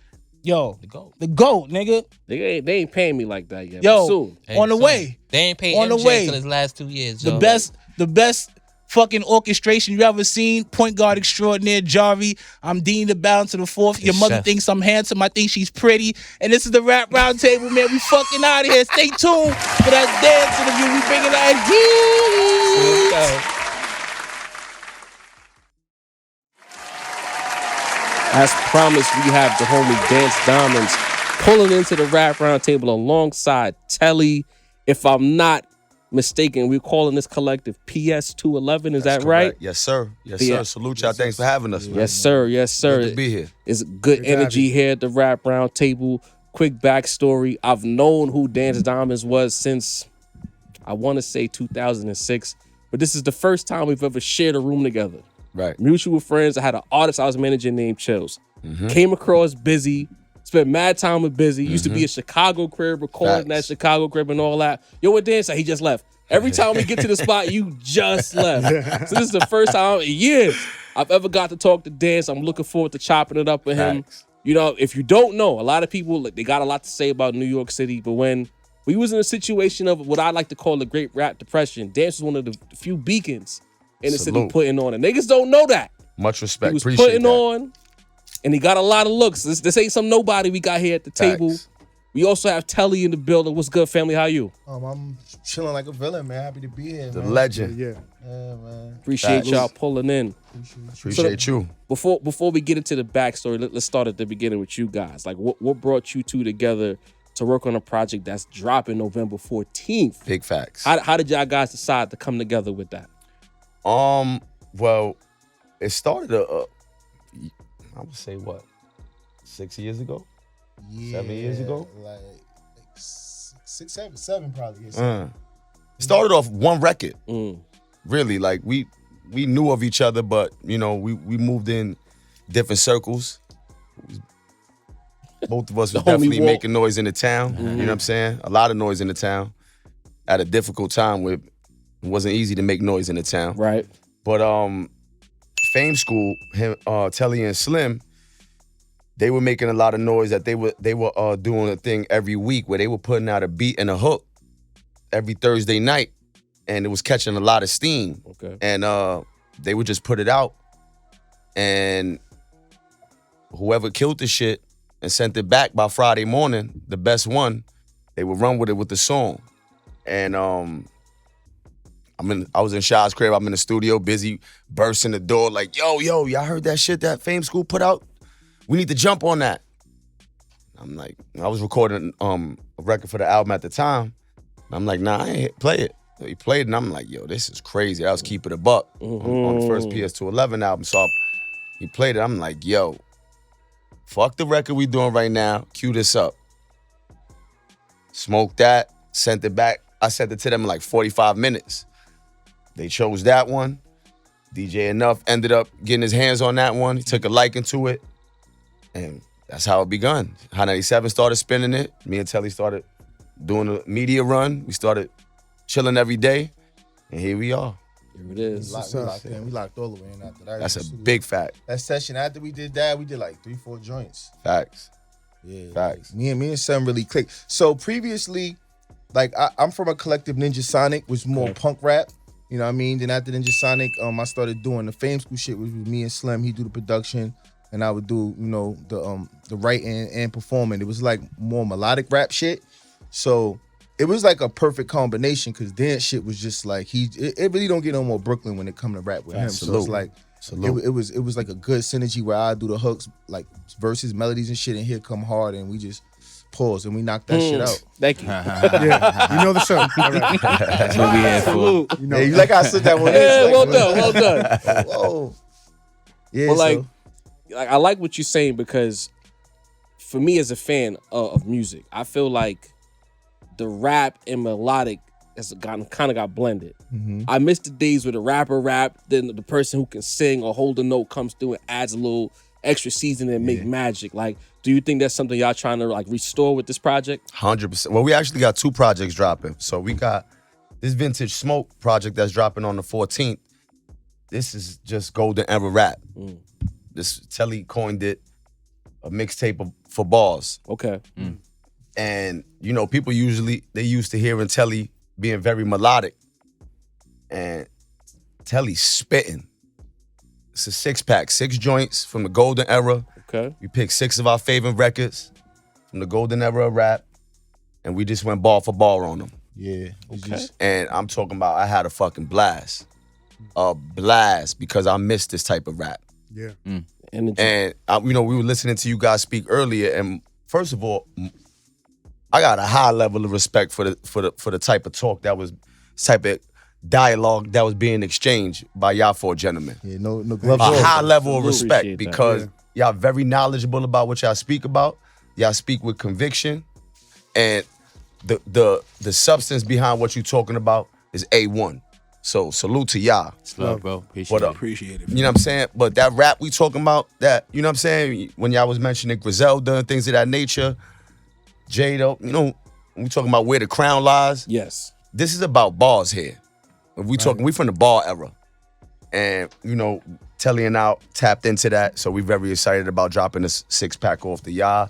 yo, the GOAT, nigga. They ain't paying me like that yet. Yo, But soon. Hey, on the soon. way. They ain't paid On the MJ way. until his last 2 years. The yo. best fucking orchestration you ever seen. Point guard extraordinaire, Jarvie. I'm Dean the Balance of the Fourth. Your Yes, mother chef. thinks I'm handsome. I think she's pretty. And this is the Rap Roundtable, man. We fucking out of here. Stay tuned for that dance interview. We bringing that heat. As promised, we have the homie Dance Diamonds pulling into the Rap Roundtable alongside Telli. If I'm not mistaken, we're calling this collective PS211. Is that right? Yes, sir. Yes, Yeah. sir. Salute y'all. Thanks for having us, man. Yes, sir. Yes, sir. Good to be here. It's good to have energy you. here at the Rap Roundtable. Quick backstory. I've known who Dance Diamonds was since, I want to say 2006. But this is the first time we've ever shared a room together. Right. Mutual friends. I had an artist I was managing named Chills. Mm-hmm. Came across Busy. Spent mad time with Busy. Used to be a Chicago crib, recording that Facts. Chicago crib and all that. Yo, what Dance? He just left. Every time we get to the spot, you just left. So this is the first time in years I've ever got to talk to Dance. I'm looking forward to chopping it up with him. Facts. You know, if you don't know, a lot of people, they got a lot to say about New York City, but when we was in a situation of what I like to call the Great Rap Depression, Dance was one of the few beacons in the city Salute. putting on. And niggas don't know that. Much He respect. was Appreciate putting that. on, and he got a lot of looks. This ain't some nobody we got here at the table. Facts. We also have Telli in the building. What's good, family? How you? I'm chilling like a villain, man. Happy to be here, The man. legend. Yeah. Yeah, man. Appreciate Facts. y'all pulling in. Appreciate you. Before we get into the backstory, let's start at the beginning with you guys. Like, what brought you two together to work on a project that's dropping November 14th? Big facts. How did y'all guys decide to come together with that? Well, it started I would say what, 6 years ago? Yeah, 7 years ago? Like 6, 7 probably. Yeah, It started off one record. Mm. Really, like we knew of each other, but you know, we moved in different circles. Both of us was The homie definitely Walt. making noise in the town. You know what I'm saying? A lot of noise in the town. At a difficult time with It wasn't easy to make noise in the town. Right. But Fame School, him, Telli and Slim, they were making a lot of noise. That they were doing a thing every week where they were putting out a beat and a hook every Thursday night, and it was catching a lot of steam. Okay. And they would just put it out, and whoever killed the shit and sent it back by Friday morning, the best one, they would run with it with the song. And I was in Shaw's crib. I'm in the studio, busy bursting the door like, yo, y'all heard that shit that Fame School put out? We need to jump on that. I'm like, I was recording a record for the album at the time. I'm like, nah, I ain't play it. He played it, and I'm like, yo, this is crazy. That was Keep It a Buck on the first PS211 album. So he played it. I'm like, yo, fuck the record we doing right now. Cue this up. Smoked that, sent it back. I sent it to them in like 45 minutes. They chose that one. DJ Enough ended up getting his hands on that one. He took a liking to it. And that's how it begun. High 97 started spinning it. Me and Telli started doing a media run. We started chilling every day. And here we are. Here it is. We locked all the way in after that. That's a big fact. That session, after we did that, we did like 3-4 joints. Facts. Yeah. Facts. Me and Sam really clicked. So previously, like I'm from a collective Ninjasonik, which was more punk rap. You know what I mean? Then after Ninjasonik, I started doing the Fame School shit, which was me and Slim. He do the production, and I would do, the writing and performing. It was like more melodic rap shit. So it was like a perfect combination because Danse shit was just like it really don't get no more Brooklyn when it come to rap with him. So it's like it was like a good synergy where I do the hooks, like verses, melodies and shit, and here come hard, and we just pause and we knock that shit out. Thank you. Yeah, you know the show. All right. That's what we had for. You know. Yeah, you like how I said that one. Yeah, Like, well done. Whoa. Yeah, Well, so, like I like what you're saying because for me as a fan of music, I feel like the rap and melodic has kind of got blended. I miss the days where the rapper rap, then the person who can sing or hold a note comes through and adds a little extra season and make magic. Like, do you think that's something y'all trying to like restore with this project? 100%. Well, we actually got 2 projects dropping. So we got this Vintage Smoke project that's dropping on the 14th. This is just golden era rap. This Telli coined it a mixtape for bars. Okay. And, people they used to hearing Telli being very melodic. And Telli spitting. It's a 6-pack, 6 joints from the golden era. Okay. We picked 6 of our favorite records from the golden era of rap. And we just went bar for bar on them. yeah. Okay. And I'm talking about I had a fucking blast. A blast because I missed this type of rap. Yeah. Energy. And we were listening to you guys speak earlier, and first of all, I got a high level of respect for the type of talk type of dialogue that was being exchanged by y'all 4 gentlemen. Yeah, no gloves A off. high level of Appreciate respect that. because y'all very knowledgeable about what y'all speak about. Y'all speak with conviction, and the substance behind what you talking about is A1. So salute to y'all. Love, bro. What up? Appreciate it. You know what I'm saying? But that rap we talking about, that, you know what I'm saying? When y'all was mentioning Griselda and things of that nature, Jado, when we talking about where the crown lies, Yes. this is about bars here. If we talking, we from the bar era. And, Telli and I tapped into that, so we very excited about dropping this 6-pack off the y'all.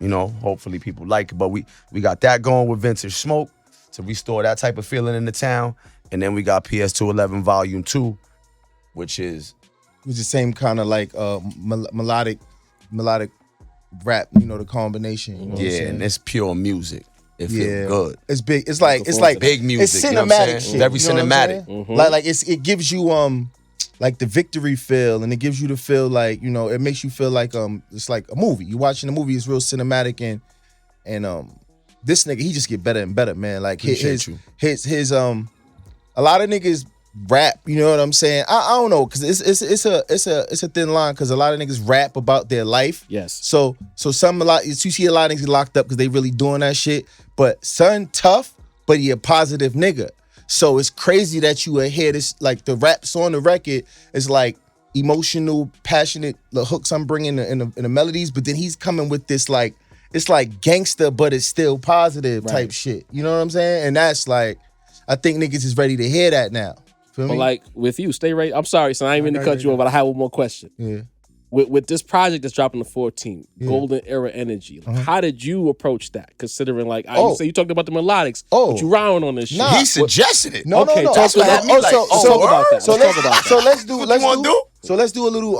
Hopefully people like it. But we got that going with Vintage Smoke to restore that type of feeling in the town. And then we got PS211 Volume 2, which is It was the same kind of like melodic rap, the combination. You know what I'm saying? and it's pure music. It feels good. It's big. It's like big music. It's you know what I'm cinematic saying? shit. Very you know what I'm cinematic. saying? Like it gives you like the victory feel, and it gives you the feel like it makes you feel like it's like a movie. You watching the movie, it's real cinematic, and this nigga he just get better and better, man. Like Appreciate his a lot of niggas rap, you know what I'm saying? I don't know, cause it's a thin line, cause a lot of niggas rap about their life. Yes. So you see a lot of niggas get locked up because they really doing that shit. But son tough, but he a positive nigga. So it's crazy that you hear this, like the raps on the record is like emotional, passionate, the hooks I'm bringing in the melodies, but then he's coming with this like, it's like gangster, but it's still positive type shit. You know what I'm saying? And that's like, I think niggas is ready to hear that now. Feel But me? like with you, stay right. I'm sorry, son. I ain't mean to cut you off, but I have one more question. Yeah. With this project that's dropping the 14th, Yeah. Golden Era Energy, like, how did you approach that? Considering like Oh. you say you talked about the melodics, Oh. but you riding on this shit. Nah. He suggested it. No, Okay, no, no. talk That's what about- had me like, let's talk about that. So Let's talk about that. So let's do. What Let's you wanna do? So let's do a little.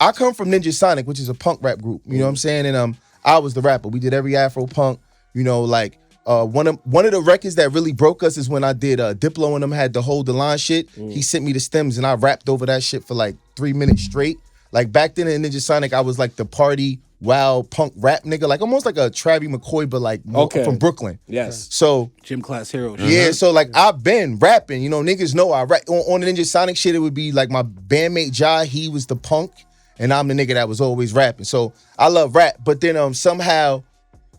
I come from Ninjasonik, which is a punk rap group. You know what I'm saying? And I was the rapper. We did every Afro punk. You know, like one of the records that really broke us is when I did Diplo and them had the Hold the Line shit. He sent me the stems and I rapped over that shit for like 3 minutes straight. Like back then in Ninjasonik, I was like the party wild punk rap nigga, like almost like a Travie McCoy, but like more from Brooklyn. Yes. So Gym class hero. yeah, so like I've been rapping, you know, niggas know I rap on the Ninjasonik shit. It would be like my bandmate Jai, he was the punk, and I'm the nigga that was always rapping. So I love rap, but then somehow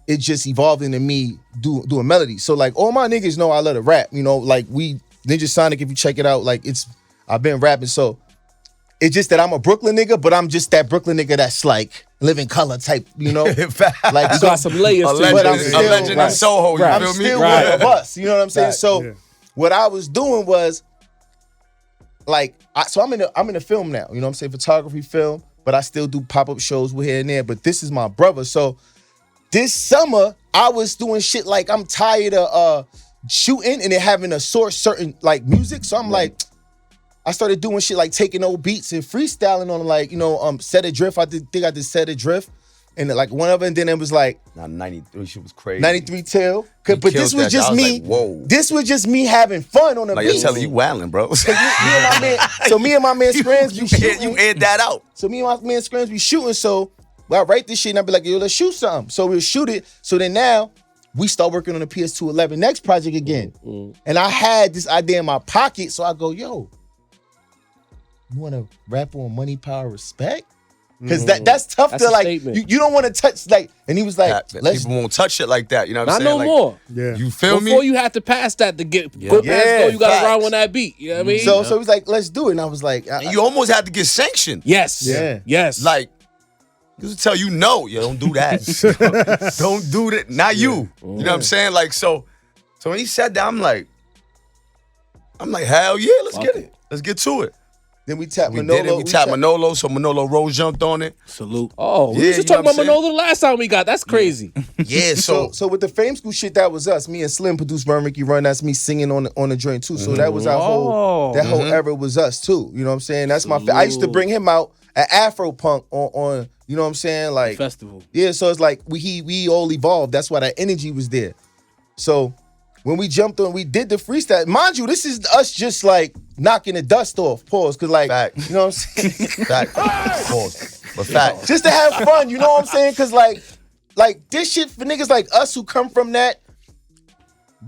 it just evolved into me doing melodies. So like all my niggas know I love to rap, you know, like Ninjasonik, if you check it out, like I've been rapping. So it's just that I'm a Brooklyn nigga, but I'm just that Brooklyn nigga that's like living color type, you know? Like You got some layers to it. But I'm A still- legend in right. Soho, you I'm feel me? still Right. one of us, you know what I'm saying? Right. So Yeah. what I was doing was like, I'm in a film now, you know what I'm saying? Photography film, but I still do pop-up shows with here and there, but this is my brother. So this summer, I was doing shit like I'm tired of shooting and then having a source certain like music. So I'm like, I started doing shit like taking old beats and freestyling on like, you know, Set Adrift. I did Set Adrift. And like one of them, and then it was like Nah, 93 shit was crazy. 93 Till. He But this killed was that shit. just I was me. like, whoa. This was just me having fun on the Like beat. you're telling you wildin', bro. Me and my man Scrams be shooting. You aired that out. So me and my man Scrams be shooting. So I write this shit and I be like, yo, let's shoot something. So we'll shoot it. So then now we start working on the PS211 next project again. And I had this idea in my pocket. So I go, yo, you want to rap on Money, Power, Respect? Because that's tough That's to a like, statement. you don't want to touch like, and he was like, let's People won't touch it like that. You know what I'm Not saying? no Like, more. Yeah. You feel Before me? you had to pass that to get Yeah. good past go, you got to facts. run on that beat. You know what I mean? So he was like, let's do it. And I was like, And you almost had to get sanctioned. yes. Yeah. Yes. Like, you tell you no, yo, don't do that. Don't do that. Not you. You know what I'm saying? Like, so when he said that, I'm like, hell yeah, let's get it. Let's get to it. then we tapped We Manolo. did it. We tapped Manolo, so Manolo Rose jumped on it. Salute. Oh, we Yeah, was just you know talking what about I'm saying? Manolo the last time we got. That's crazy. Yeah, So with the Fame School shit, that was us. Me and Slim produced Run Ricky Run. That's me singing on the joint too. So that was our whole era was us too. You know what I'm saying? That's my. I used to bring him out at Afro Punk on. You know what I'm saying? Like Festival. yeah. So it's like we all evolved. That's why that energy was there. So when we jumped on, we did the freestyle. Mind you, this is us just like knocking the dust off. Pause, cause like Fact. you know what I'm saying. fact. Pause. But fact. Just to have fun, you know what I'm saying? Cause like this shit for niggas like us who come from that.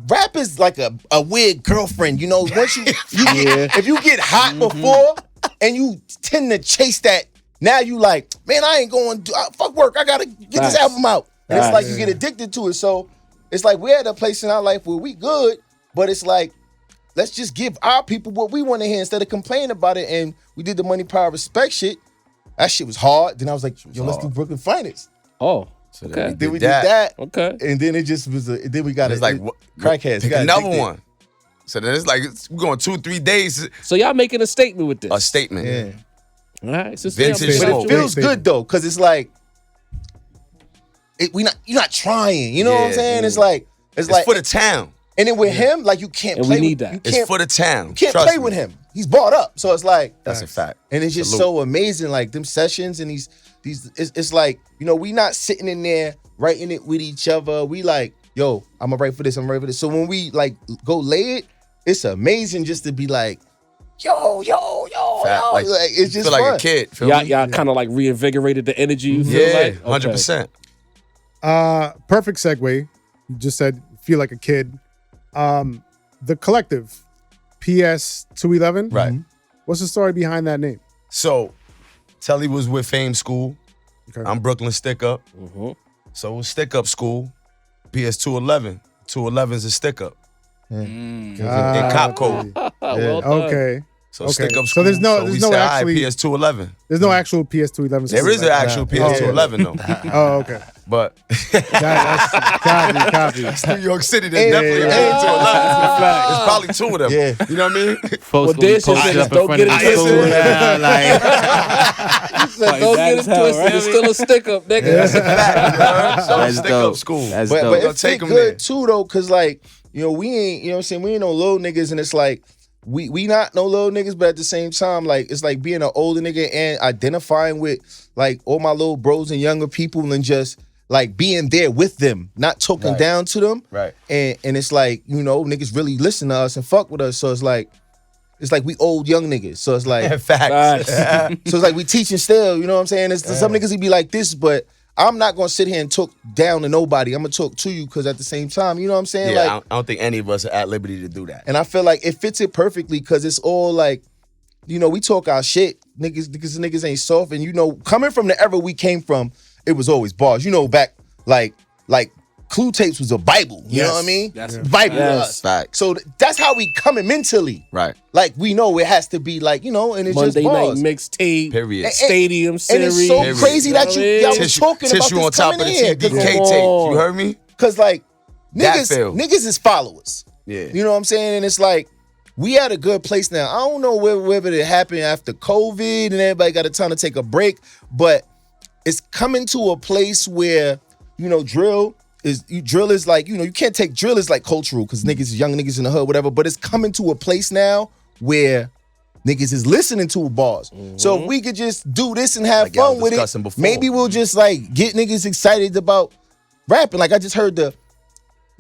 Rap is like a weird girlfriend, you know. Once you if you get hot before and you tend to chase that, now you like, man, I ain't going fuck work. I gotta get this album out. And it's like you get addicted to it. So it's like we're at a place in our life where we good, but it's like let's just give our people what we want to hear instead of complaining about it. And we did the Money, Power, Respect shit. That shit was hard. Then I was like, yo, let's do Brooklyn Finest. Oh, So okay. Then we did that. Okay. And then it just was then we got It's like, what- crackheads. pick We got another addicted. one. So then it's like, we're going 2-3 days, So y'all making a statement with this. a statement. Yeah. All right. So Vintage But smoke. it feels Statement. good though, cause it's like you're not trying. You know what I'm Yeah. saying? It's like It's for the town. and then with him, like you can't And play we need with, that. You It's can't, for the town. you can't Trust play me. with him. He's bought up. So it's like That's a fact. and it's just Salute. so amazing. Like them sessions and these it's like, you know, we not sitting in there writing it with each other. We like, yo, I'm gonna write for this, I'm gonna write for this. So when we like go lay it, it's amazing just to be like, yo. Fact. Like, Like, it's just feel like fun. a kid. Feel Y'all, me? y'all kind of like reinvigorated the energy. You feel Yeah, like? 100%. Perfect segue. You just said feel like a kid. The collective, PS 211. Right. What's the story behind that name? So, Telli was with Fame School. Okay. I'm Brooklyn Stick Up. So it was Stick Up School. PS 211. 211 is a stick up. Ah, In cop code. Well done. okay. So Okay. stick up So school. there's no- we there's no said, actually- PS2 11. There's no actual PS2 11. There is an actual PS2 Oh, 11 though. Oh, okay. But That's copy. it's New York City. There's definitely yeah, a yeah. PS2 11. There's probably two of them. Yeah. You know what I mean? Well, Folks gonna be this is posted niggas up in don't front get of it the school twisted. now, like Like, don't get it that's how, twisted. right? It's still a stick up, nigga. That's a fact, bro. So That's stick dope. up school. That's But dope. it Take fit 'em good there. too though, cause like, we ain't, you know what I'm saying, we ain't no little niggas, and it's like we not no little niggas, but at the same time, like it's like being an older nigga and identifying with like all my little bros and younger people and just like being there with them, not talking Right. down to them. Right. And it's like, niggas really listen to us and fuck with us. So it's like we old young niggas. So it's like Facts. so it's like we teaching still, you know what I'm saying? Some niggas would be like this, but I'm not gonna sit here and talk down to nobody. I'm gonna talk to you because at the same time, you know what I'm saying? Yeah, Like, I don't think any of us are at liberty to do that. and I feel like it fits it perfectly because it's all like, we talk our shit. Niggas ain't soft. And coming from the era we came from, it was always bars. Back like Clue tapes was a Bible. You know what I mean? That's Bible to Yes. us. Facts. So that's how we coming mentally. Right. Like we know it has to be like, and it's Monday just night bars. mixtape, Period. stadium And series. it's so Period. crazy that y'all was Tissue, talking about tissue this on top of coming the in. TDK Come tape. on. You heard me? Cause like That niggas feel. is followers. Yeah. You know what I'm saying? And it's like we at a good place now. I don't know whether it happened after COVID and everybody got a time to take a break, but it's coming to a place where drill is like you can't take drill as like cultural because young niggas in the hood, whatever. But it's coming to a place now where niggas is listening to bars. So if we could just do this and have Like y'all fun with discussing it, before. maybe we'll just like get niggas excited about rapping. Like I just heard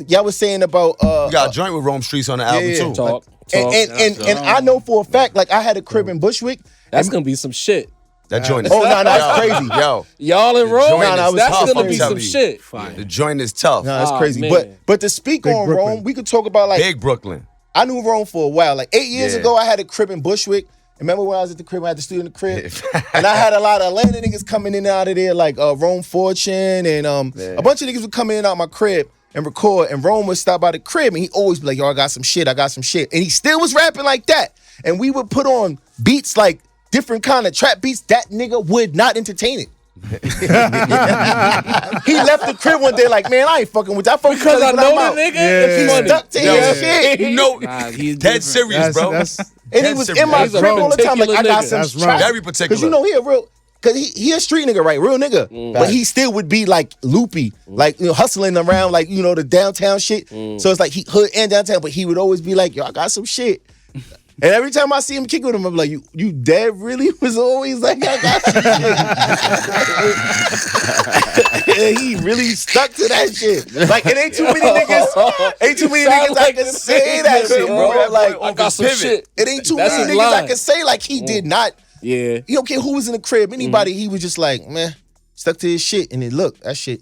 y'all was saying about We got a joint with Rome Streets on the album yeah. too. Talk. and I know for a fact, like I had a crib in Bushwick. That's gonna be some shit. That joint is Oh, no, that's crazy. Yo, Y'all in The Rome, joint is that's tough, gonna I'm be telling some you. shit. the joint is tough. No, that's Oh, crazy. man. But to speak Big on Brooklyn. Rome, we could talk about like Big Brooklyn. I knew Rome for a while. Like 8 years Yeah. ago, I had a crib in Bushwick. Remember when I was at the crib? I had the studio in the crib, and I had a lot of Atlanta niggas coming in and out of there, like Rome Fortune, and a bunch of niggas would come in and out my crib and record. And Rome would stop by the crib, and he always be like, "Yo, I got some shit. And he still was rapping like that. And we would put on beats like different kind of trap beats. That nigga would not entertain it. He left the crib one day like, man, I ain't fucking with that. Because I know the nigga, it's He funny. stuck to his shit. You know, Nah, he's dead different. serious, bro. And he That's was a- in my he's a crib all the time. Like, I got particular some nigga. That's right. Very particular. Because he a real, because he a street nigga, right? Real nigga. But he still would be like loopy, like hustling around like, the downtown shit. So it's like he hood and downtown, but he would always be like, yo, I got some shit. And every time I see him kick with him, I'm like, you dead really was always like, I got some shit. And he really stuck to that shit. Like, it ain't too many niggas, Sound I like can the say same that nigga, shit, bro. bro. Like, I got some pivot. shit. it ain't too That's many his niggas I line. can say like he did not. Yeah. You don't care who was in the crib, anybody, he was just like, man, stuck to his shit. And then look, that shit,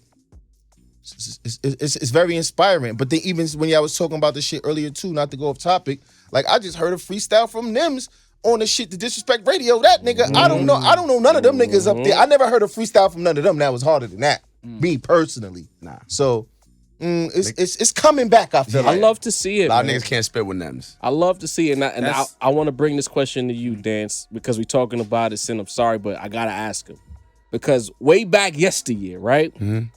it's very inspiring. But then even when y'all was talking about the shit earlier too, not to go off topic, like I just heard a freestyle from Nims on the shit, the Disrespect Radio. That nigga, I don't know none of them niggas up there. I never heard a freestyle from none of them that was harder than that. Me personally. Nah. So it's coming back, I feel I like. love to see it, A lot of man. niggas can't spit with Nems. I love to see it. And I That's- want to bring this question to you, Danse, because we're talking about it, and I'm sorry, but I got to ask him. Because way back yesteryear, right? Mhm.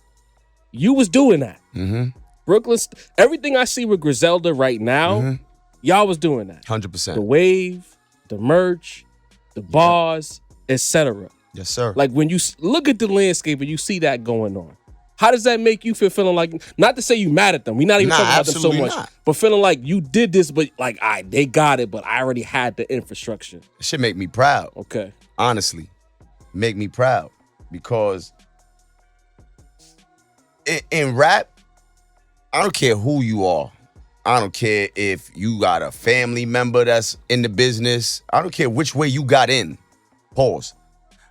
You was doing that. Mm-hmm. Brooklyn, everything I see with Griselda right now, y'all was doing that. 100%. The wave, the merch, the bars, etc. Yes, sir. Like when you look at the landscape and you see that going on, how does that make you feel? Feeling like, not to say you mad at them, we're not even Nah, talking about them so absolutely much, not. but feeling like you did this, but like, they got it, but I already had the infrastructure. It should make me proud. Okay. Honestly, make me proud because in rap, I don't care who you are. I don't care if you got a family member that's in the business. I don't care which way you got in. Pause.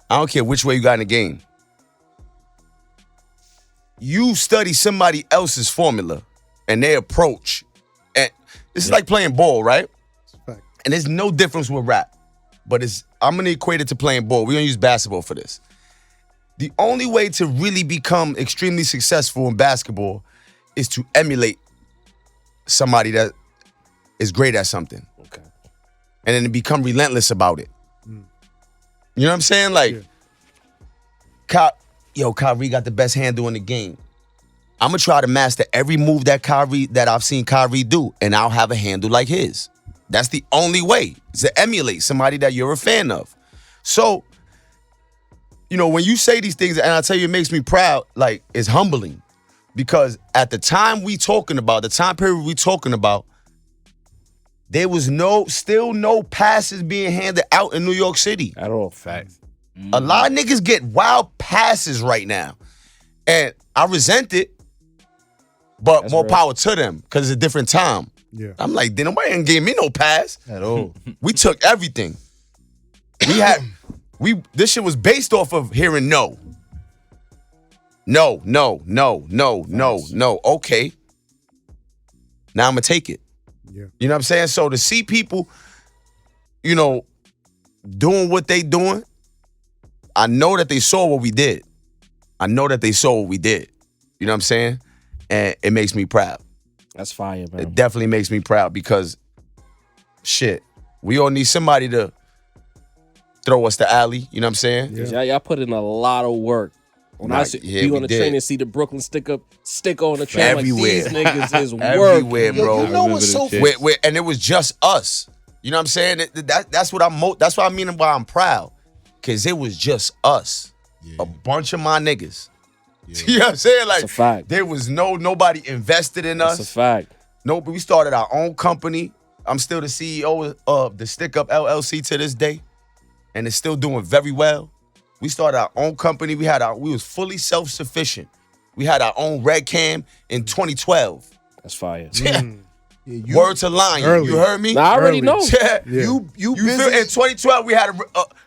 I don't care which way you got in the game. You study somebody else's formula and their approach. And this is like playing ball, right? Fact. And there's no difference with rap. But I'm gonna equate it to playing ball. We're gonna use basketball for this. The only way to really become extremely successful in basketball is to emulate somebody that is great at something. Okay. and then become relentless about it. You know what I'm saying? Like, Kyrie got the best handle in the game. I'm gonna try to master every move that I've seen Kyrie do, and I'll have a handle like his. That's the only way, is to emulate somebody that you're a fan of. So, when you say these things, and I tell you, it makes me proud, like, it's humbling. Because at the time the time period we talking about, there was still no passes being handed out in New York City. At all. Facts. A lot of niggas get wild passes right now. And I resent it, but That's more real. power to them, because it's a different time. Yeah. I'm like, then nobody ain't gave me no pass. At all. We took everything. This shit was based off of hearing no. No. Okay. Now I'm gonna take it. Yeah. You know what I'm saying? So to see people, doing what they doing, I know that they saw what we did. You know what I'm saying? And it makes me proud. That's fire, man. It definitely makes me proud because, shit, we all need somebody to throw us the alley. You know what I'm saying? Yeah. Y'all put in a lot of work. When I be we on the did. train and see the Brooklyn stick on the train, Everywhere. like, these niggas is working. Everywhere, bro. You know what's so And it was just us. You know what I'm saying? That's what I mean by I'm proud. Cause it was just us. A bunch of my niggas. You know what I'm saying? Like, That's a fact. there was nobody invested in us. That's a fact. No, but we started our own company. I'm still the CEO of the Stick Up LLC to this day. And it's still doing very well. We started our own company. We was fully self-sufficient. We had our own red cam in 2012. That's fire. Word to Lion. Early. You heard me? Nah, I already Early. know. You You busy? feel? In 2012, we had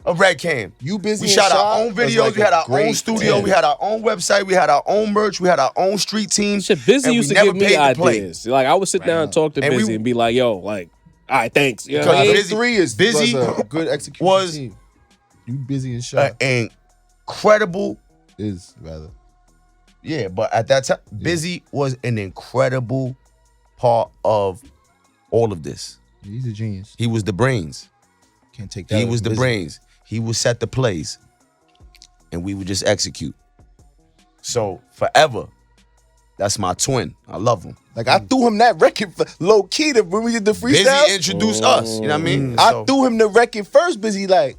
a red cam. You busy? We and shot shy? our own That's videos. like We had a our own great studio. 10. We had our own website. We had our own merch. We had our own street team. Shit, Busy and used we to never give me paid to play. ideas. Like, I would sit down and talk to And Busy and be like, yo, like, all right, thanks. You know what I Because mean? Busy- Three is Busy was a good execution was- team. You busy and shy Incredible. is rather. Yeah, but at that time, Busy was an incredible part of all of this. He's a genius. He was the brains. Can't take that. He away was from the Busy. brains. He would set the plays. And we would just execute. So forever, that's my twin. I love him. Like I threw him that record for low key when we did the freestyle. Busy introduced us. You know what I mean? I So- threw him the record first. Busy like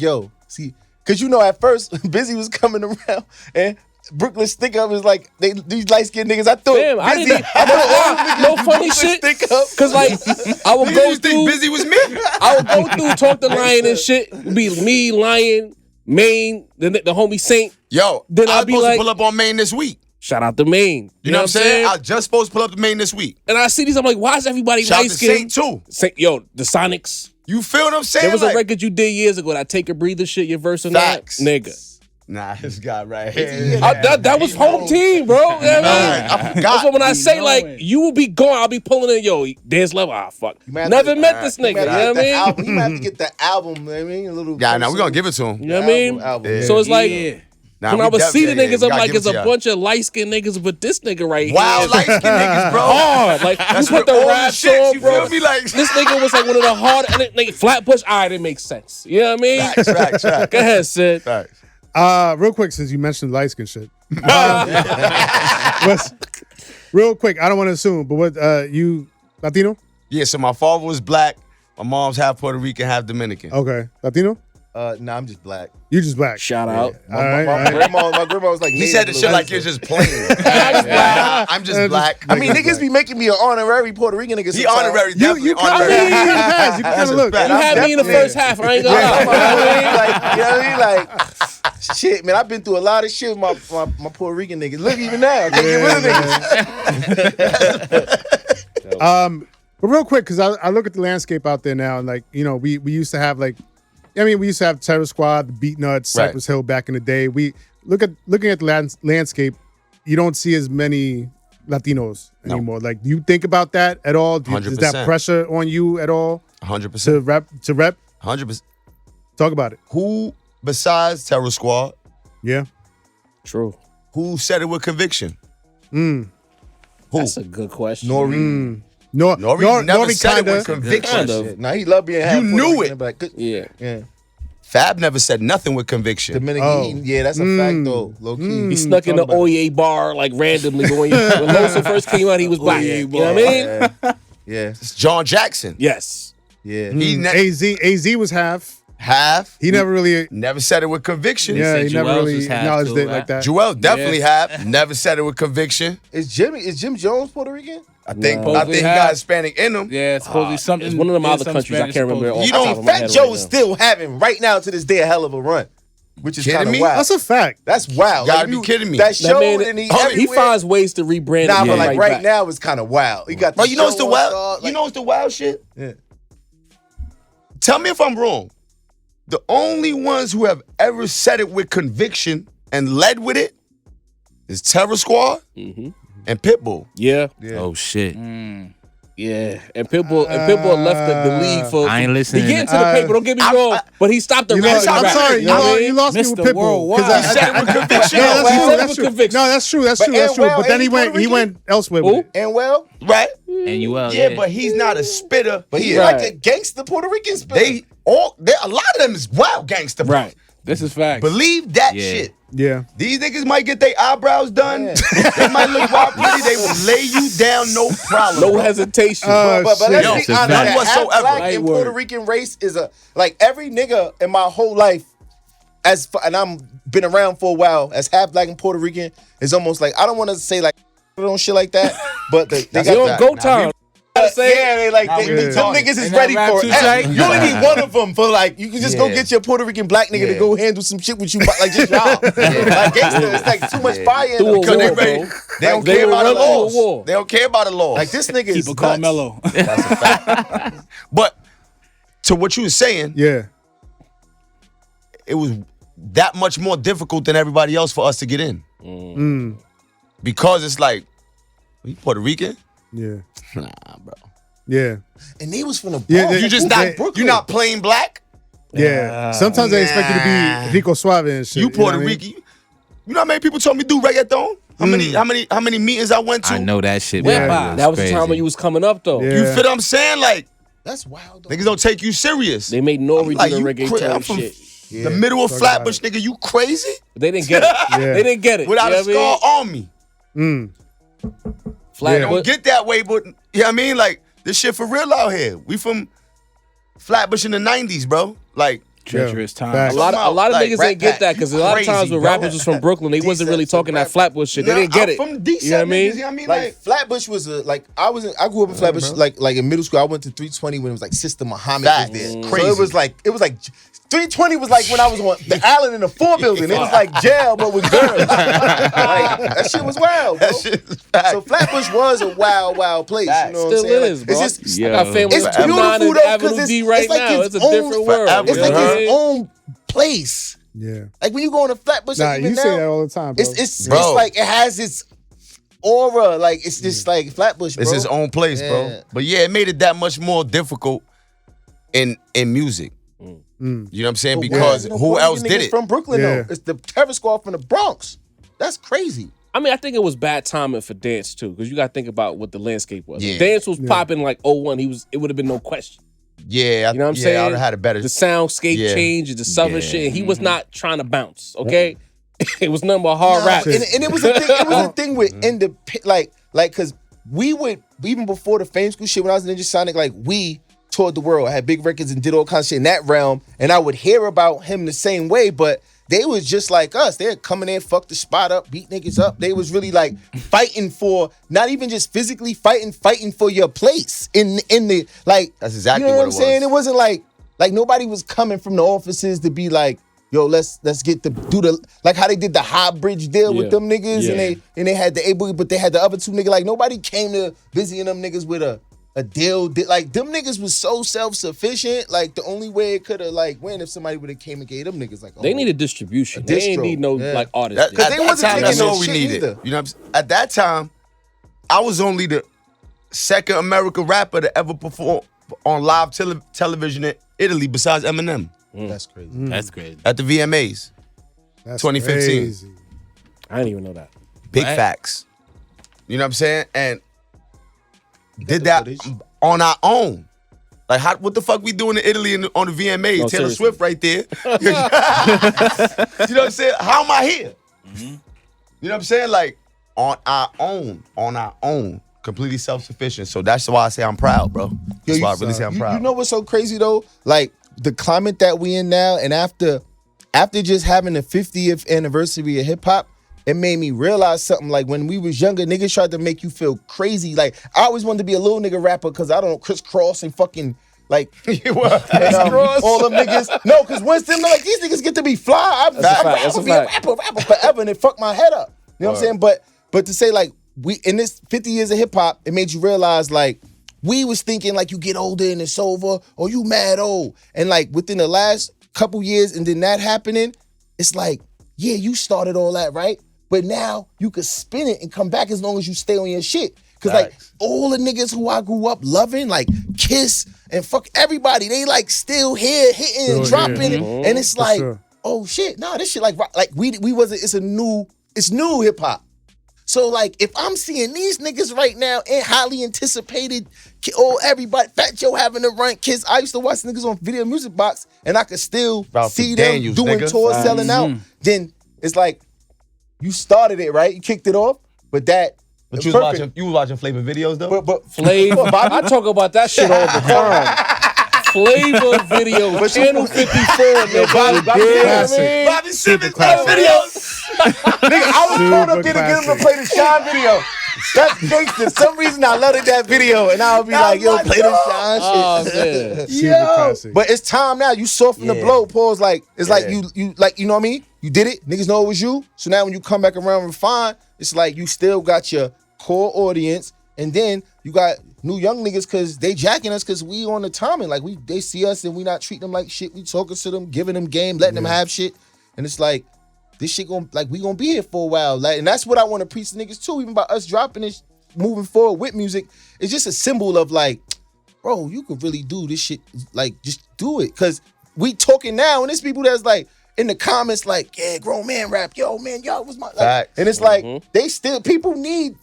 yo, see, cause at first Busy was coming around and Brooklyn Stick Up is like these light skinned niggas. I threw Damn, I Busy. didn't know. No funny shit. Stick Up. Cause like I would You go just think through, Busy was me? I would go through, talk to Lion and shit. It'd be me, Lion, Maine, the homie Saint. Yo, Then I I'd was be supposed like- to pull up on Maine this week. Shout out to Maine. You know what I'm saying? I just supposed to pull up to Maine this week. And I see these, I'm like, why is everybody Shout out light to Saint skinned? too. Yo, the Sonics. You feel what I'm saying? There was a Like- record you did years ago, that Take a Breather shit, your verse on Facts. that. Nigga. Nah, this guy right here. That was home team, bro. You know what I mean? I forgot. That's what when I say, know like, it. you will be gone, I'll be pulling in, yo, dance level. Ah, fuck. You might have Never to- met this nigga. You know what I mean? He might have to get the album. You know what I mean, a little. Yeah, now we're gonna give it to him. You know what I mean? Album. So it's like, Yeah. Nah, when we I would def- see the yeah, yeah, niggas, we I'm gotta like, give it's it a to y'all. bunch of light skinned niggas, but this nigga right Wild here. light skinned niggas, bro. Hard. Like, That's you put where the all rap the shit, song, you bro. feel me? Like- This nigga was like one of the hard, and like, Flatbush, all right, it makes sense. You know what I mean? Facts. Go ahead, Sid. Facts. Real quick, since you mentioned light skin shit. Real quick, I don't want to assume, but what you Latino? Yeah, so my father was black. My mom's half Puerto Rican, half Dominican. Okay, Latino. Nah, I'm just black. You just black. Shout out. All right, all My right. grandma was like. He native said the a shit little like bit. you're just plain. I'm just black. I mean, niggas be making me an honerary Puerto Rican nigga. He sometimes. honorary, You definitely kind of honorary. you kind That's of a look. fact. You had me in the definitely- first half. I ain't gonna lie. Like, you know what I mean? Like, shit, man, I've been through a lot of shit with my Puerto Rican niggas. Look, even now, I can't get rid of niggas. But real quick, because I look at the landscape out there now, and like, you know, we used to have like, we used to have Terror Squad, the Beat Nuts, Cypress Hill back in the day. We looking at the landscape, you don't see as many Latinos anymore. Like, do you think about that at all? Is that 100%. pressure on you at all 100%. to rep? 100%. Talk about it. Who besides Terror Squad, Yeah. True. who said it with conviction? Mm. Who? That's a good question. Nori. Nori never said it kinda. with conviction. Kind of. Yeah. Nah, he loved being half You Puerto knew Rican, it. but like, good- Yeah. yeah. Fab never said nothing with conviction. Dominican, Oh. yeah, that's a fact though. Low key. He snuck in the talk about Oye bar like randomly when Loso first came out. He was black. You know what I mean? Yeah. It's John Jackson. Yes. Yeah. He AZ was half. half. He never really. Never said it with conviction. Yeah, he said never Joel's really was half acknowledged too, it right? like that. Joel definitely have. Never said it with conviction. Is Jim Jones Puerto Rican? I think No. I think he got Hispanic in him. Yeah, it's supposed to be something. It's one of them yeah, other some countries. I Spanish can't remember. supposed to You be. don't- I mean, Fat Joe is still having right now to this day a hell of a run, which is Kidding kind of me? wild. That's a fact. That's wild. Gotta be kidding me. That That show man, and he he everywhere. finds ways to rebrand. Nah, it but like right back. now it's kind of wild. He got the Bro, you know what's the show on wild? Star, You know what's the wild shit? Yeah. Tell me if I'm wrong. The only ones who have ever said it with conviction and led with it is Terror Squad Mhm. and Pitbull. Yeah, Oh shit. yeah. And Pitbull left the league for. I ain't listening. He get into the paper. Don't get me wrong, but he stopped the You know, rap. I'm rap. sorry. You know what I You lost me Mr. with Pitbull. Worldwide. 'Cause He said it with conviction. No, He that's said true. it That's with true. conviction. No, that's true. That's But true. That's true. Anwell, But then ain't he he Puerto went. He Rican? went elsewhere Who? with it. And well, Right? And you well, Yeah, but he's not a spitter. but he He- Right. like a gangster Puerto Rican spitter. a lot of them is wild gangster. bro. Right. This is fact. Believe that Yeah. shit. Yeah. These niggas might get their eyebrows done. Yeah. They might look wild pretty. They will lay you down, no problem. No bro. hesitation. Uh, But shit. let's Yo, be it's honest, none that half whatsoever. black Right and word. Puerto Rican race is like every nigga in my whole life, and I'm been around for a while as half black and Puerto Rican is almost like I don't want to say like on shit like that, but they That's got you that. on go Nah, time. yeah, they like Nah, they, we them retarded. niggas is Ain't that ready rap for too it. tight? You only need one of them for like you can just go Yeah. get your Puerto Rican black nigga to Yeah. go handle some shit with you like just y'all. Like gangster, it's like too much fire in Through them. a Because they wall, ready. bro. They don't They care will about the run through a laws. wall. They don't care about the laws. Like this nigga is Keep it nuts. Carmelo. That's a fact. But to what you were saying, Yeah. it was that much more difficult than everybody else for us to get in. Mm. Because it's like, you Puerto Rican? Yeah. Nah, bro. Yeah. And he was from the Bronx. Yeah, You just Yeah. not Brooklyn. You not plain black? Yeah. Sometimes they expect you to Nah. be Rico Suave and shit. You Puerto know what I mean? Rican. You know how many people told me do reggaeton? How many meetings I went to? I know that shit. Yeah. man. That was crazy. the time when you was coming up though. Yeah. You feel what I'm saying? Like, That's wild. Though. niggas don't take you serious. They made Nori I'm like, do the you reggaeton I'm from shit. the middle of talk about Flatbush, nigga. You crazy? But they didn't get it. Yeah. They didn't get it. Without you a know what scar on me. Mm. I mean? Flat, Yeah. Don't get that way, but you know what I mean? Like, this shit for real out here. We from Flatbush in the 90s, bro. Like, Treacherous Yeah. time. Facts. a lot of Like, niggas Rat ain't get Pack, that because a lot of times crazy, when bro. rappers was from Brooklyn, they wasn't really talking that Flatbush shit. They nah, didn't get I'm it. from D-Set You know what I mean? niggas, you know what I mean? Like Like, Flatbush was a like I grew up in Flatbush like in middle school. I went to 320 when it was like Sister Muhammad was Facts. there. Crazy. So it was like 320 was like when I was on the island in the 4 building. It was like jail but with girls. Like, that shit was wild, bro. that shit is fact. So Flatbush was a wild place. You know what I'm Still saying? is, Like, bro. it's just I got family it's on 29 beautiful and though Avenue because D right it's like now. its It's a own- different world. forever, It's like you know what I its mean? own place. Yeah. Like when you go on a Flatbush, Nah, like, even you now, say that all the time, bro. it's Bro. like it has its aura. Like it's just like Flatbush, bro. It's his own place, Yeah. bro. But yeah, it made it that much more difficult in music. Mm. You know what I'm saying? But Because why is who no else Puerto did Rican it? niggas from Brooklyn Yeah. though? It's the Terror Squad from the Bronx. That's crazy. I mean, I think it was bad timing for Dance too, because you got to think about what the landscape was. Yeah. If Dance was popping like 01. It would have been no question. Yeah, You know what I'm yeah, saying? I would have had a better. The soundscape Yeah. changed, the southern Yeah. shit. And he was not trying to bounce. Okay, it was nothing but hard rap. And it was a thing. It was a thing with like because we would even before the Fame School shit when I was in Ninjasonik, like we toured the world, had big records and did all kinds of shit in that realm, and I would hear about him the same way, but they was just like us. They're coming in, fuck the spot up, beat niggas up. They was really like fighting for not even just physically fighting for your place in the like. That's exactly you know what I'm it saying. was. It wasn't like nobody was coming from the offices to be like, yo, let's get do the like how they did the high bridge deal with Yeah. them niggas Yeah. and they had the able, but they had the other two niggas. Like nobody came to busying them niggas with a deal. Like them niggas was so self-sufficient. Like the only way it could have like went if somebody would have came and gave them niggas like They needed distribution. They ain't distro. need no Yeah. like artists. At they that wasn't time, that's taking no all we shit needed. either. You know, what I'm saying? At that time, I was only the second American rapper to ever perform on live television in Italy besides Eminem That's crazy. That's crazy. at the VMAs. That's 2015. crazy. I didn't even know that. Big Right. facts. You know what I'm saying? And did that on our own. Like, what the fuck we doing in Italy on the VMAs? No, Taylor seriously. Swift right there. You know what I'm saying? How am I here? You know what I'm saying? Like, on our own, completely self-sufficient. So that's why I say I'm proud, bro. That's why I really say I'm proud. You know what's so crazy though? Like the climate that we in now, and after just having the 50th anniversary of hip hop, it made me realize something. Like when we was younger, niggas tried to make you feel crazy. Like I always wanted to be a little nigga rapper because I don't know, crisscross and fucking like all them niggas. No, because once them like these niggas get to be fly, I'm gonna be a rapper forever, and it fucked my head up. You know what I'm saying? But to say like we in this 50 years of hip hop, it made you realize like we was thinking like you get older and it's over, or you mad old. And like within the last couple years and then that happening, it's like, yeah, you started all that, right? But now you could spin it and come back as long as you stay on your shit. Cause like all the niggas who I grew up loving, like Kiss and fuck everybody, they like still here hitting and dropping. And it's like, oh shit, nah, this shit like we wasn't, it's new hip hop. So like if I'm seeing these niggas right now and highly anticipated, everybody, Fat Joe having to run, Kids, I used to watch niggas on Video Music Box and I could still see them doing tours, selling out. Then it's like, you started it, right? You kicked it off, but you was watching Flavor videos though? But Flavor, I talk about that shit all the time. Flavor video, Channel 54, nigga. Bobby Simmons videos. Nigga, I was pulled up there to get him to play the Shine video. That's gangster. For some reason I loved that video, and I'll be like, yo, play the Shine shit. Yo. But it's time now. You soften the blow. Pause. Like it's like you like, you know what I mean? You did it. Niggas know it was you. So now when you come back around and refine, it's like you still got your core audience, and then you got new young niggas because they jacking us because we on the timing. Like they see us and we not treating them like shit. We talking to them, giving them game, letting them have shit. And it's like, this shit we gonna be here for a while. Like, and that's what I want to preach to niggas too, even by us dropping this, moving forward with music. It's just a symbol of like, bro, you could really do this shit. Like, just do it. Cause we talking now, and there's people that's like, in the comments, like, yeah, grown man rap, yo, man, y'all was my like, and it's like they still they need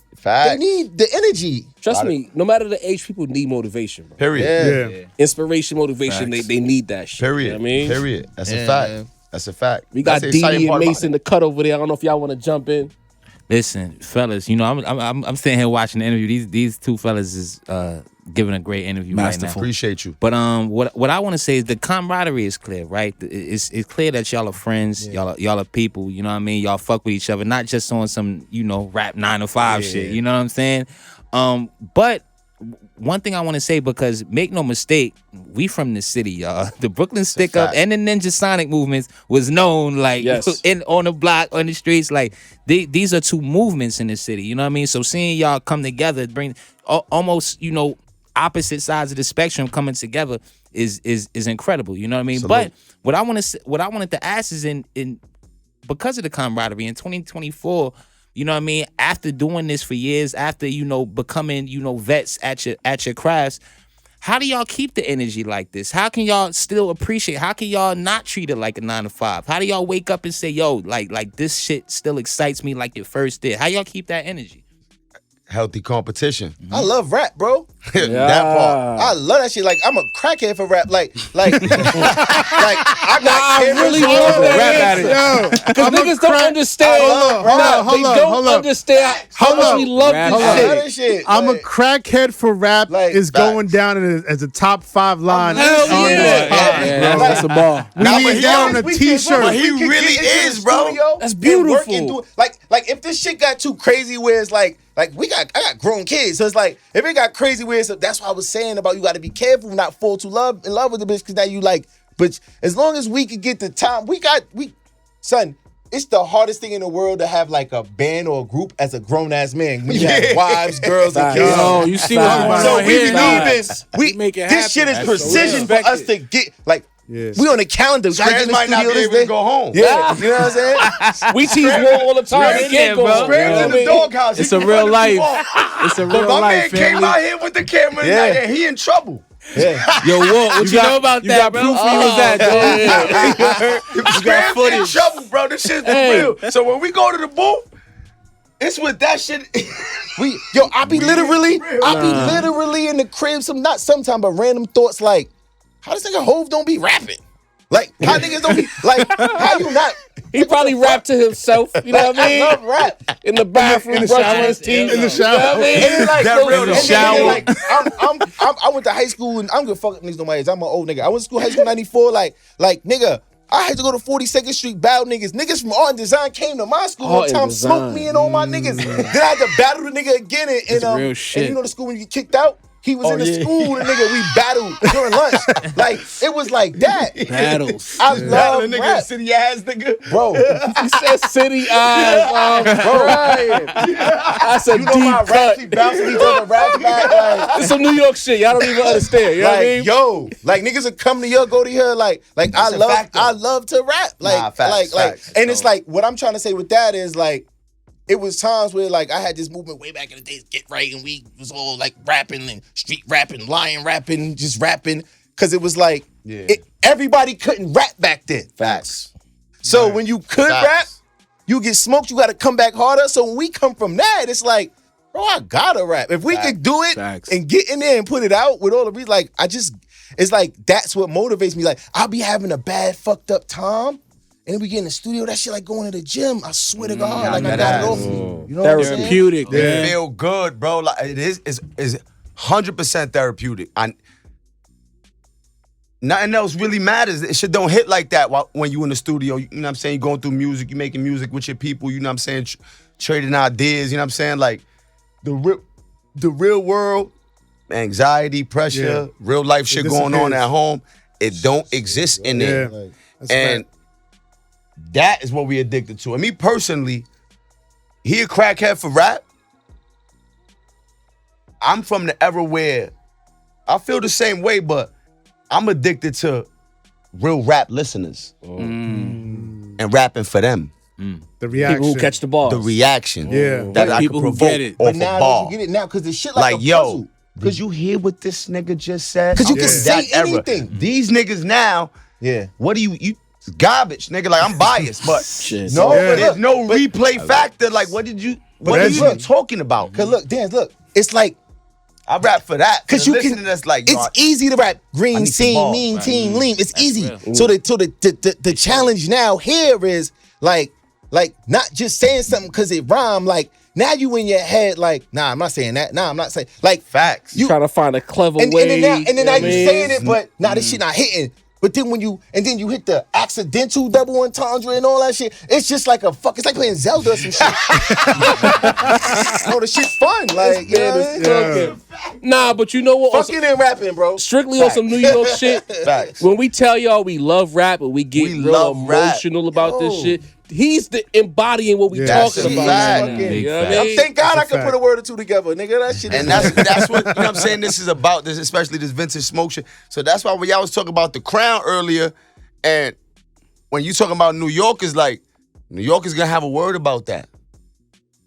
the energy. Trust me, no matter the age, people need motivation, bro. Period. Yeah. Inspiration, motivation, they need that shit. Period. You know what I mean? Period. That's a fact. That's a fact. We got That's the D exciting and part Mason about the cut over there. I don't know if y'all want to jump in. Listen, fellas, you know, I'm sitting here watching the interview. These two fellas is giving a great interview right now. Appreciate you. But what I want to say is the camaraderie is clear, right? It's clear that y'all are friends, y'all are people. You know what I mean? Y'all fuck with each other, not just on some rap 9 to 5 shit. You know what I'm saying? But one thing I want to say, because make no mistake, we from the city, y'all. The Brooklyn Stick Up and the Ninjasonik movements was known like on the block, on the streets. Like these are two movements in the city. You know what I mean? So seeing y'all come together, bring almost opposite sides of the spectrum coming together is incredible. You know what I mean? Salute. But what I wanted to ask is in because of the camaraderie in 2024. You know what I mean? After doing this for years, after, becoming, vets at your crafts, how do y'all keep the energy like this? How can y'all still appreciate? How can y'all not treat it like a 9 to 5? How do y'all wake up and say, yo, like this shit still excites me like it first did? How y'all keep that energy? Healthy competition. I love rap, bro. That part. I love that shit. Like, I'm a crackhead for rap. Like I got really love that. Because niggas don't understand. They don't understand how much we love this shit. I'm a crackhead for rap is going down as a top 5 line. Hell yeah. That's a ball. We need that on a t-shirt. But he really is, bro. That's beautiful. Like if this shit got too crazy where it's like I got grown kids, so it's like if it got crazy where that's what I was saying about you got to be careful, not fall in love with the bitch, because now you like. But as long as we could get the time, son. It's the hardest thing in the world to have like a band or a group as a grown ass man. When you have wives, girls, and kids. Oh, you see what's going on So here? we make it happen. This shit is precision for us to get like. Yes. We on the calendar. Scrams might not be able to go home. Yeah, you know what I'm saying? We tease war all the time. They can't go home. Scrams in the doghouse. It's a real life. It's a real my life, man came out here with the camera and he in trouble. Yeah. Yo, what you know about that, bro? You got proof he was that, Scrams in trouble, bro. This shit's real. So when we go to the booth, It's with that shit. I be literally in the crib not sometime, but random thoughts like, how this nigga Hove don't be rapping? Like, how niggas don't be, like, how you not? He probably rapped to himself, you know what I mean? I love rap. In the bathroom, In the brushing shower. his teeth. In the shower. You know what I mean? And then, like, That real, the shower. Like, I went to high school and I'm gonna fuck up niggas on my age. I'm an old nigga. I went to school high school 94. Like nigga, I had to go to 42nd Street battle niggas. Niggas from Art and Design came to my school Art one and time, Design. smoked me and all my niggas. Then I had to battle the nigga again real shit. and you know the school when you get kicked out? He was in the school, the nigga, we battled during lunch. Like, it was like that. Battles. I love nigga, rap. city ass nigga. Bro, He said city eyes, Brian. That's a you know deep my raps, he cut. bouncing each other rap back. Like, It's some New York shit. Y'all don't even understand. You know what I mean? yo, like niggas would come to here, go to here, like That's a fact, though. I love to rap. Like, Nah, facts, facts. and it's like, what I'm trying to say with that is like, it was times where like I had this movement way back in the days, Get Right, and we was all like rapping and street rapping, lion rapping, just rapping, because it was like everybody couldn't rap back then. Facts. So when you could Facts. rap, you get smoked, you got to come back harder. So when we come from that, it's like, bro, I gotta rap. If we could do it Facts. and get in there and put it out with all the reasons, like it's like that's what motivates me. Like I'll be having a bad, fucked up time. And then we get in the studio, that shit like going to the gym. I swear to God, like I got it off me. You know what I'm saying? Therapeutic, It man. feel good, bro. Like it is 100% therapeutic. Nothing else really matters. It shit don't hit like that when you in the studio. You know what I'm saying? You going through music, you making music with your people. You know what I'm saying? Trading ideas. You know what I'm saying? Like the real world, anxiety, pressure, real life shit going on at home. It don't exist in there. Yeah. That's And that is what we addicted to. And me personally, he a crackhead for rap. I'm from the era where I feel the same way, but I'm addicted to real rap listeners and rapping for them. the reaction. People who catch the ball. The reaction Yeah. that I People could who provoke get it. off But a now bar. you get it now because the shit like a Yo, puzzle. did you hear what this nigga just said? 'Cause you I'm can from say that era. anything. These niggas now, Yeah. what do you garbage, nigga? Like I'm biased, but Shit. No, Yeah. but there's look, no replay factor. Like what are you Reggie. even talking about? Cause look, Dan, look, it's like I rap for that. because The you can. listener that's like, yo, It's easy to rap I green need some team, balls, mean right. team, lean. It's easy. real. So the challenge now here is like not just saying something because it rhyme. Like now you in your head like, nah, I'm not saying that. Nah, I'm not saying like facts. you Trying to find a clever and way. then now you know you what I mean? saying it, but nah, this shit not hitting. But then when you hit the accidental double entendre and all that shit, it's just like it's like playing Zelda or some shit. No, the shit fun. Like, you know what I mean? Okay. Nah, but you know what? Also, Fucking and rapping, bro. strictly on some New York shit. Facts. When we tell y'all we love rap and we get We real love rap. emotional about this Yo. shit, he's the embodying what we Yeah. talking That's a about. fact. right now. Big You know what fact. I mean? Thank God I That's a could fact. put a word or two together, nigga. That shit And is that's what, you know what I'm saying, this is about, this, especially this vintage smoke shit. So that's why when y'all was talking about the Crown earlier, and when you talking about New Yorkers, like, New Yorkers gonna have a word about that.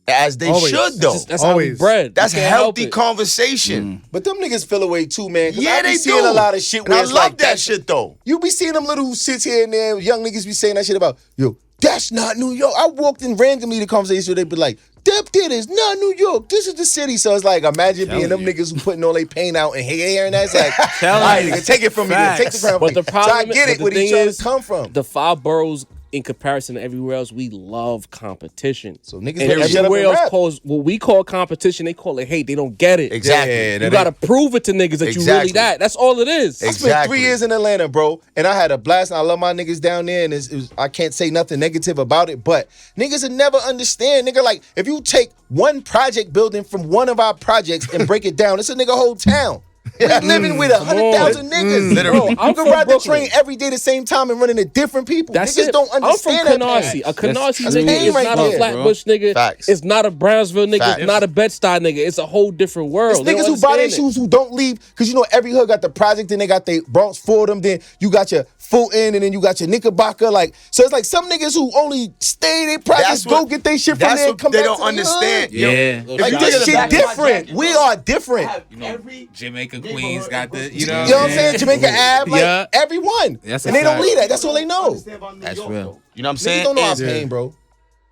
As they Always. should, though. That's how we Always. bred. That's You can't help healthy it. conversation. But them niggas feel away too, man. 'Cause Yeah, I be they seeing do. a lot of shit And where I it's love like that shit, though. You be seeing them little shits here and there. Young niggas be saying that shit about, yo, that's not New York. I walked in randomly to conversation where they be like, that is not New York. This is the city. So it's like, imagine being them niggas who putting all their pain out and hearing that. It's like, all right, nigga, take it from me. Then. Take the crown But from the me. So I problem, get it but where the he's thing trying is, to come from. the 5 boroughs, in comparison to everywhere else, we love competition. So niggas And better shut up everywhere and else rap. calls what we call competition, they call it hate. They don't get it. Exactly. Yeah, You gotta prove it to niggas that you really Exactly. that. That's all it is. I spent Exactly. 3 years in Atlanta, bro, and I had a blast. And I love my niggas down there, and it was, I can't say nothing negative about it. But niggas will never understand, nigga. Like if you take one project building from one of our projects and break it down, it's a nigga whole town. We living with 100,000 niggas. Literally. Bro, I'm You can from ride the Brooklyn. train every day the same time and run into different people. That's Niggas it. don't understand I'm from that. Canarsie. A Canarsie That's nigga pain is right not there, a Flatbush nigga. Facts. It's not a Brownsville nigga. Facts. It's not a Bed-Stuy nigga. It's a whole different It's world. They niggas don't who buy their understand it. shoes who don't leave, because you know every hood got the project, then they got their Bronx Fordham, then you got your Fulton, and then you got your Knickerbocker. Like, so it's like some niggas who only stay in their projects, That's what- go get their shit from That's there, what and come they back don't to the understand. hood. Yo, Yeah. if Like you this look at shit the back- different. We are different. You know, Jamaica Queens got the, you You know know what I'm saying? Jamaica Ave, like Yeah. everyone. That's a and they don't fact. leave that. That's all they know. That's real. You know what I'm Niggas saying? don't know our Is pain, bro.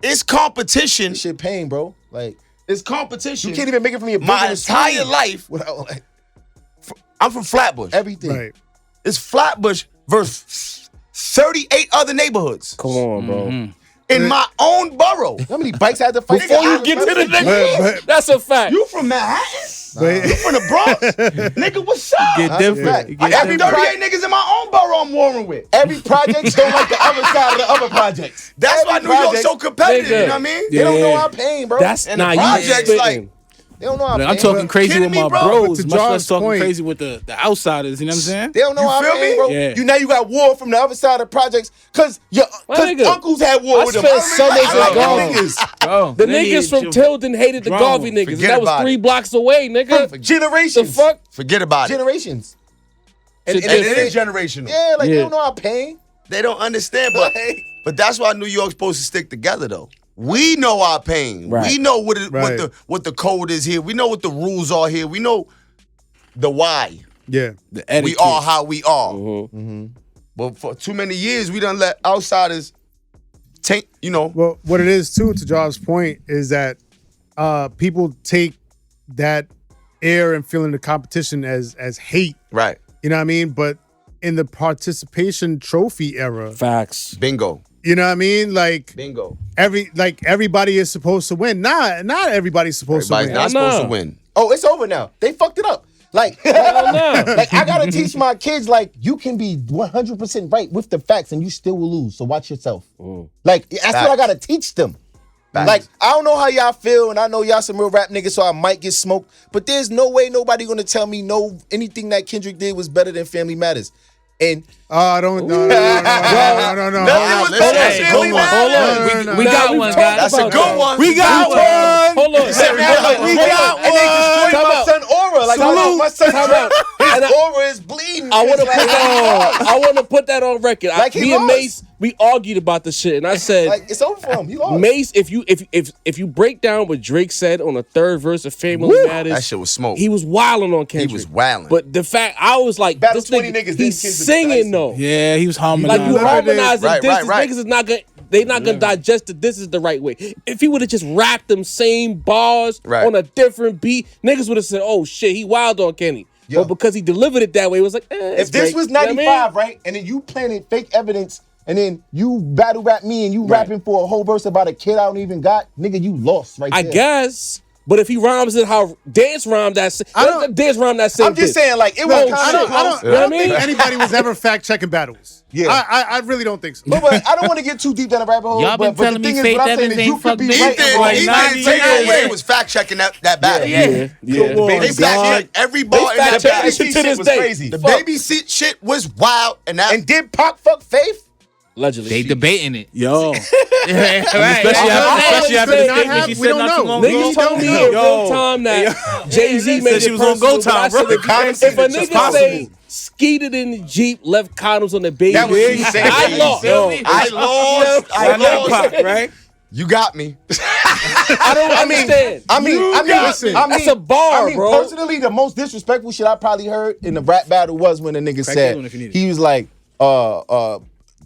it's competition. This shit pain, bro. Like, It's competition. you can't even make it from your My business entire screen life. without like I'm from Flatbush. everything. Right. It's Flatbush versus 38 other neighborhoods Come on, bro. in my own borough. How many bikes I had to fight? Before you get to the nigga, that's a fact. You from Manhattan? But- You from the Bronx? Nigga, what's up? Get That's a different. fact. You get Every different. 38 niggas in my own borough I'm warring with. Every project don't like the other side of the other projects. That's why Every New York's project, so competitive, Nigga. you know what I mean? They don't know Yeah. our pain, bro. That's And the nah, you projects, spitting. like, they don't know our Look, pain. I'm talking crazy kidding with me, my bro? bros, But to much less John's talking point- crazy with the outsiders. You know what I'm saying? They don't know You our feel pain, me? bro. Yeah. You now you got war from the other side of projects because your My nigga, uncles had war I with them. spent summers I like in them Garvey. niggas. Bro, The niggas from Tilden hated the drama. Garvey niggas. And Forget that was about 3 it. blocks away, nigga. The Generations. fuck? Forget about it. Generations. And And it is generational. Yeah, like Yeah. they don't know our pain. They don't understand, but that's why New York's supposed to stick together, though. We know our pain. Right. We know what Right. the code is here. We know what the rules are here. We know the why. Yeah. The etiquette. We are how we are. Mm-hmm. But for too many years, we done let outsiders take, you know. Well, what it is too, to Job's point, is that people take that air and feeling the competition as hate. Right. You know what I mean? But in the participation trophy era, Facts. Bingo. you know what I mean? Like Bingo. everybody is supposed to win. Not everybody's supposed Everybody's to win. not supposed to Nah. win. Oh, it's over now. They fucked it up. Like, like I gotta teach my kids, like, you can be 100% right with the facts and you still will lose. So watch yourself. Like, that's what I gotta teach them. Facts. Like, I don't know how y'all feel, and I know y'all some real rap niggas, so I might get smoked. But there's no way nobody gonna tell me anything that Kendrick did was better than Family Matters. And I don't know. No. Hold on. We got one, guys. That's a good one. We got one. Hold on. we got one. And they destroyed my son aura. Like, my son, his aura is bleeding. I want to It's put like, that on. I want to put that on record. Like he Me and lost. Mace, we argued about the shit, and I said, like, it's over for him. He lost. Mace, if you break down what Drake said on the third verse of Family Matters, That shit was smoke. he was wilding on Kendrick. was wilding. But the fact I was like, Battle this 20 nigga, niggas, then he's Kendrick singing Dyson. though. Yeah, he was harmonizing. Like you harmonizing Right, this, right. niggas is not gonna. They not gonna digest it. This is the right way. If he would have just rapped them same bars Right. on a different beat, niggas would have said, "Oh shit, he wild on Kenny." Yo. But because he delivered it that way, it was like, If this was 95, right, and then you planted fake evidence, and then you battle rap me and you rapping for a whole verse about a kid I don't even got, nigga, you lost right I there. guess. But if he rhymes it how Danse rhymed that, Danse rhymed that same. I'm just saying, like, it was No, kind of I don't think anybody was ever fact checking battles. Yeah. I really don't think so. But I don't want to get too deep down the rabbit hole. Y'all been but telling the me thing fake is, what I'm saying evidence is you ain't could be fucked right and wrong. He Like, didn't take 99. it away. It was fact checking that battle. Yeah. They fact checked every bar in that fact check battle. this shit to this was day. crazy. The Fuck. baby shit was wild, and that And did Pac fuck Faith? Allegedly. They debating it. Yo. Right. Especially after We the don't statement she we said don't not know. too long ago. Niggas told me in real time that Jay-Z made said she it was on personal, go but I time, bro. said if a It's nigga possible. say skeeted in the Jeep, left condoms on the baby, That was insane. I lost. Feel me? I lost. I know Pac, right? You got me. I don't understand. That's a bar, bro. Personally, the most disrespectful shit I probably heard in the rap battle was when the nigga Crack said, that one if you need it. he was like,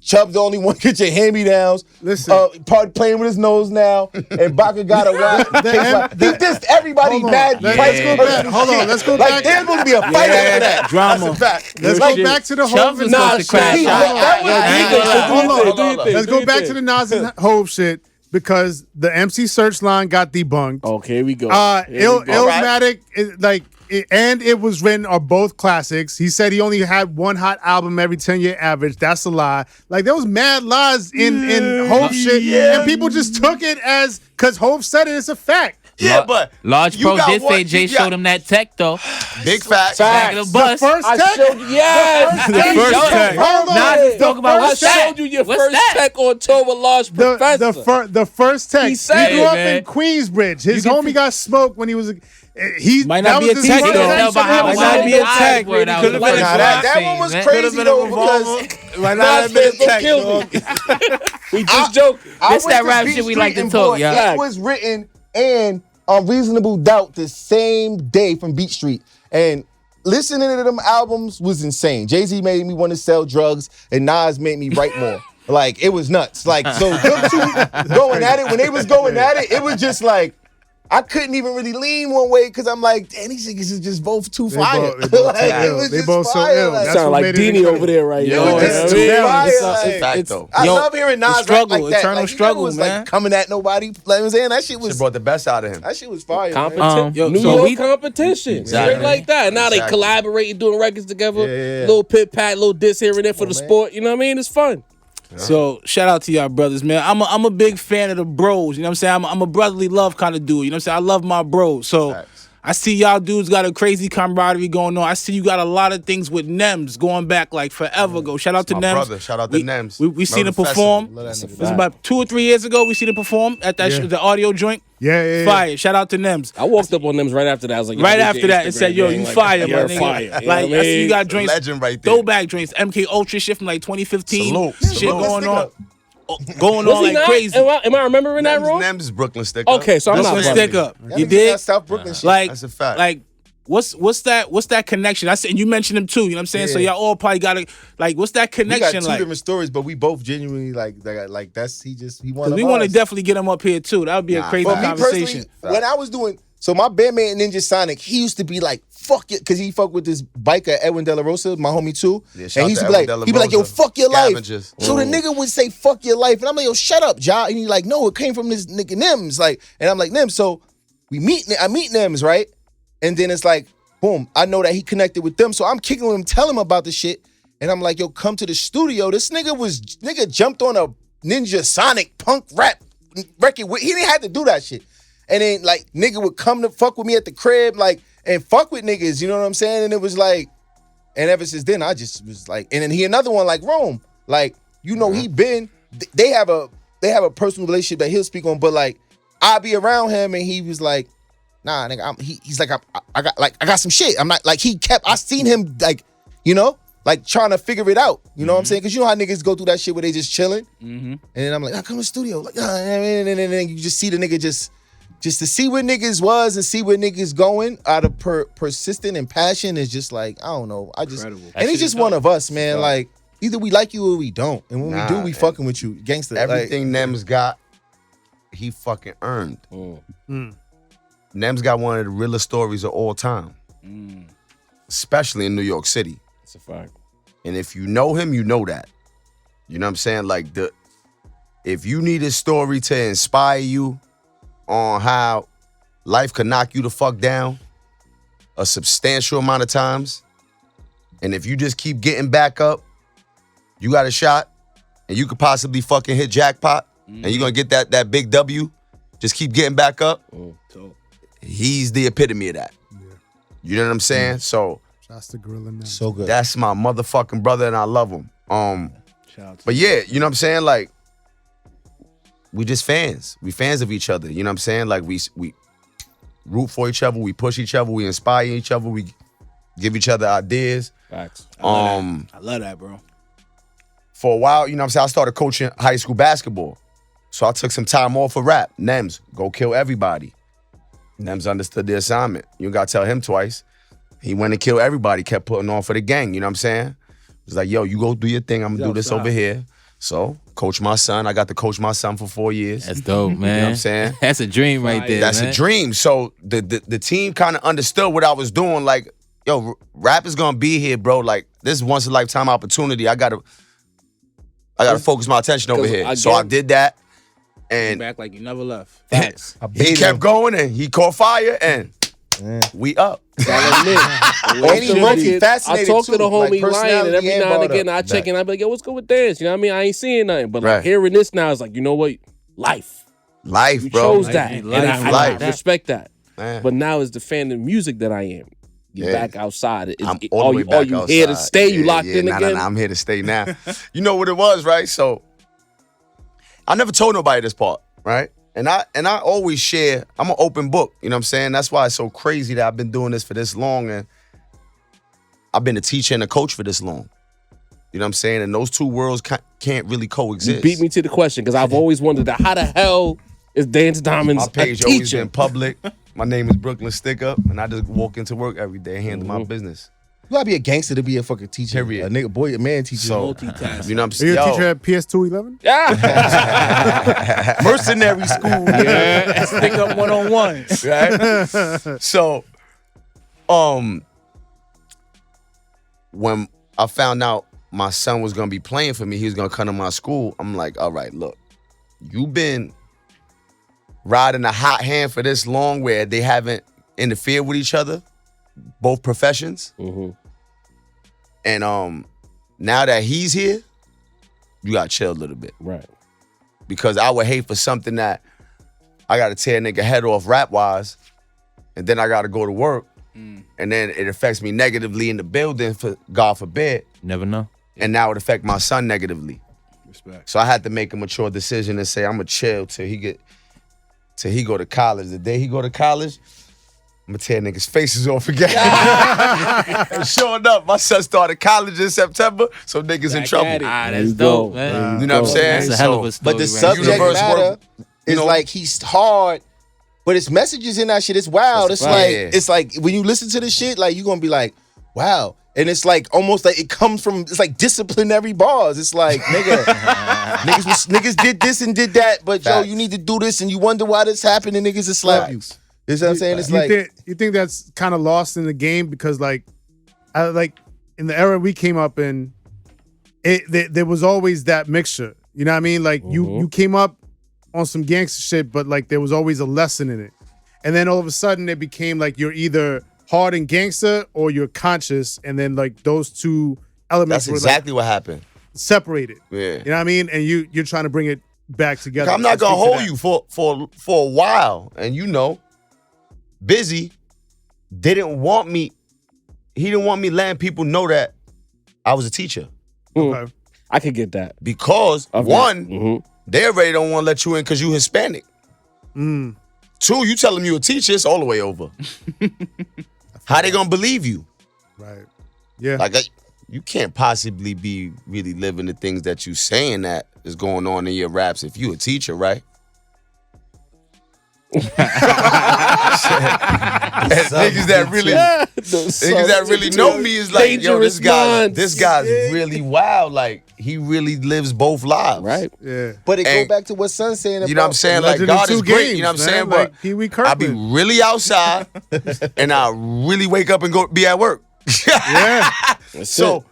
Chubb's the only one get your hand-me-downs. Listen. Part playing with his nose now, and Baka got a wild. He dissed everybody Hold on. mad. Let's go back. Hold on. Let's go Like, back. there's supposed to be a fight after that. Drama. That's a fact. Let's go back to the Chubbs Hov was and supposed Nas to crash shit. out. Hold on. Do your Let's thing. go back to the Nas and Hov shit because the MC search line got debunked. Okay, here we go. Illmatic, and It Was Written are both classics. He said he only had one hot album every 10-year average. That's a lie. Like, there was mad lies in Hov shit, and people just took it as, because Hov said it, it's a fact. Yeah, but Large you Pro got did one- say Jay you got- showed him that tech though. Big fact. Back of the bus. The first I tech? showed you, yes. The first tech. Hold on. Nas is talking about I what's that? showed you your What's first that? tech on tour with Large Professor. The first tech. He He said grew it, up man. in Queensbridge. His You can homie got smoked when he was he Might that not be was a his tech, first though. tech. Might not be a tech. Word out Could've was been the a first that rock one scene, was man. crazy. Could've been a though, revolver. because Might Nas not have been a fans gonna tech, kill dog. me. We just joking. I This went that to rap Beat shit we Street like to and talk, bought y'all. It Was Written and Unreasonable Doubt the same day from Beat Street. And listening to them albums was insane. Jay-Z made me want to sell drugs, and Nas made me write more. Like, it was nuts. Like, so them two going at it, when they was going at it, it was just like, I couldn't even really lean one way because I'm like, damn, these niggas is just both too fire. They both Like, too it ill. was They just both so fire. ill. Like, That's Sound what like made it Dini incredible. over there right it now. was just Yeah, too yeah. fire. It's Like, Fact, though. I Yo, love hearing Nas struggle, rap like that. eternal Like, struggle, was man. like coming at nobody. Like I'm saying, that shit She was brought the best out of him. that shit was fire. man. Competition. Yo, New so York we- competition. Exactly. Straight like that. Now they Exactly. collaborating, doing records together. Yeah. Little pit pat, little diss here and there for the man. sport. You know what I mean? It's fun. So shout out to y'all brothers, man. I'm a big fan of the bros. You know what I'm saying? I'm a brotherly love kind of dude. You know what I'm saying? I love my bros. So Facts. I see y'all dudes got a crazy camaraderie going on. I see you got a lot of things with Nems going back like forever ago. Shout out to My Nems. brother. Shout out to Nems. We seen him Murder perform. Love that nigga. It was about 2 or 3 years ago. We seen him perform at that Yeah. the audio joint. Yeah. Fire. Shout out to Nems. I walked up on them right after that. I was like, yo, Right this after your that, and said, Instagram "Yo, gang. you Like, fire, my you're nigga." fire. You know Like what I I see you mean? got drinks, Legend right there. throwback drinks, MK Ultra shit from like 2015. Salute. Shit Salute. going Stick on, up. going Was on he like not? crazy. Am I remembering that wrong? Nems is Brooklyn sticker. Okay, so I'm This not one bugging. stick up. That You nigga did got South Brooklyn shit. like That's a fact. Like what's that connection? I said, and you mentioned him too. You know what I'm saying? So Yeah. y'all all probably got to like, what's that we got connection two like? different stories, but we both genuinely like that's he one Because of we want to us. definitely get him up here too. That would be a Nah, crazy For me conversation. personally, when I was doing my bandmate Ninjasonik, he used to be like, fuck it, because he fucked with this biker, Edwin De La Rosa, my homie too. Yeah, shout and he used to to be like, Edwin De La he'd be like, yo, Rosa. fuck your Scavengers. life. So the nigga would say, fuck your life. And I'm like, yo, shut up, Ja. And he's like, no, it came from this nigga Nims. Like, and I'm like, Nims. So I meet Nims, right? And then it's like, boom, I know that he connected with them. So I'm kicking with him, tell him about the shit. And I'm like, yo, come to the studio. This nigga jumped on a Ninjasonik punk rap record. He didn't have to do that shit. And then like nigga would come to fuck with me at the crib, like, and fuck with niggas, you know what I'm saying? And it was like, and ever since then, I just was like, and then he another one like Rome. Like, you know, he been, they have a personal relationship that he'll speak on, but like I be around him and he was like, nah, nigga, he's like, I got some shit. I'm not like I seen him like, you know, like trying to figure it out. You know what I'm saying? Cause you know how niggas go through that shit where they just chilling. And then I'm like, come to the studio. Like, and then you just see the nigga just to see where niggas was and see where niggas going out of persistent and passion is just like, I don't know. Incredible. And he's just one of us, man. Like, either we like you or we don't. And when we do, we fucking with you. Gangster. Everything Nems got, he fucking earned. Nems got one of the realest stories of all time. Especially in New York City. That's a fact. And if you know him, you know that. You know what I'm saying? Like, if you need a story to inspire you on how life could knock you the fuck down a substantial amount of times, and if you just keep getting back up, you got a shot, and you could possibly fucking hit jackpot, and you're gonna get that big W, just keep getting back up. He's the epitome of that. You know what I'm saying? So Shouts to Gorilla now. so good. that's my motherfucking brother, and I love him. Shout out to But yeah, you know what I'm saying? Like, we just fans. We fans of each other. You know what I'm saying? Like, we root for each other. We push each other. We inspire each other. We give each other ideas. Facts. I love that, bro. For a while, you know what I'm saying? I started coaching high school basketball. So I took some time off for rap. Nems, go kill everybody. Nems understood the assignment. You got to tell him twice. He went and killed everybody, kept putting on for the gang. You know what I'm saying? It was like, yo, you go do your thing. I'm going to do this over here. So, coach my son. I got to coach my son for 4 years. That's dope, man. You know what I'm saying? That's a dream right there. That's man. a dream. So the team kind of understood what I was doing. Like, yo, rap is gonna be here, bro. Like, this is once in a lifetime opportunity. I gotta focus my attention over here. So I did that, and Back like you never left. Facts. he kept going, and he caught fire, and we up. And he multi-faceted I talk to too, the homie like Lion, and every personality and now and brought again up. I check in. I be like, yo, what's good with Danse? You know what I mean? I ain't seeing nothing, but like Right. hearing this now is like, you know what? Life. Life, You bro. chose that, and I Life. respect that. Man. But now as the fan of music that I am, you Yeah. back outside. I'm all the way back you outside. here to stay? You Yeah, locked yeah, in nah, again? Nah, I'm here to stay now. You know what it was, right? So I never told nobody this part, right? And I always share. I'm an open book. You know what I'm saying? That's why it's so crazy that I've been doing this for this long, and I've been a teacher and a coach for this long. You know what I'm saying? And those two worlds can't really coexist. You beat me to the question because I've always wondered that how the hell is Danse Diamonds My a page always teacher? been public. My name is Brooklyn Stick Up, and I just walk into work every day, handle my business. You gotta be a gangster to be a fucking teacher. Period. A nigga, boy, a man teacher. So, Multitask. you know what I'm Are you saying? a teacher at PS211? Yeah. Mercenary school. Yeah, stick up 1-on-1. Right? So, when I found out my son was gonna be playing for me, he was gonna come to my school, I'm like, all right, look, you've been riding a hot hand for this long where they haven't interfered with each other, both professions. Mm-hmm. And now that he's here, you gotta chill a little bit. Right. Because I would hate for something that I gotta tear a nigga head off rap-wise, and then I gotta go to work, and then it affects me negatively in the building, for God forbid, Never know. and now it affect my son negatively. Respect. So I had to make a mature decision and say, I'm gonna chill till he go to college. The day he go to college, I'm gonna tear niggas' faces off again. And sure enough, my son started college in September, so niggas in trouble. Ah, There that's you dope, go. man. You know what I'm saying? That's a hell of a So- story. But the right subject there. Universe matter work, you is know? like he's hard, but his messages in that shit is wild. That's It's a like fact. it's like when you listen to the shit, like you gonna be like, wow. And it's like almost like it comes from it's like disciplinary bars. It's like nigga, niggas did this and did that, but yo, Facts. you need to do this, and you wonder why this happened, and niggas will slap you. Facts. You know what I'm saying? It's you, like you think that's kind of lost in the game because like in the era we came up in, there was always that mixture. You know what I mean? Like you came up on some gangster shit, but like there was always a lesson in it. And then all of a sudden it became like you're either hard and gangster or you're conscious, and then like those two elements That's were exactly what happened. like separated. Yeah. You know what I mean? And you're trying to bring it back together. I'm not Let's gonna speak to hold that. you for a while, and you know, Busy didn't want me. He didn't want me letting people know that I was a teacher Okay. I could get that. because Of that. one, Mhm. they already don't want to let you in because you Hispanic. Mm. Two, you tell them you a teacher, it's all the way over. How they gonna believe you? Right. Yeah. Like you can't possibly be really living the things that you saying that is going on in your raps if you a teacher, right? Niggas that really niggas that really know me is like, yo, this guy's really wild. Like he really lives both lives. Right. Yeah. but it go and- back to what Son's saying about You know what I'm saying? Like Legend of God is Two great, Games, you know what I'm man. saying? Like But Pee Wee I be Kirkland. really outside and I really wake up and go be at work. Yeah. So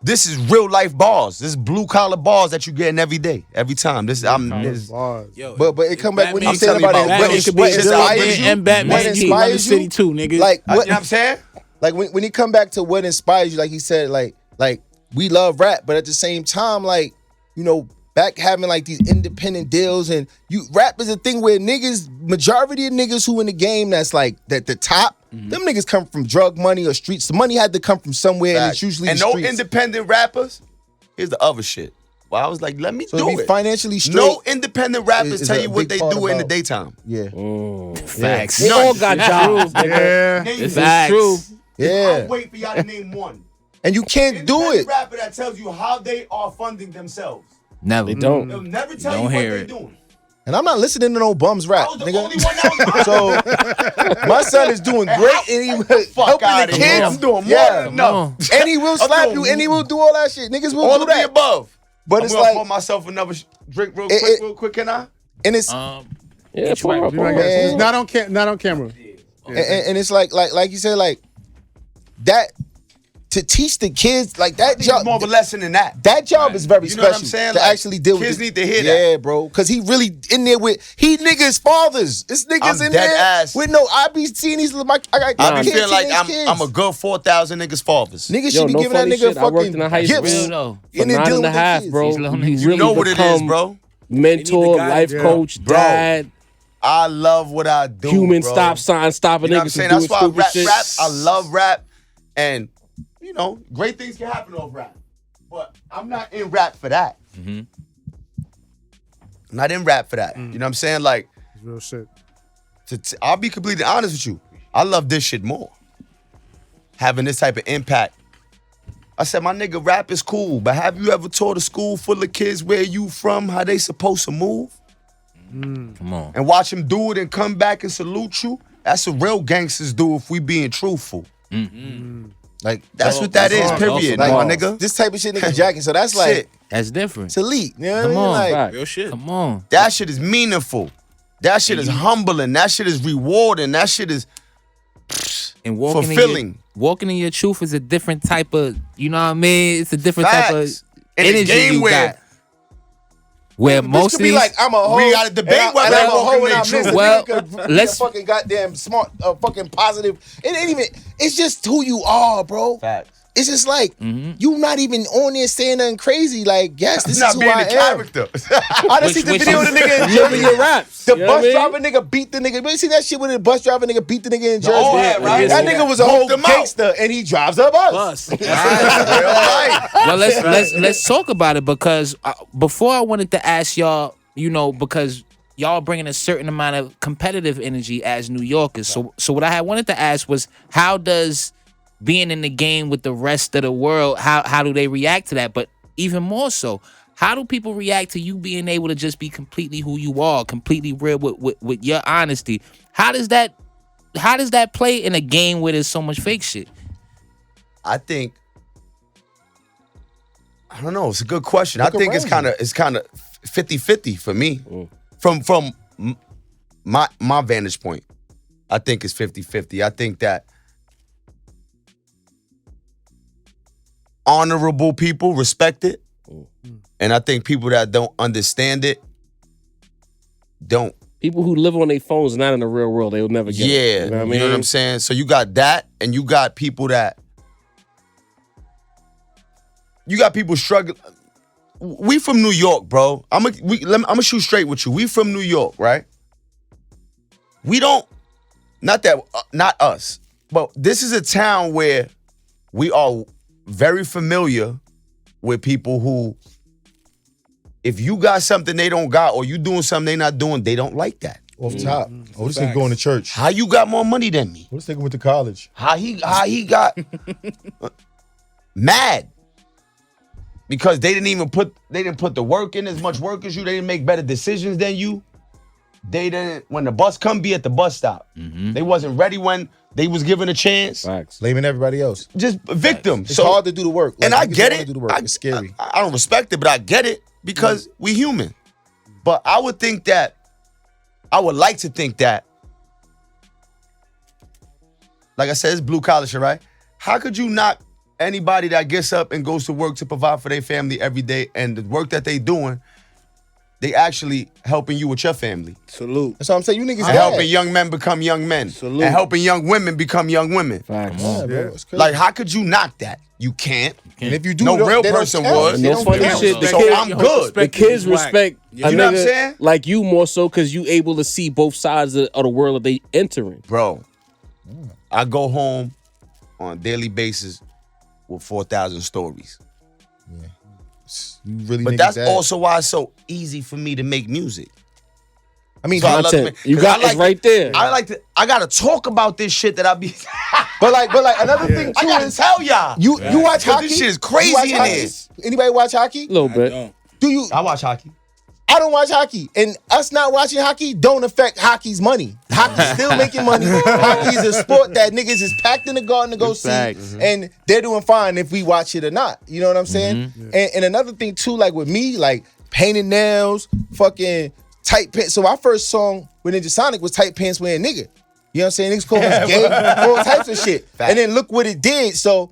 this is real life bars. This is blue collar bars that you getting every day, every time. This Bars. Yo, But it come back when you I'm saying telling you about it. about What Batman is could what be just inspires outrageous. you? and Batman What Key, inspires Run the you? City too, nigga. Like You know what? what I'm saying? Like when he come back to what inspires you, like he said, like we love rap, but at the same time, like, you know, back having like these independent deals, and you rap is a thing where niggas, majority of niggas who in the game that's like that the top, them niggas come from drug money or streets. The money had to come from somewhere, and it's usually and the no streets. independent rappers. Here's the other shit. Well, I was like, let me So do to be it. financially straight. No independent rappers is tell a you what big they part do in the about- daytime. Yeah, Facts. They all got jobs. nigga. Yeah. Name It's one. true. yeah, I'll wait for y'all to name one. and you can't do Independent it. rapper that tells you how they are funding themselves. Never. They don't. They'll never tell Don't you what hear they're it. doing. And I'm not listening to no bums rap, I was the nigga. only one that was So my son is doing great, and he Fuck helping outta the here. kids. I'm doing more Yeah. than enough. And he will slap doing you, and he will do all that shit. Niggas will All do of the that. above. But I'm it's gonna like, pour myself another drink real It- quick, can I? and it's Yeah, pour up, Be my pour guest. up. It's not on not on camera. and it's like you said, like that to teach the kids like that It's job. more of a lesson than that. That job is very You know what special I'm saying? to Like, actually deal with. kids it. need to hear that. Yeah, bro, because he really in there with niggas fathers. This niggas I'm in dead there ass. with no. I be seeing these. I got I be kids, feeling like teenage kids. I'm a good 4,000 niggas fathers. Niggas Yo, should be no giving that funny nigga shit. I worked fucking in a high gifts. Real though. For And then 9 dealing and a with the half, kids. bro. These little niggas. You You really know what it is, become bro. mentor, guidance. life Yeah. coach, Bro. dad, I love what I do. human bro. stop sign, stopping You know what I'm niggas saying? from That's doing why I stupid rap, shit. rap. I love rap, and you know, great things can happen off rap. But I'm not in rap for that. I'm not in rap for that. You know what I'm saying? Like, It's real shit. I'll be completely honest with you. I love this shit more. Having this type of impact. I said, my nigga, rap is cool, but have you ever taught a school full of kids where you from, how they supposed to move? Come on. And watch them do it and come back and salute you? That's what real gangsters do if we being truthful. Like That's what that is, period, Like, my nigga. this type of shit niggas jacking. So that's like Shit. That's different. it's elite. You know what Come I mean? on. Like, Fact. Real shit. Come on. That shit is meaningful. That shit is humbling. That shit is rewarding. That shit is And walking fulfilling. walking in your truth is a different type of, you know what I mean? It's a different type of Facts. In a energy game you where got. Where this most could of be these, like I'm a hoe. We gotta debate and whether I'm a I'm walking hoe and their I'm truth. this. Well, Well, let's- a fucking goddamn smart, fucking positive. It ain't even. It's just who you are, bro. Facts. It's just like you not even on there saying nothing crazy. Like, yes, this Not is who being I the am. character. I done seen the which video of is- the nigga in Living Jersey. your raps. The You know what bus I mean? driver nigga beat the nigga. You see that shit with the bus driver nigga beat the nigga in Jersey? old head, right? That nigga was a whole Hooked him out. gangster and he drives a bus. well, let's talk about it because before I wanted to ask y'all, you know, because y'all bringing a certain amount of competitive energy as New Yorkers. So what I had wanted to ask was, how does being in the game with the rest of the world, how do they react to that? But even more so, how do people react to you being able to just be completely who you are, completely real with your honesty? How does that play in a game where there's so much fake shit? I think I don't know. It's a good question. I think it's kind of 50-50 for me. From my vantage point, I think it's 50-50. I think that honorable people respect it, and I think people that don't understand it don't. People who live on their phones, not in the real world, they will never get it. Yeah, You know what I mean? you know what I'm saying? So you got that, and you got people that struggling. We from New York, bro. I'm gonna shoot straight with you. We from New York, right? We don't, not us, but this is a town where we are very familiar with people who, if you got something they don't got, or you doing something they not doing, they don't like that. Off top. Oh, this nigga going to church. How you got more money than me? Oh, this nigga went to college. How he got mad because they didn't put the work in, as much work as you. They didn't make better decisions than you. They didn't, when the bus come, be at the bus stop. They wasn't ready when they was given a chance. Facts. Blaming everybody else. Just victims. It's hard to do the work. And Like, I niggas get don't wanna it. Do the work. It's scary. I don't respect it, but I get it because we human. But I would like to think that, like I said, it's blue collar shit, right? How could you knock anybody that gets up and goes to work to provide for their family every day, and the work that they doing, they actually helping you with your family? Salute. That's what I'm saying. You niggas And got helping young men become young men. Salute. And helping young women become young women. Facts. Yeah, bro. It's crazy. Like, how could you knock that? You can't. and if you do, No they don't- real they don't person count. would. And They no don't funny count. shit. The So kids, I'm good. The kids respect You a know what I'm nigga saying? like you more so because you able to see both sides of the world that they entering. Bro, I go home on a daily basis with 4,000 stories. You really But niggas that's ass. also why it's so easy for me to make music. I mean, So I love to Content. make- You 'cause got I like it's right there. I gotta talk about this shit that I be. but like another thing I too gotta is tell y'all. you watch Yo, hockey. this shit is crazy You watch in hockey? here. Anybody watch hockey? A little bit. Don't. Do you? I watch hockey. I don't watch hockey, and us not watching hockey don't affect hockey's money. Hockey's still making money. Hockey is a sport that niggas is packed in the garden to go see, Facts. and they're doing fine if we watch it or not. You know what I'm saying? And another thing too, like with me, like painting nails, fucking tight pants. So our first song with Ninjasonik was tight pants wearing nigga. You know what I'm saying? Niggas call us gay, all types of shit. And then look what it did. So.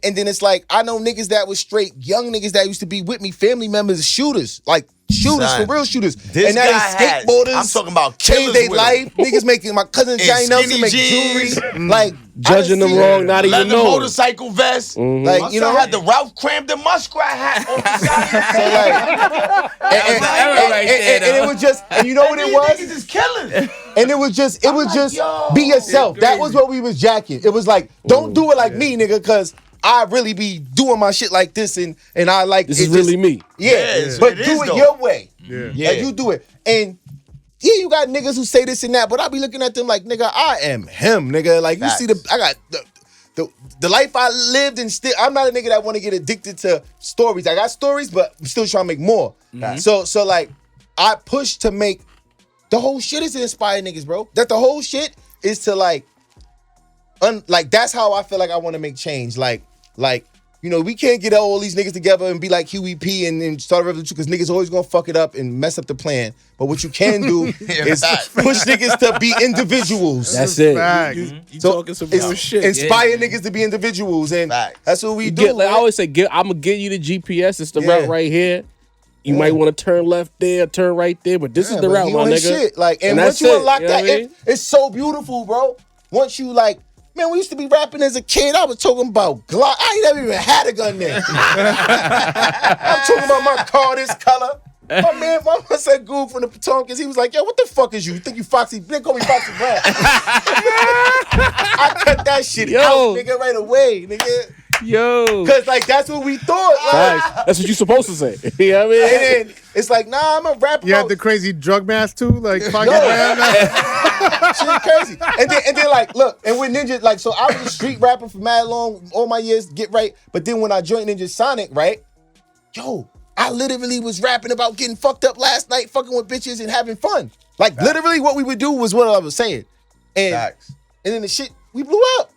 And then it's like, I know niggas that was straight, young niggas that used to be with me, family members, shooters, like shooters, Son, for real shooters. this And now guy they has- skateboarders. I'm talking about change killers their with life. Niggas making, my cousin And Johnny Nelson skinny make jeans. jewelry. Like, Judging I them done wrong, seen- not even Leather knowing. motorcycle vest. Like, My you son know, had the Ralph Cramden muskrat hat on the side. so like, and it was just, and you know what it These was? niggas is killers. And it was just yo, be yourself. That was what we was jacking. It was like, don't do it like me, nigga, because I really be doing my shit like this, and I like This it is just- really me. Yeah, but it do is, it though. your way. Yeah. Like you do it. And yeah, you got niggas who say this and that, but I be looking at them like, nigga, I am him, nigga. Like you see I got the life I lived, and still I'm not a nigga that want to get addicted to stories. I got stories, but I'm still trying to make more. So like I push to make the whole shit is to inspire niggas, bro. That the whole shit is to like like that's how I feel like I want to make change. Like, you know, we can't get all these niggas together and be like Huey P and start a revolution because niggas always gonna fuck it up and mess up the plan. But what you can do is push niggas to be individuals. That's it. You So talking some real shit. inspire niggas to be individuals, and that's what we do. Like I man. always say, I'm gonna give you the GPS. It's the Yeah. route right here. You might want to turn left there, turn right there, but this is the but route, he my on his nigga. shit. Like, and that's once you it, unlock you know that, what I mean? it's so beautiful, bro. Once you like, man, we used to be rapping as a kid. I was talking about Glock. I ain't never even had a gun then. I'm talking about my car this color. My man said Goob from the Potomac, he was like, yo, what the fuck is you? You think you Foxy? They call me Foxy Brown. I cut that shit out, nigga, right away, nigga. Yo. Cause like that's what we thought. Like, That's what you supposed to say. You know what I mean? and then it's like, nah, I'm a rapper. You have the crazy drug mask too, like fucking Shit crazy. And then like, look, and with Ninja, like, so I was a street rapper for mad long, all my years, get right. But then when I joined Ninjasonik, right, yo, I literally was rapping about getting fucked up last night, fucking with bitches and having fun. Like, literally what we would do was what I was saying. And then the shit, we blew up.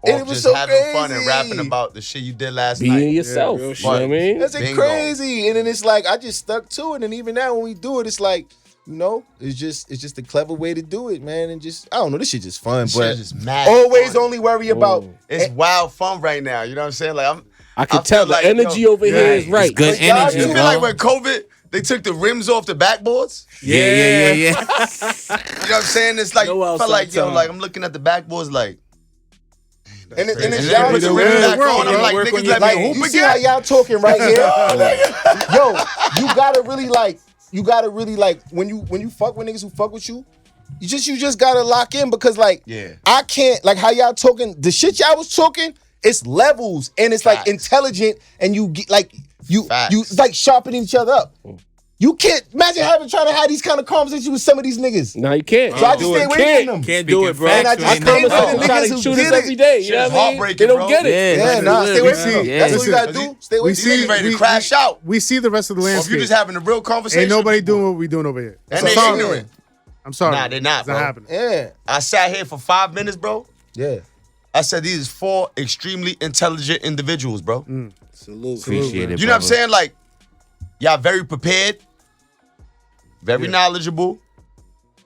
And it was just so having crazy. fun and rapping about the shit you did last Being night. yourself. real You shit. know what I mean? That's Bingo. crazy. And then it's like, I just stuck to it. And even now when we do it, it's like, you know, it's just a clever way to do it, man. And just, I don't know, this shit just fun. This But shit is just mad always fun. only worry about, It's wild fun right now. You know what I'm saying? Like I can I tell feel the like, energy yo, over here is right. It's good But y'all energy, you do feel bro. like when COVID, they took the rims off the backboards? Yeah. You know what I'm saying? It's like, No I felt outside like, yo, time. like I'm looking at the backboards like, and it's and then y'all they put the too. rims back world, on. I'm bro. like, Work niggas on your let Like, me you hoop see how again? y'all talking right here? Yo, you gotta really like, when you fuck with niggas who fuck with you, you just gotta lock in because like, Yeah. I can't, like how y'all talking, the shit y'all was talking, it's levels and it's like Facts. intelligent and you get like, you Facts. like sharpening each other up. You can't imagine trying to have these kind of conversations with some of these niggas. No, you can't. So I just stay away from them. Can't do it, bro. And I just stay with the Try niggas to who shoot get us it. every day. You Shit know is what I mean? heartbreaking, They don't bro. get it. Yeah, nah, stay away from them. Yeah. That's what you Listen, gotta do. Stay away we from see- them. Ready to we- crash out. We see the rest of the Or if landscape. you just having a real conversation. Ain't nobody with people. doing what we doing over here. And they Sorry. ignorant. I'm sorry. Nah, they not, It's not bro. happening. Yeah, I sat here for 5 minutes, bro. yeah. I said these is 4 extremely intelligent individuals, bro. Salute. Appreciate it, You know what I'm brother. saying? Like, y'all very prepared, very knowledgeable,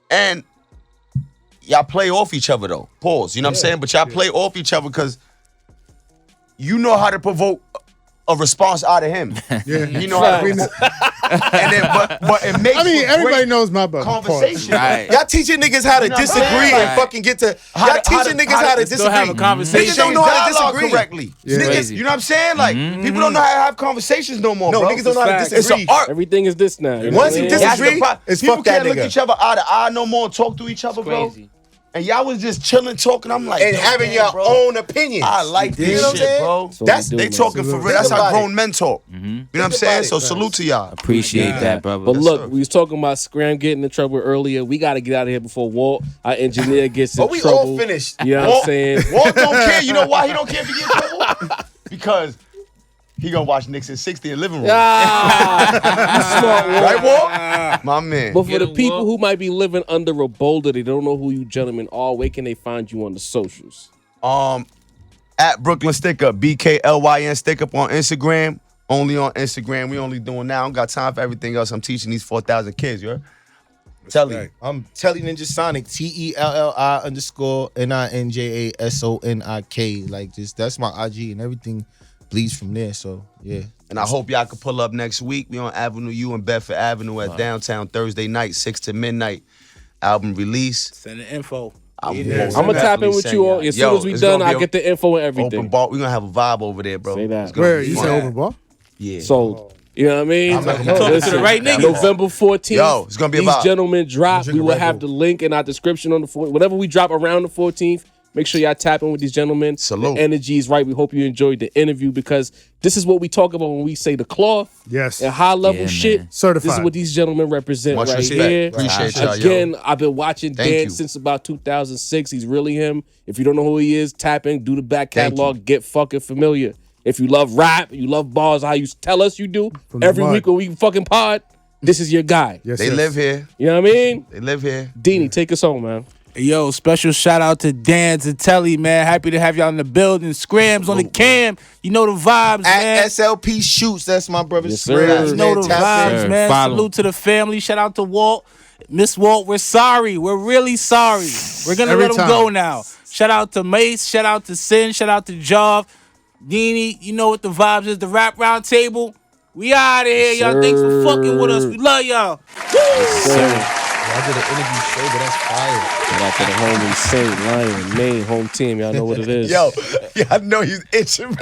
and y'all play off each other though. Pause. You know what I'm saying? But y'all play off each other because you know how to provoke a response out of him. Yeah. You know how to, and then but it makes I mean, for everybody great knows my brother. conversation. Right. Y'all teaching niggas how to know what I'm disagree saying? and Right. fucking get to. How Y'all to- how teaching to- niggas how how to to still have a disagree. conversation. Niggas don't know how to Dialogue disagree. correctly. Yeah. Niggas, Crazy. you know what I'm saying? Like people don't know how to have conversations no more, No, bro. niggas don't know how to Facts. disagree. It's an art. Everything is this now. You know Once what I you mean? disagree, That's the it's People fuck that can't look nigga. each other eye to eye no more and talk to each other, bro. Crazy. And y'all was just chilling, talking. I'm like, And yo, having damn, your bro. own opinions. I like You this know what I'm shit, saying? bro. That's what That's we do, They man. talking for real. Think That's how about grown it. men talk. You know what I'm Think saying? about So it, son. salute to y'all. Appreciate that, brother. But Yes, look, sir. we was talking about Scram getting in trouble earlier. We got to get out of here before Walt, our engineer, gets in Oh, we trouble. all finished. You know what I'm saying? Walt don't care. You know why he don't care if he get in trouble? Because he gonna watch Knicks in 60 in the living room. Ah, you smart, Walt. Right, Walt? My man. But for Get the him, people Walt. who might be living under a boulder, they don't know who you gentlemen are. Where can they find you on the socials? At Brooklyn Stick Up, BKLYN Stick Up on Instagram. Only on Instagram. We only doing now. I don't got time for everything else. I'm teaching these 4,000 kids, you heard? Telli. I'm Telli Ninjasonik, TELLI_NINJASONIK. Like just that's my IG and everything bleeds from there. So yeah. And I hope y'all can pull up next week. We on Avenue U and Bedford Avenue at downtown Thursday night, 6 to midnight. Album release. Send the info. I'm I'm gonna tap in with you all. As soon as we done, I'll get the info and everything. Open bar. We're gonna have a vibe over there, bro. Say that. It's gonna Where be you fun. said open ball? Yeah. So, you know what I mean? I'm not gonna- Talking to the right niggas. November 14th. Yo, it's gonna be a These vibe. gentlemen drop. We Drinking will Red have Bull. the link in our description on the 14th. Whatever we drop around the 14th, make sure y'all tap in with these gentlemen. Salute. The energy is right. We hope you enjoyed the interview because this is what we talk about when we say the cloth Yes. and high level Yeah, shit. man. Certified. This is what these gentlemen represent Much right respect. here. Appreciate y'all, yo. Again, I've been watching Thank Danse you. since about 2006. He's really him. If you don't know who he is, tap in, do the back Thank catalog, get fucking familiar. If you love rap, you love bars, how you tell us you do, From the every mud. week when we fucking pod, this is your guy. Yes, They yes. live here. You know what I mean? They live here. Deanie, take us home, man. Yo, special shout out to Danse and Telli, man. Happy to have y'all in the building. Scrams on the cam. You know the vibes, man. At SLP Shoots, that's my brother. Yes, Scrams, sir. You know man. the Tap in. vibes, man. Follow. Salute to the family. Shout out to Walt. Miss Walt, we're sorry. We're really sorry. We're going to Every let him time. go now. Shout out to Mace. Shout out to Sin. Shout out to Jav. Deanie, you know what the vibes is. The Rap Round Table. We out of here, y'all. Thanks for fucking with us. We love y'all. I did an interview show, but that's fire. Shout out to the homie Saint, Lion, Maine, home team. Y'all know what it is. Yo, I know he's itching.